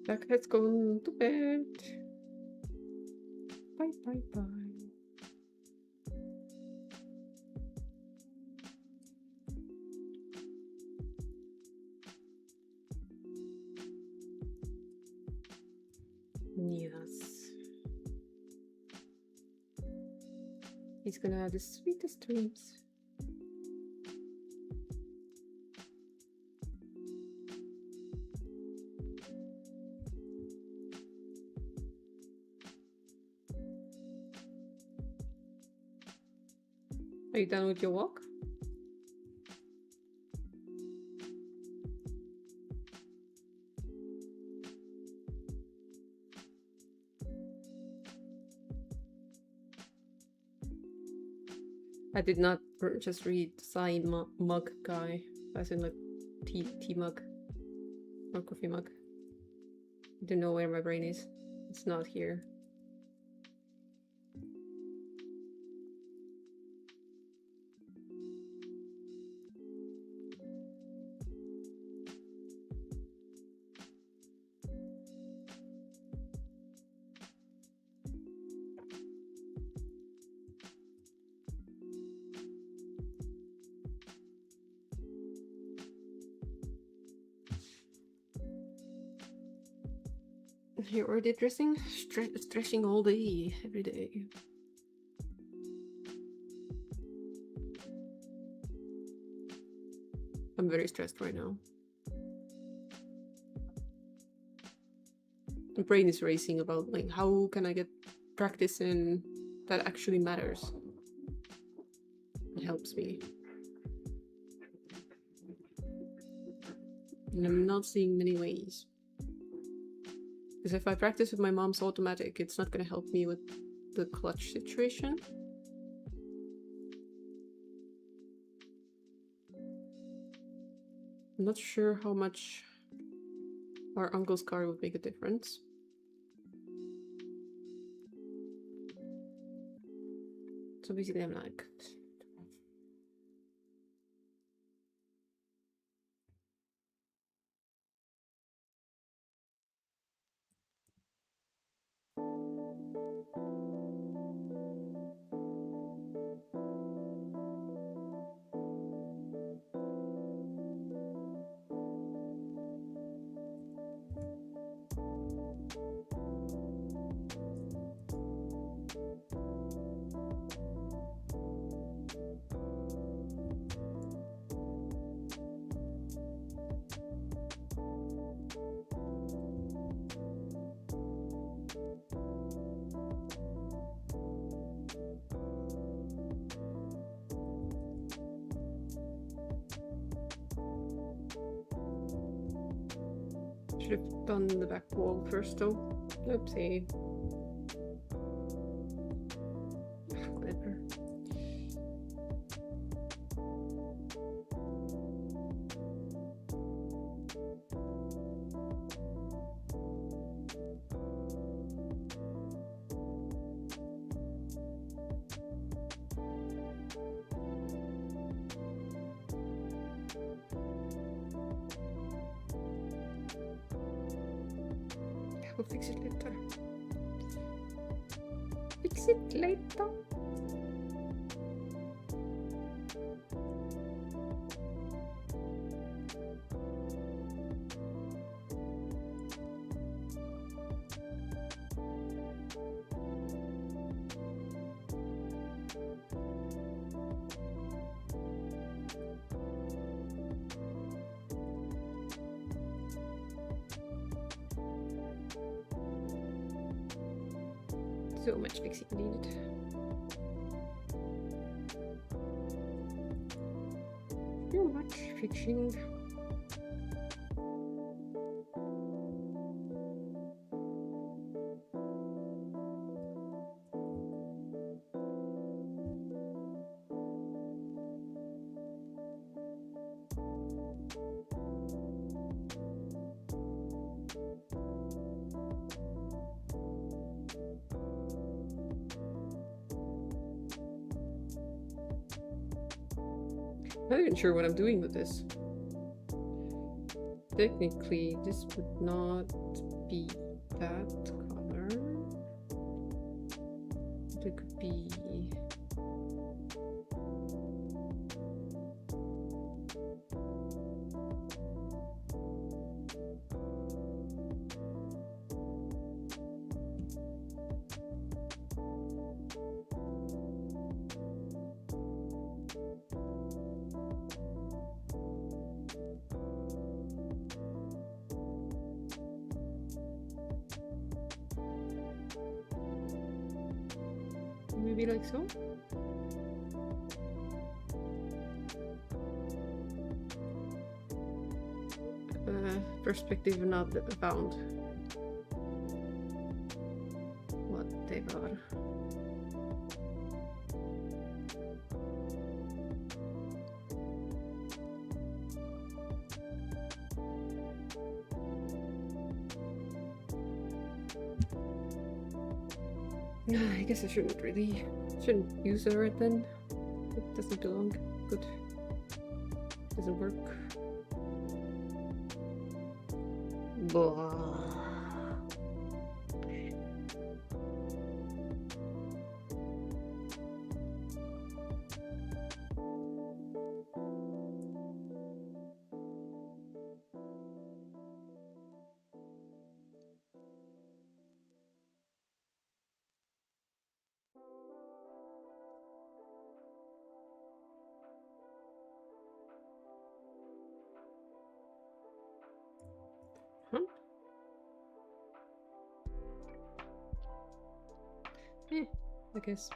Blackhead's going to bed. Bye bye bye. Yes. He's gonna have the sweetest dreams. Are you done with your walk? I did not just read sign mug guy, as in like tea mug or coffee mug. I don't know where my brain is. It's not here. You're already dressing? Stretching all day, every day. I'm very stressed right now. The brain is racing about like how can I get practice in that actually matters. It helps me. And I'm not seeing many ways. Because if I practice with my mom's automatic, it's not going to help me with the clutch situation. I'm not sure how much our uncle's car would make a difference. So basically I'm like... Should have done the back wall first though. Oopsie. Whatever. We'll fix it later. Fix it later. So much fixing needed. So much fixing. I'm not even sure what I'm doing with this. Technically, this would not be that color. It could be... maybe like so? Perspective not bound. Whatever. I guess I shouldn't use the red then. It doesn't belong. Good. Doesn't work. Blah. I guess.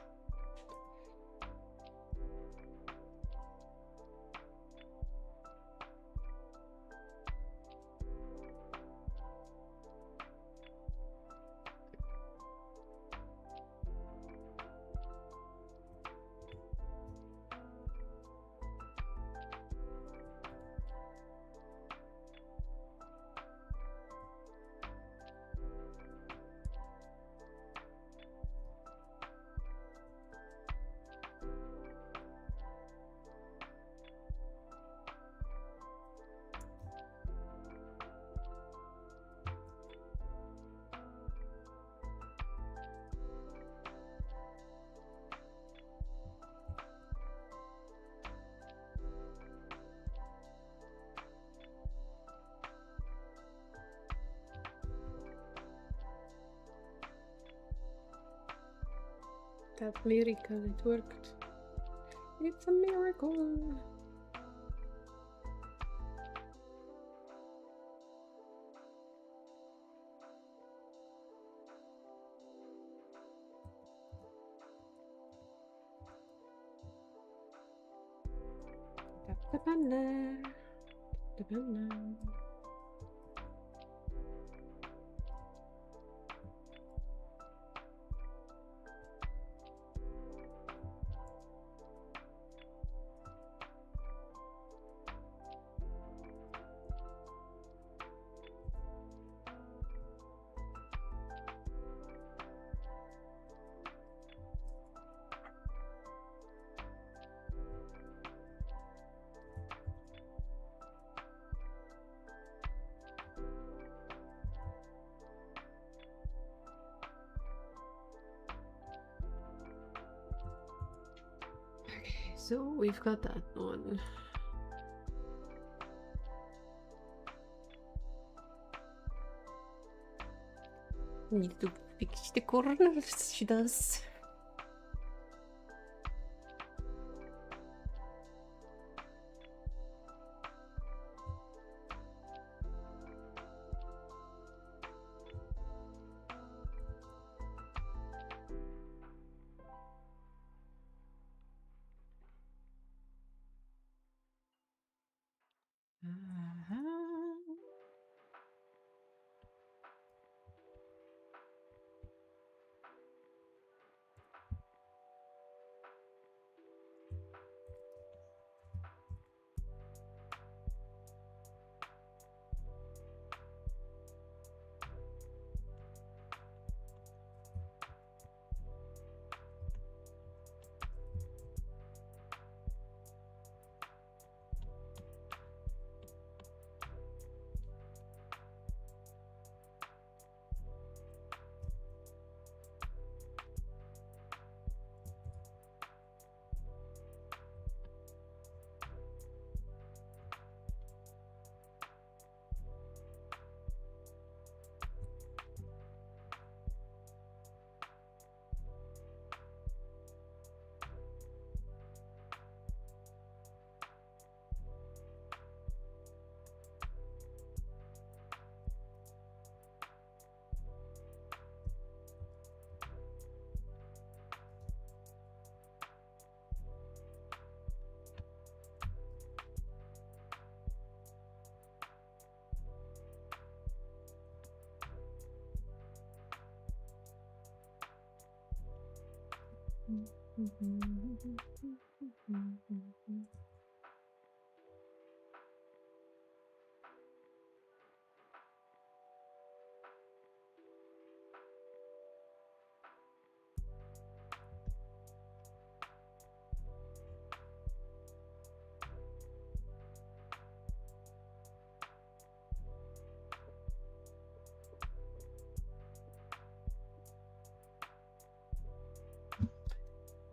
That miracle, it worked. It's a miracle. The banner. The banner. So we've got that one. Need to fix the corners, she does.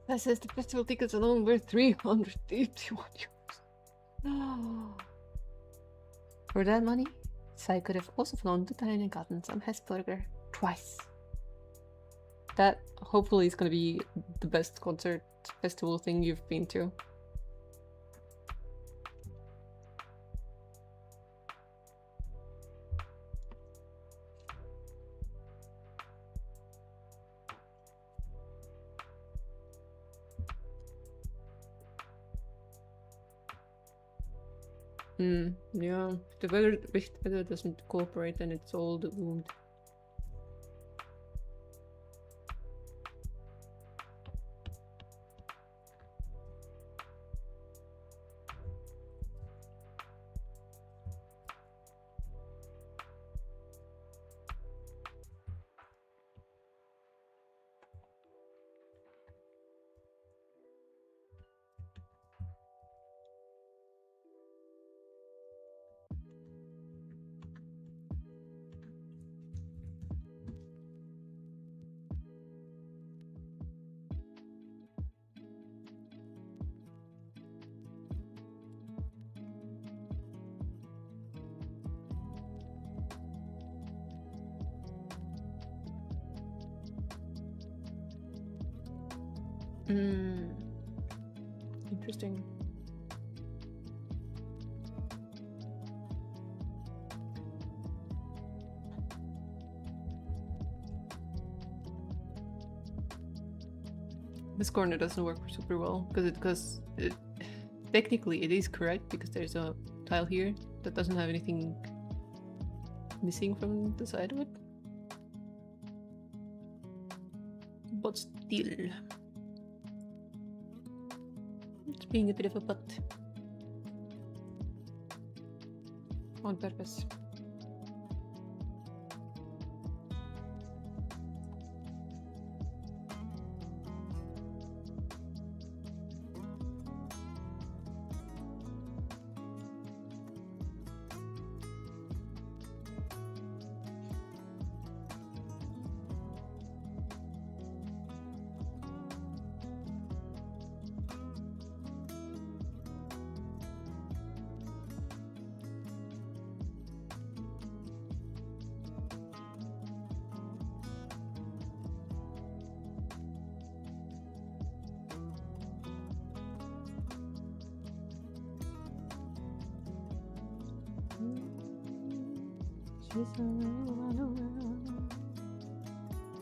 That says the festival tickets alone were 381 euros. No. For that money, I could have also flown to Thailand and gotten some Hesburger twice. That hopefully is going to be the best concert festival thing you've been to. Yeah, if the weather doesn't cooperate, then it's all doomed. Interesting. This corner doesn't work super well because technically it is correct because there's a tile here that doesn't have anything missing from the side of it. But still, it's being a bit of a butt on purpose.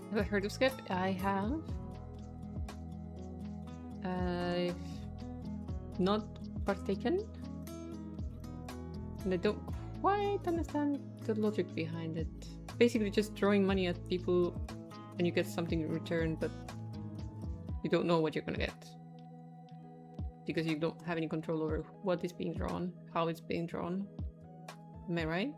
Have I heard of Skip? I have. I've not partaken. And I don't quite understand the logic behind it. Basically just throwing money at people and you get something in return, but you don't know what you're gonna get. Because you don't have any control over what is being drawn, how it's being drawn. Am I right?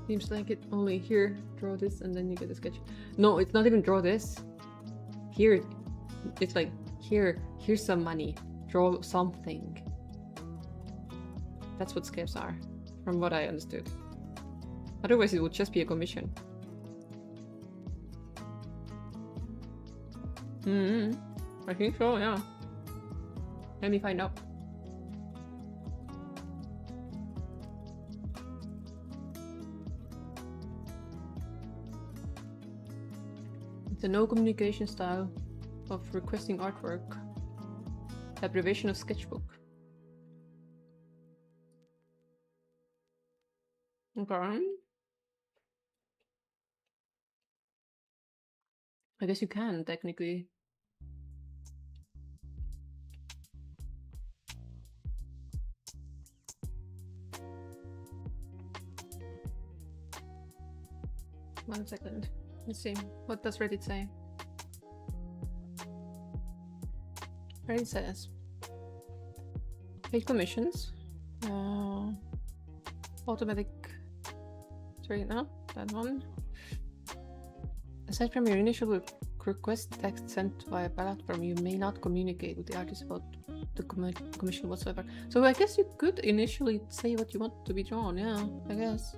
Seems like it only here, draw this and then you get a sketch. No, it's not even draw this. Here, it's like, here's some money. Draw something. That's what skips are, from what I understood. Otherwise it would just be a commission. I think so, yeah. Let me find out. The no communication style of requesting artwork. Abbreviation of sketchbook. Okay. I guess you can, technically. One second. Let's see. What does Reddit say? Reddit says paid commissions, automatic. Sorry, no, that one. Aside from your initial request text sent via platform, you may not communicate with the artist about the commission whatsoever. So I guess you could initially say what you want to be drawn. Yeah, I guess.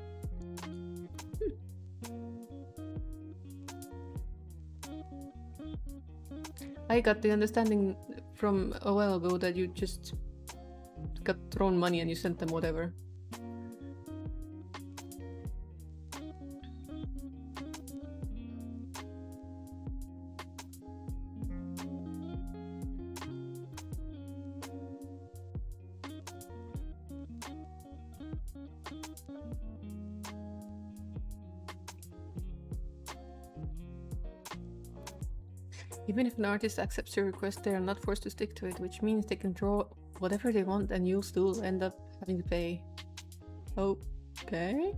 I got the understanding from a while ago that you just got thrown money and you sent them whatever. Even if an artist accepts your request, they are not forced to stick to it, which means they can draw whatever they want and you'll still end up having to pay. Okay.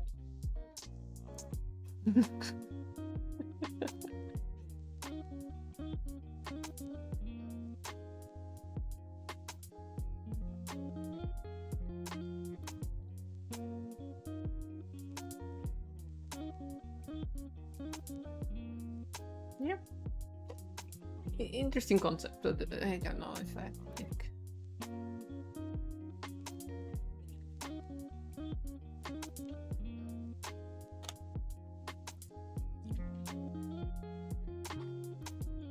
Yep. Interesting concept, but I don't know if I think.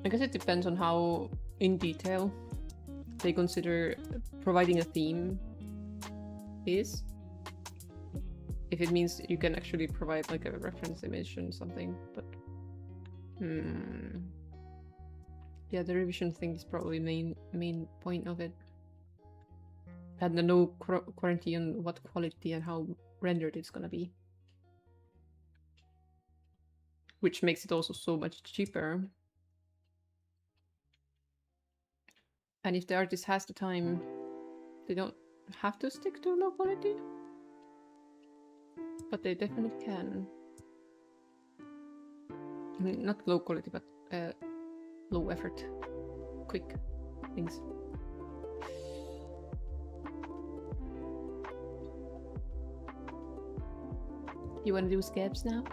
I guess it depends on how in detail they consider providing a theme is. If it means you can actually provide like a reference image and something, but yeah, the revision thing is probably main point of it. And the no guarantee on what quality and how rendered it's gonna be, which makes it also so much cheaper. And if the artist has the time, they don't have to stick to low quality, but they definitely can. I mean, not low quality, but low effort, quick things. You want to do scabs now?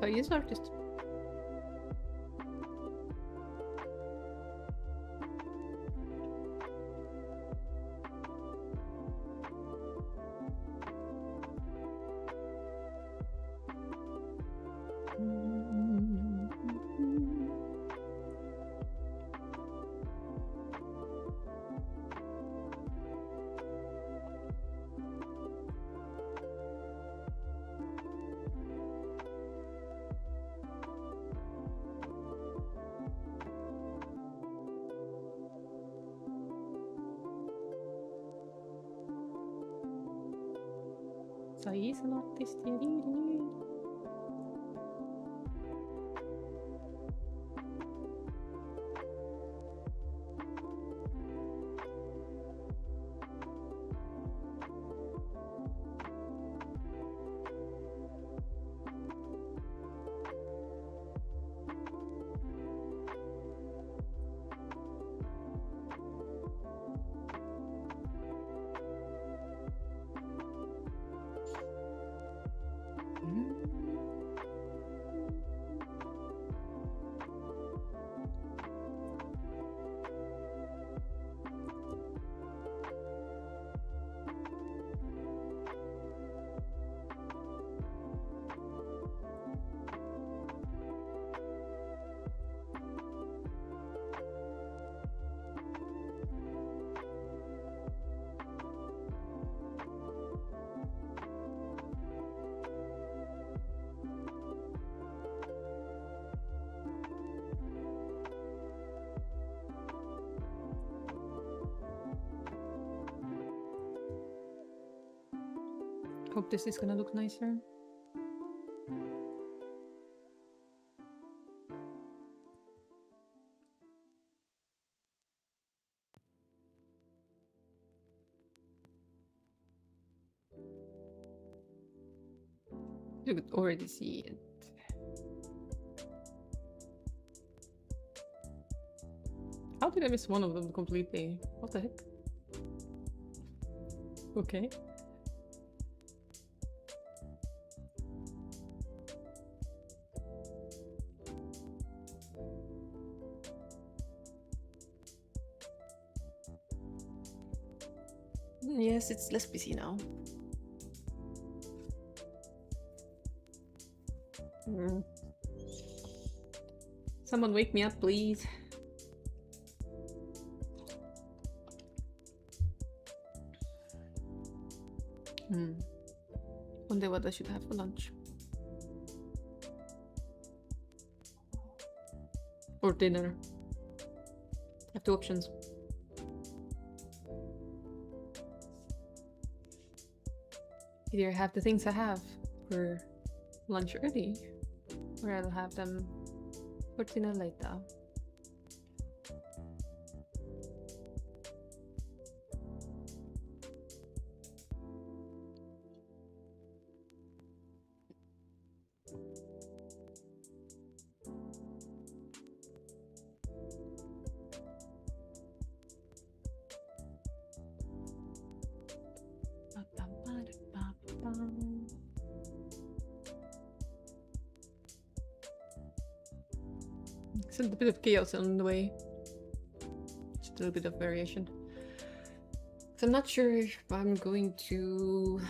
So he is artist. So he's an artist. Hope this is gonna look nicer. You could already see it. How did I miss one of them completely? What the heck? Okay. Yes, it's less busy now. Someone wake me up, please. Wonder what I should have for lunch. Or dinner. I have two options. Either have the things I have for lunch early, or I'll have them for dinner later. It's a bit of chaos on the way. Just a little bit of variation. So I'm not sure if I'm going to...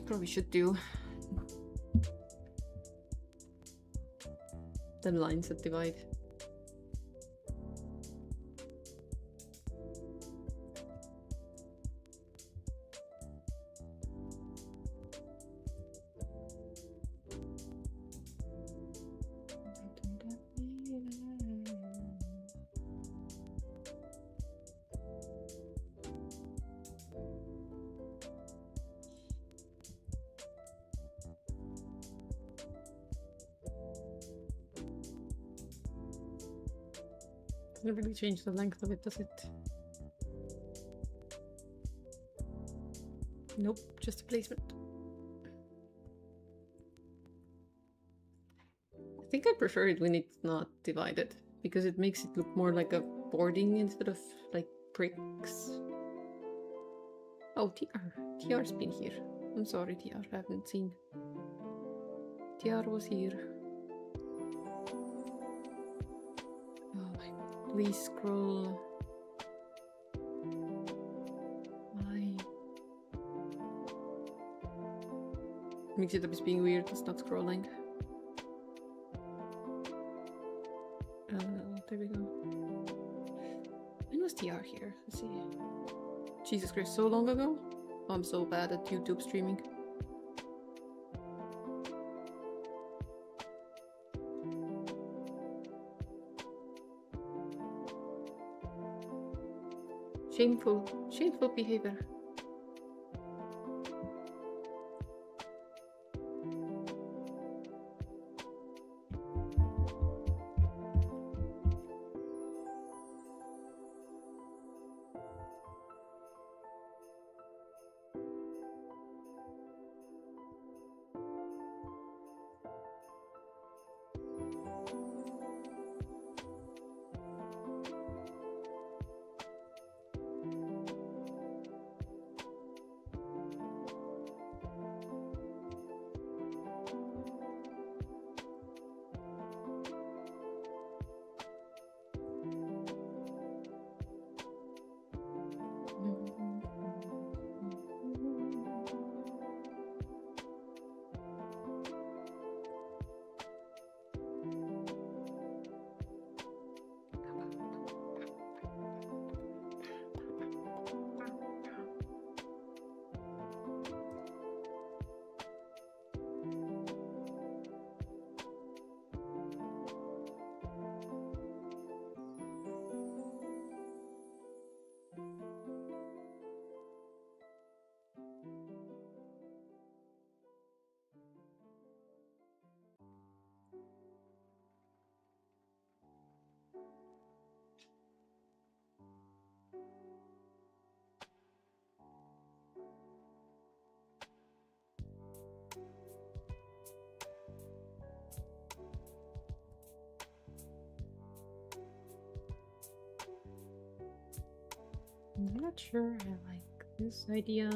probably should do the lines that divide. Doesn't really change the length of it, does it? Nope, just a placement. I think I prefer it when it's not divided, because it makes it look more like a boarding instead of like bricks. Oh, TR. TR's been here. I'm sorry, TR, I haven't seen. TR was here. Oh my god. Please scroll. Why? Mix it up is being weird, it's not scrolling. There we go. When was TR here? Let's see. Jesus Christ, so long ago? Oh, I'm so bad at YouTube streaming. Shameful behavior. I'm not sure I like this idea.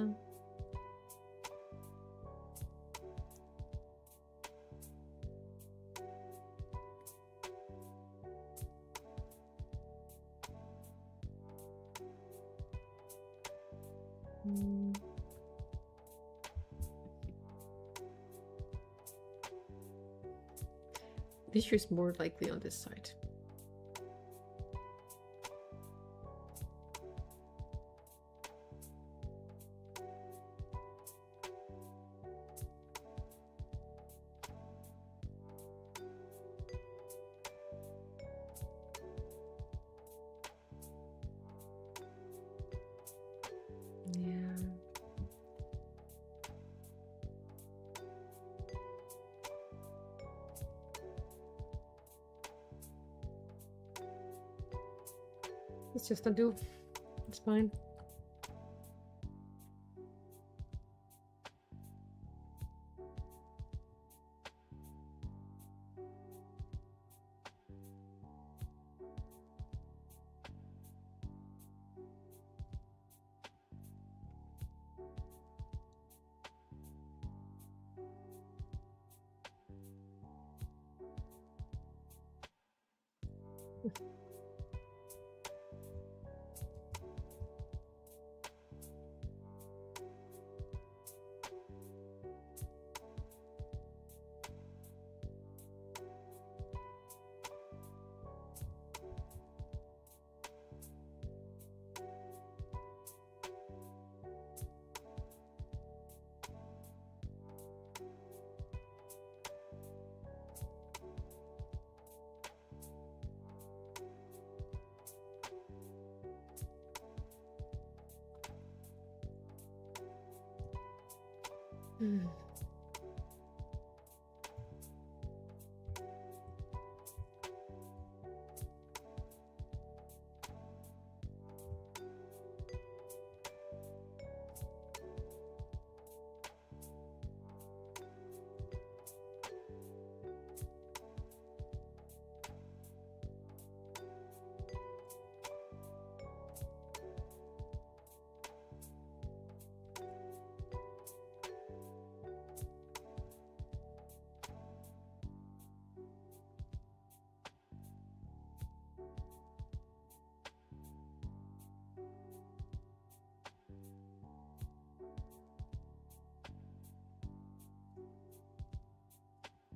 The issue is more likely on this side. It's just a do. It's fine.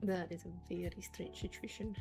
That is a very strange situation.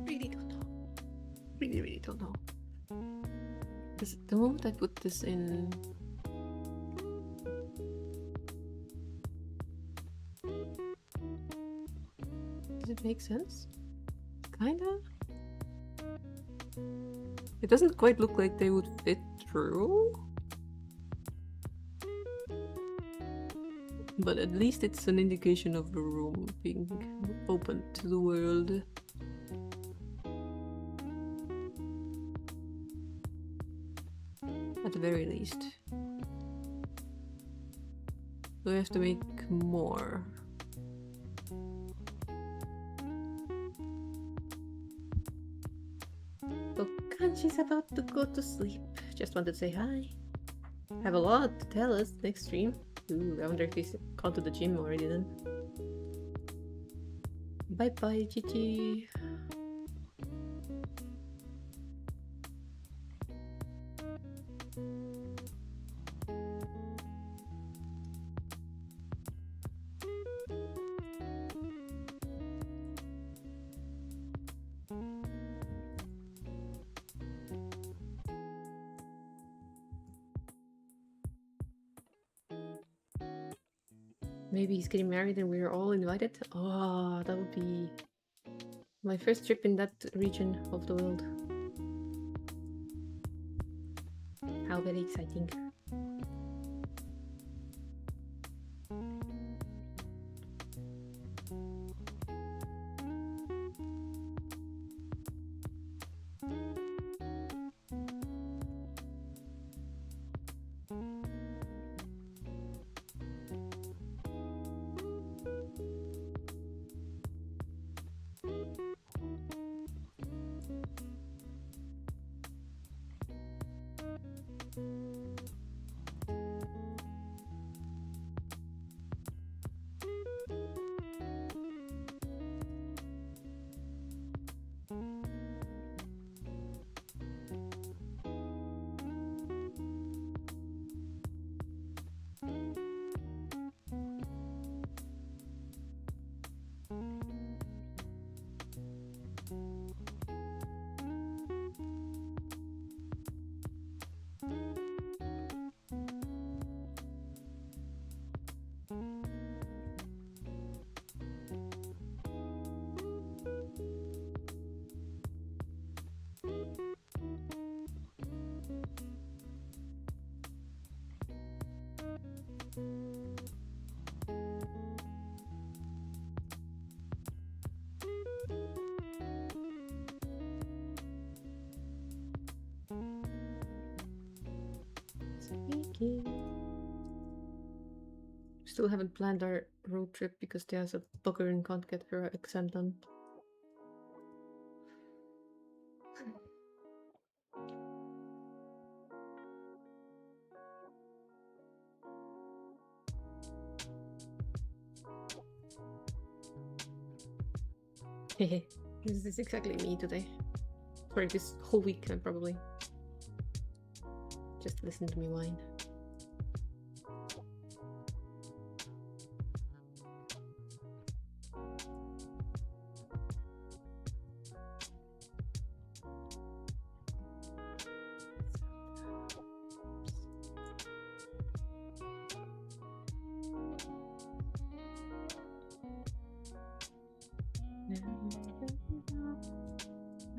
Really don't know. Really don't know. Because the moment I put this in, does it make sense? Kinda? It doesn't quite look like they would fit through. But at least it's an indication of the room being open to the world. At the very least. So we have to make more. So Kanji's about to go to sleep. Just wanted to say hi. Have a lot to tell us next stream. Ooh, I wonder if he's gone to the gym already then. Bye bye, Gigi. Maybe he's getting married and we're all invited. Oh, that would be my first trip in that region of the world. How very exciting. Sneaky. Still haven't planned our road trip because there's a bugger and can't get her exam done. Hehe, this is exactly me today. Sorry, this whole week probably. Just listen to me whine.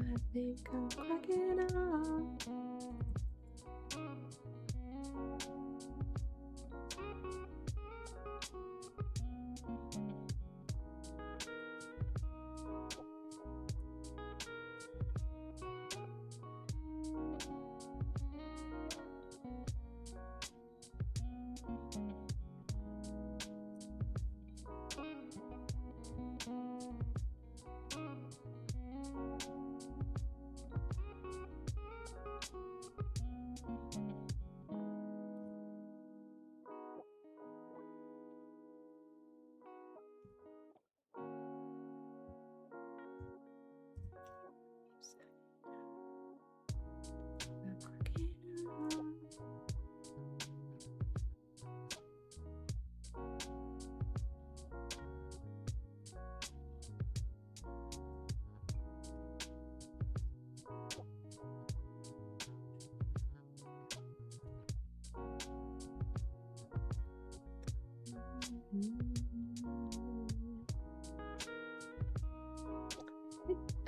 I think I'm cracking up.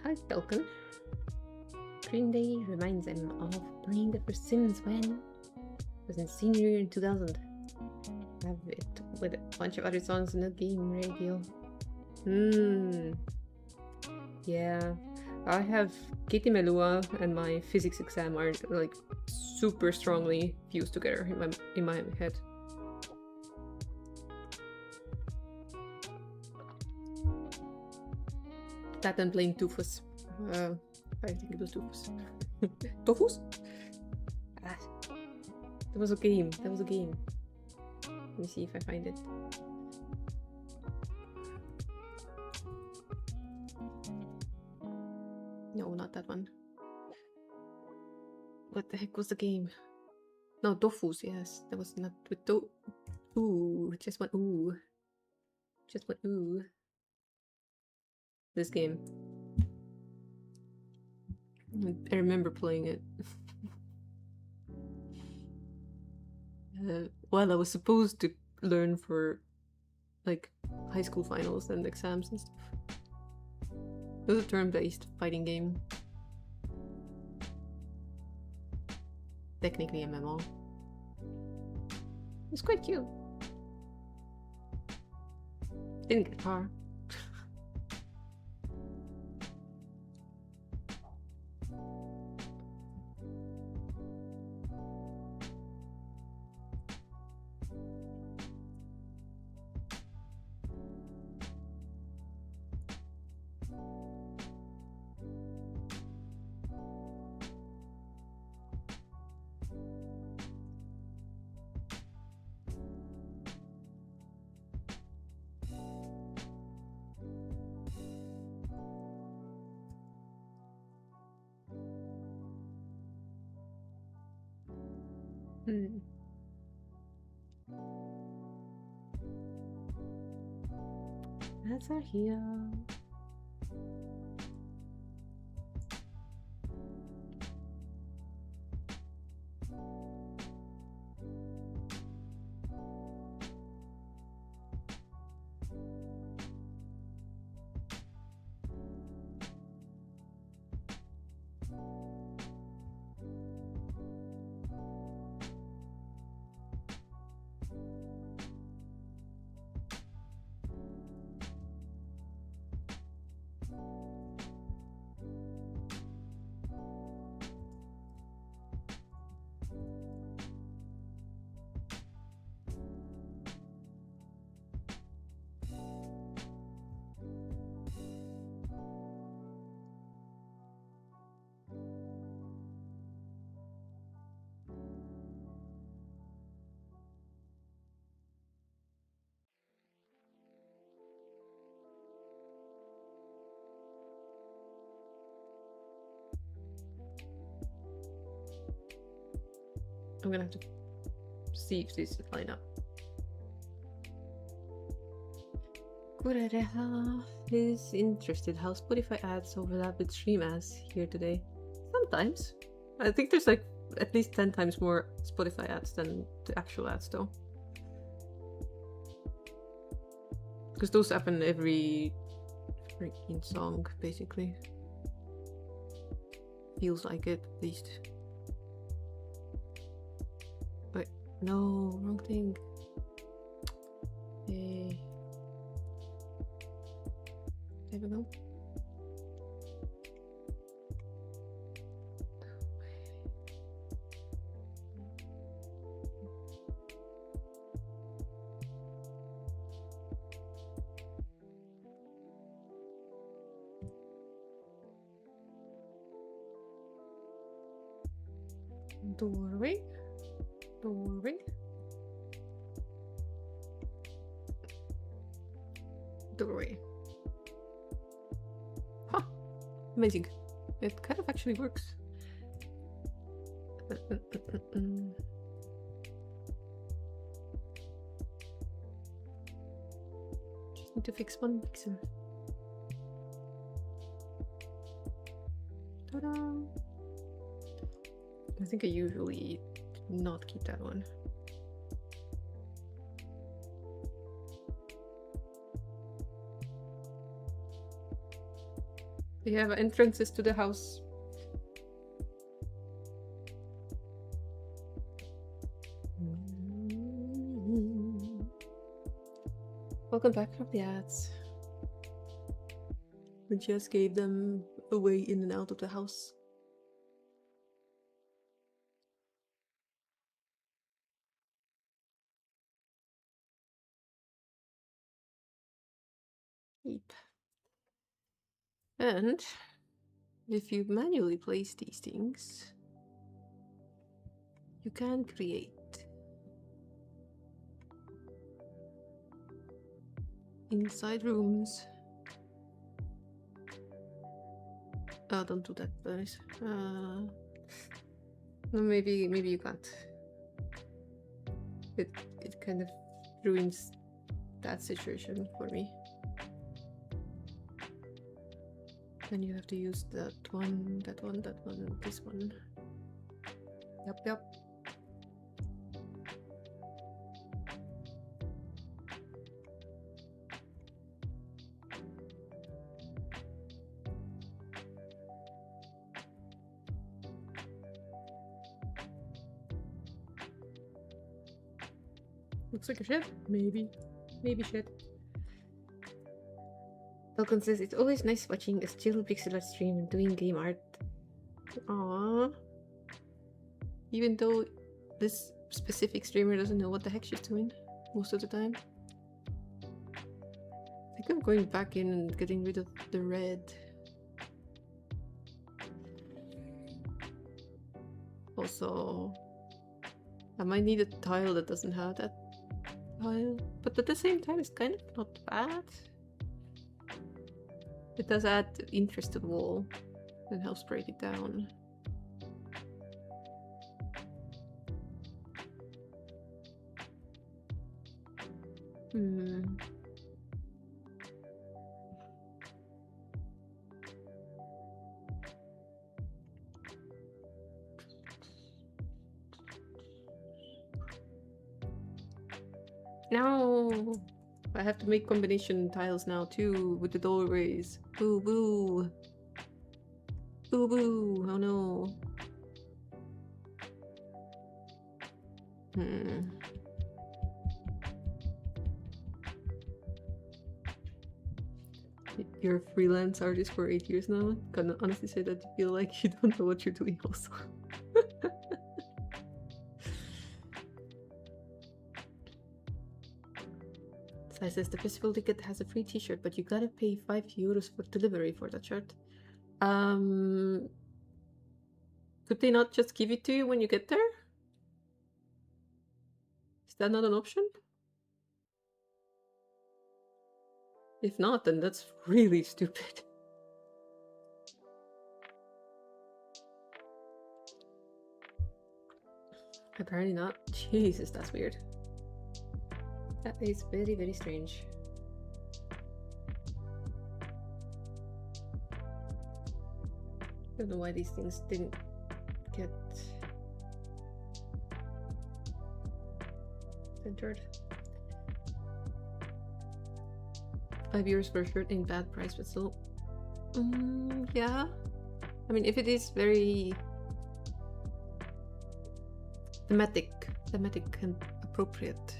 Hi, Falcon. Green Day reminds him of playing the first Sims when it was in senior year in 2000. I have it with a bunch of other songs in the game radio. Yeah, I have Kitty Melua and my physics exam are like super strongly fused together in my head. That and playing Tufus. I think it was Tufus. Tofus? Ah, that was a game. That was a game. Let me see if I find it. No, not that one. What the heck was the game? No, Dofus, yes. That was not with Ooh, just one ooh. Just one ooh. This game. I remember playing it. Well, I was supposed to learn for like high school finals and exams and stuff. It was a turn-based fighting game. Technically MMO. It's quite cute. Didn't get far. That's our hero. I'm gonna have to see if these line up. Guerrera is interested how Spotify ads overlap with stream ads here today. Sometimes. I think there's like at least 10 times more Spotify ads than the actual ads though. Because those happen every freaking song, basically. Feels like it, at least. Wait, no, wrong thing. Hey. There we go. Doorway. Doorway. Doorway. Huh. Amazing. It kind of actually works. Just need to fix one pixel. Ta-da! I think I usually not keep that one. We have entrances to the house. Welcome back from the ads. We just gave them a way in and out of the house. Yep. And if you manually place these things, you can create inside rooms. Oh, don't do that, guys. No, maybe you can't. It kind of ruins that situation for me. Then you have to use that one, this one. Yep. Looks like a ship. Maybe shit. Falcon says it's always nice watching a still pixel art stream and doing game art. Aww. Even though this specific streamer doesn't know what the heck she's doing most of the time. I think I'm going back in and getting rid of the red. Also, I might need a tile that doesn't have that tile, but at the same time it's kind of not bad. It does add interest to the wall and helps break it down. No! I have to make combination tiles now too with the doorways. Boo boo! Boo boo! Oh no! You're a freelance artist for 8 years now? Can honestly say that you feel like you don't know what you're doing also. Sai says the festival ticket has a free t-shirt, but you gotta pay €5 for delivery for that shirt. Could they not just give it to you when you get there? Is that not an option? If not, then that's really stupid. Apparently not. Jesus, that's weird. That is very, very strange. I don't know why these things didn't get centered. 5 euros per shirt ain't bad price, but still. Yeah. I mean, if it is very thematic and appropriate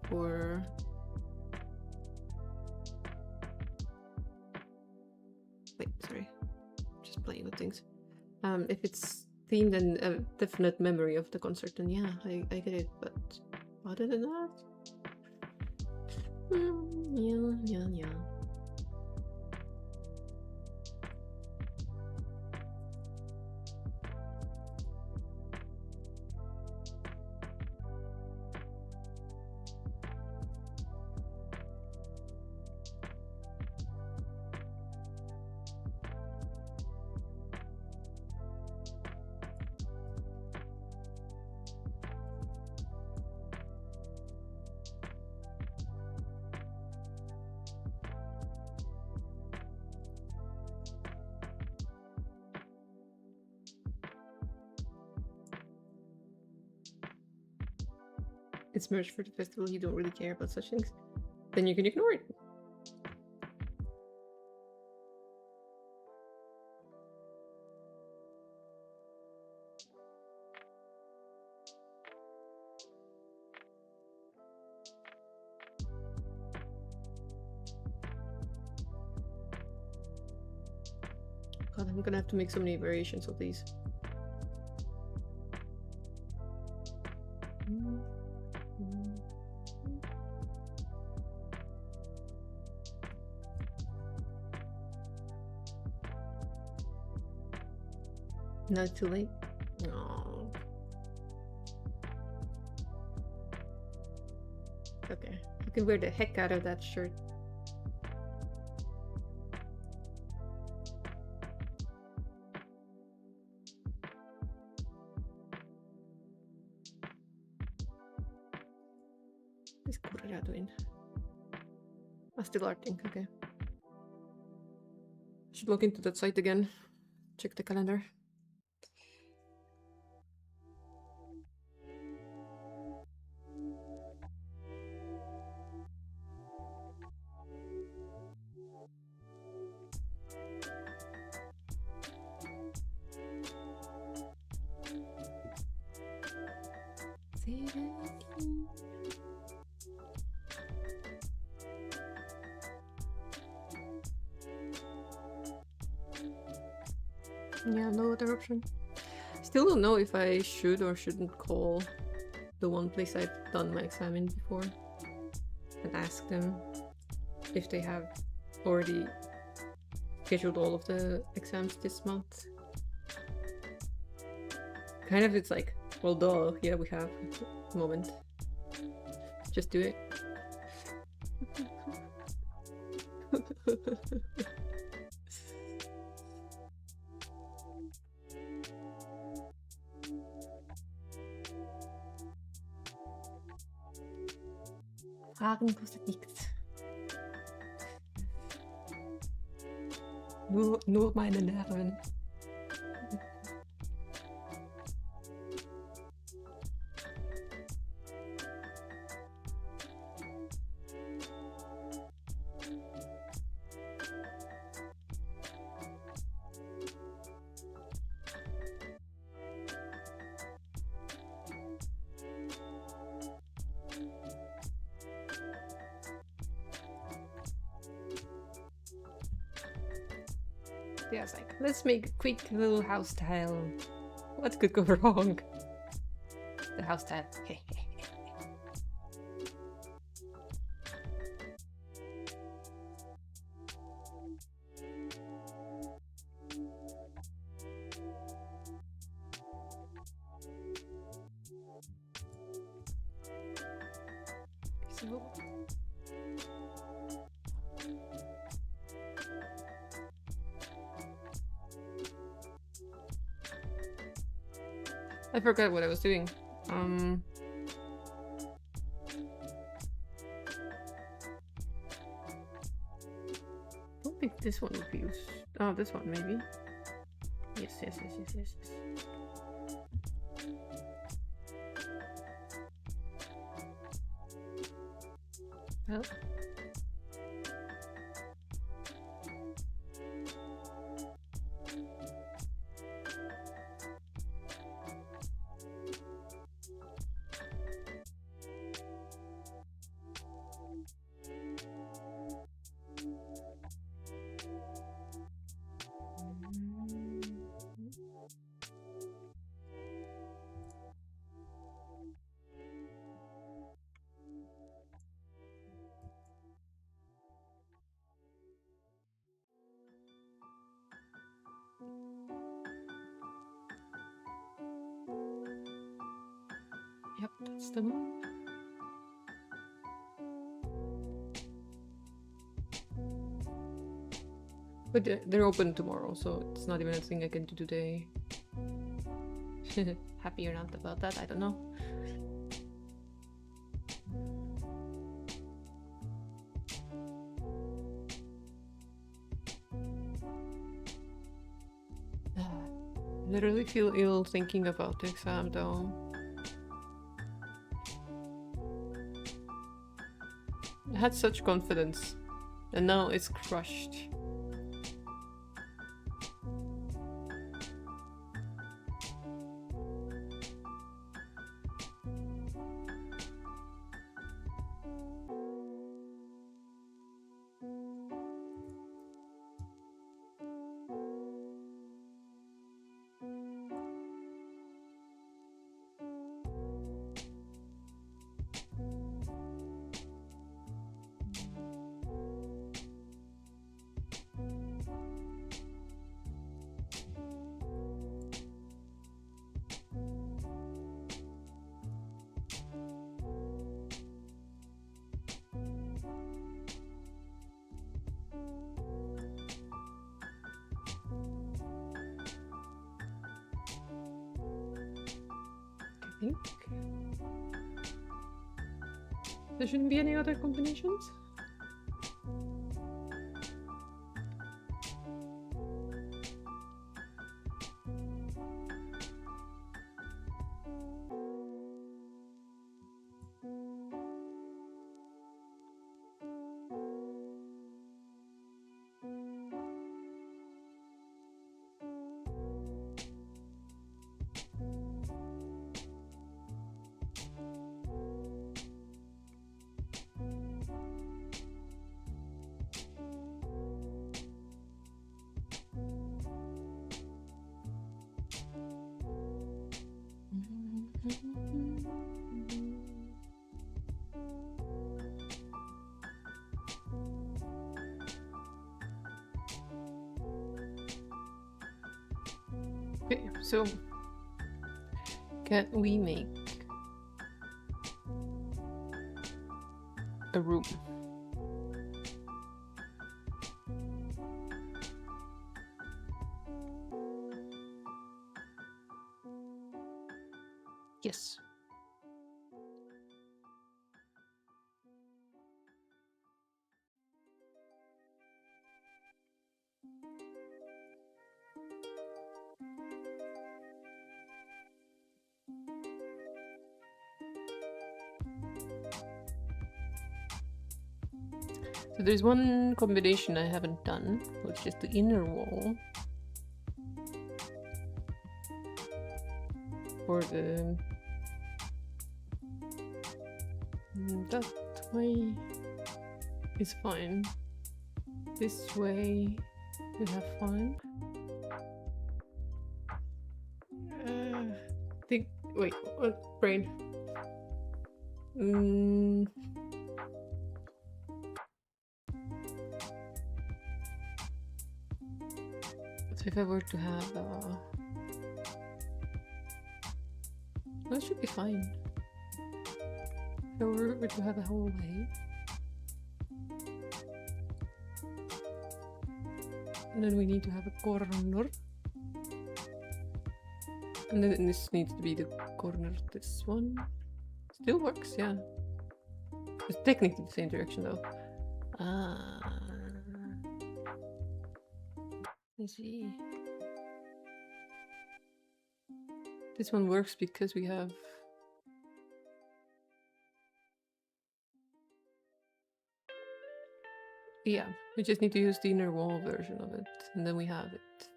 for wait, sorry, just playing with things. If it's themed and a definite memory of the concert, then yeah, I get it. But other than that, yeah. It's merch for the festival, you don't really care about such things, then you can ignore it. God, I'm gonna have to make so many variations of these. Not too late? No. Okay, you can wear the heck out of that shirt. What is Correa doing? I'm still arting, okay. Should log into that site again. Check the calendar. Yeah, no other option. Still don't know if I should or shouldn't call the one place I've done my exam in before and ask them if they have already scheduled all of the exams this month. Kind of, it's like, well, duh, yeah, we have. Moment. Just do it. Fragen kostet nichts. Nur meine Nerven. Yeah, it's like, let's make a quick little house tile. What could go wrong? The house tile. I forgot what I was doing. I don't think this one would be used. Oh, this one maybe. Yes. Well. Yep, that's the one. But they're open tomorrow, so it's not even a thing I can do today. Happy or not about that, I don't know. Literally feel ill thinking about the exam though. I had such confidence, and now it's crushed. I think there shouldn't be any other combinations. Okay, so can we make a room? Yes. So there's one combination I haven't done, which is the inner wall. For the... that way is fine. This way we have fun. Wait, what brain? So if I were to have that should be fine. If I were to have a hallway, and then we need to have a corner. And then this needs to be the corner of this one. Still works, yeah. It's technically the same direction though. Let's see. This one works because we have... Yeah, we just need to use the inner wall version of it, and then we have it.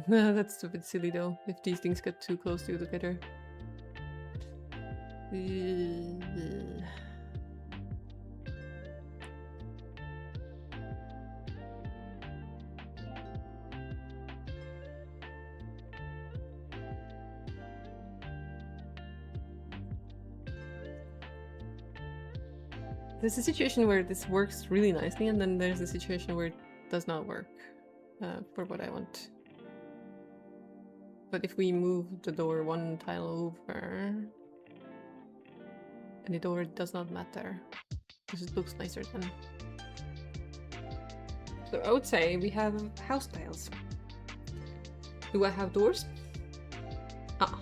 That's a bit silly though, if these things get too close together. There's a situation where this works really nicely, and then there's a situation where it does not work for what I want. But if we move the door one tile over, and the door does not matter, because it looks nicer then. So I would say we have house tiles. Do I have doors? Ah.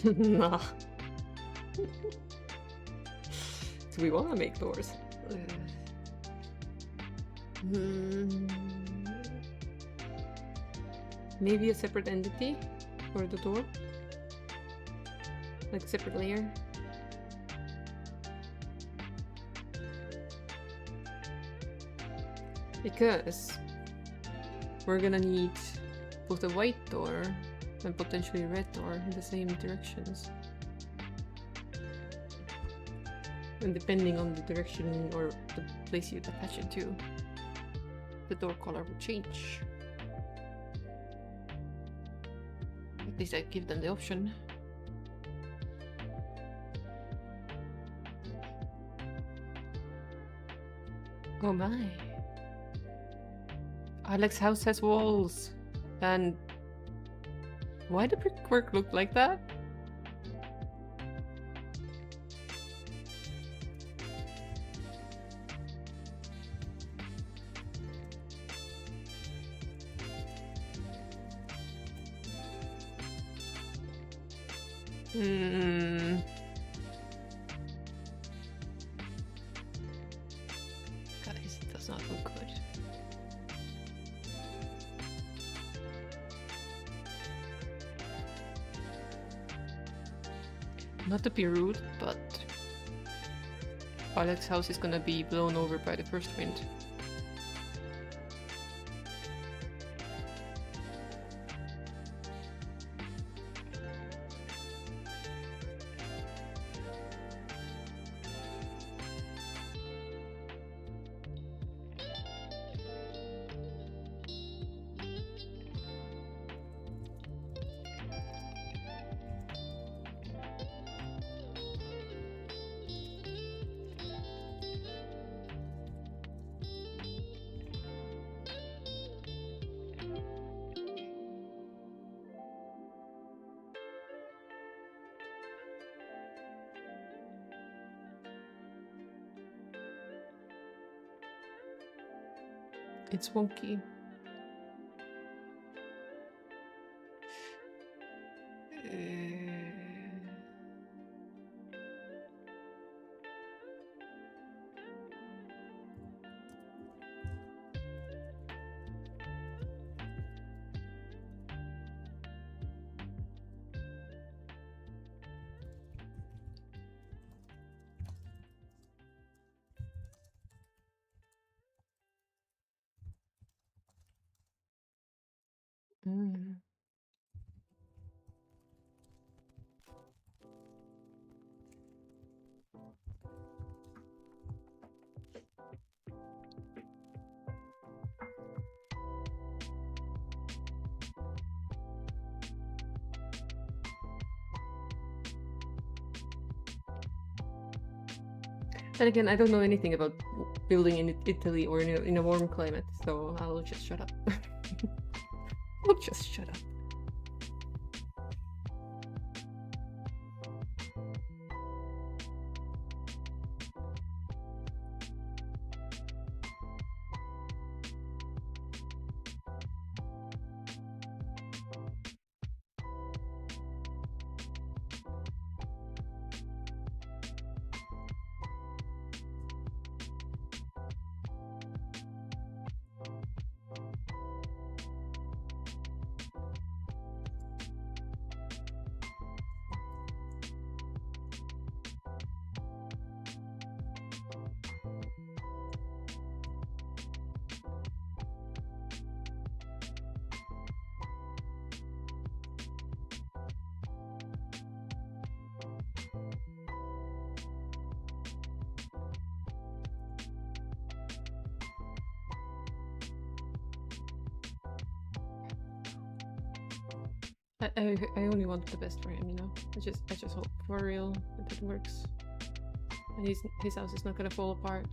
Nah. Do we want to make doors? Maybe a separate entity for the door? Like a separate layer? Because we're gonna need both a white door and potentially a red door in the same directions. And depending on the direction or the place you attach it to, the door color will change. At least I give them the option. Oh my. Alex's house has walls. And why did brickwork look like that? Guys, it does not look good. Not to be rude, but Alex's house is gonna be blown over by the first wind. It's wonky. Then again, I don't know anything about building in Italy or in a warm climate, so I'll just shut up. I'll just shut up. I only want the best for him, you know. I just hope for real that it works, and his house is not gonna fall apart.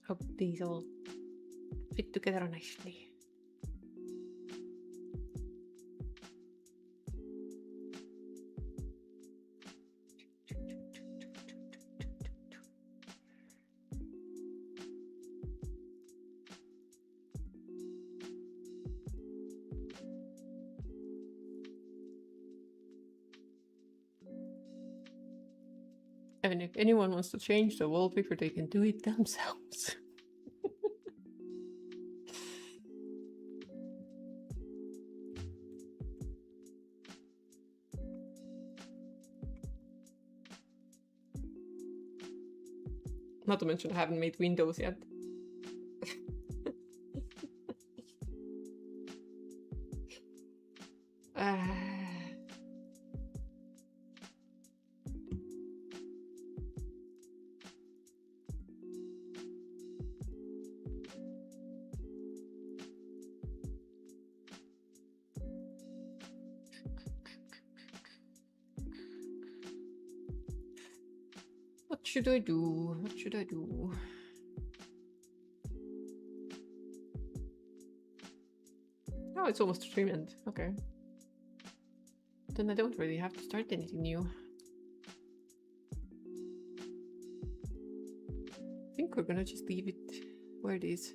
Hope these all fit together nicely. I mean, if anyone wants to change the wallpaper, they can do it themselves. Not to mention I haven't made windows yet. What should I do? What should I do? Oh, it's almost stream end. Okay. Then I don't really have to start anything new. I think we're gonna just leave it where it is.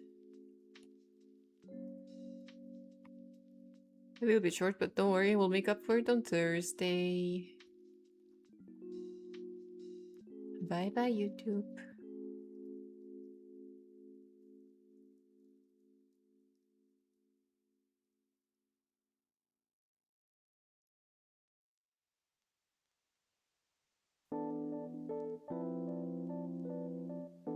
A little bit short, but don't worry, we'll make up for it on Thursday. Bye bye, YouTube.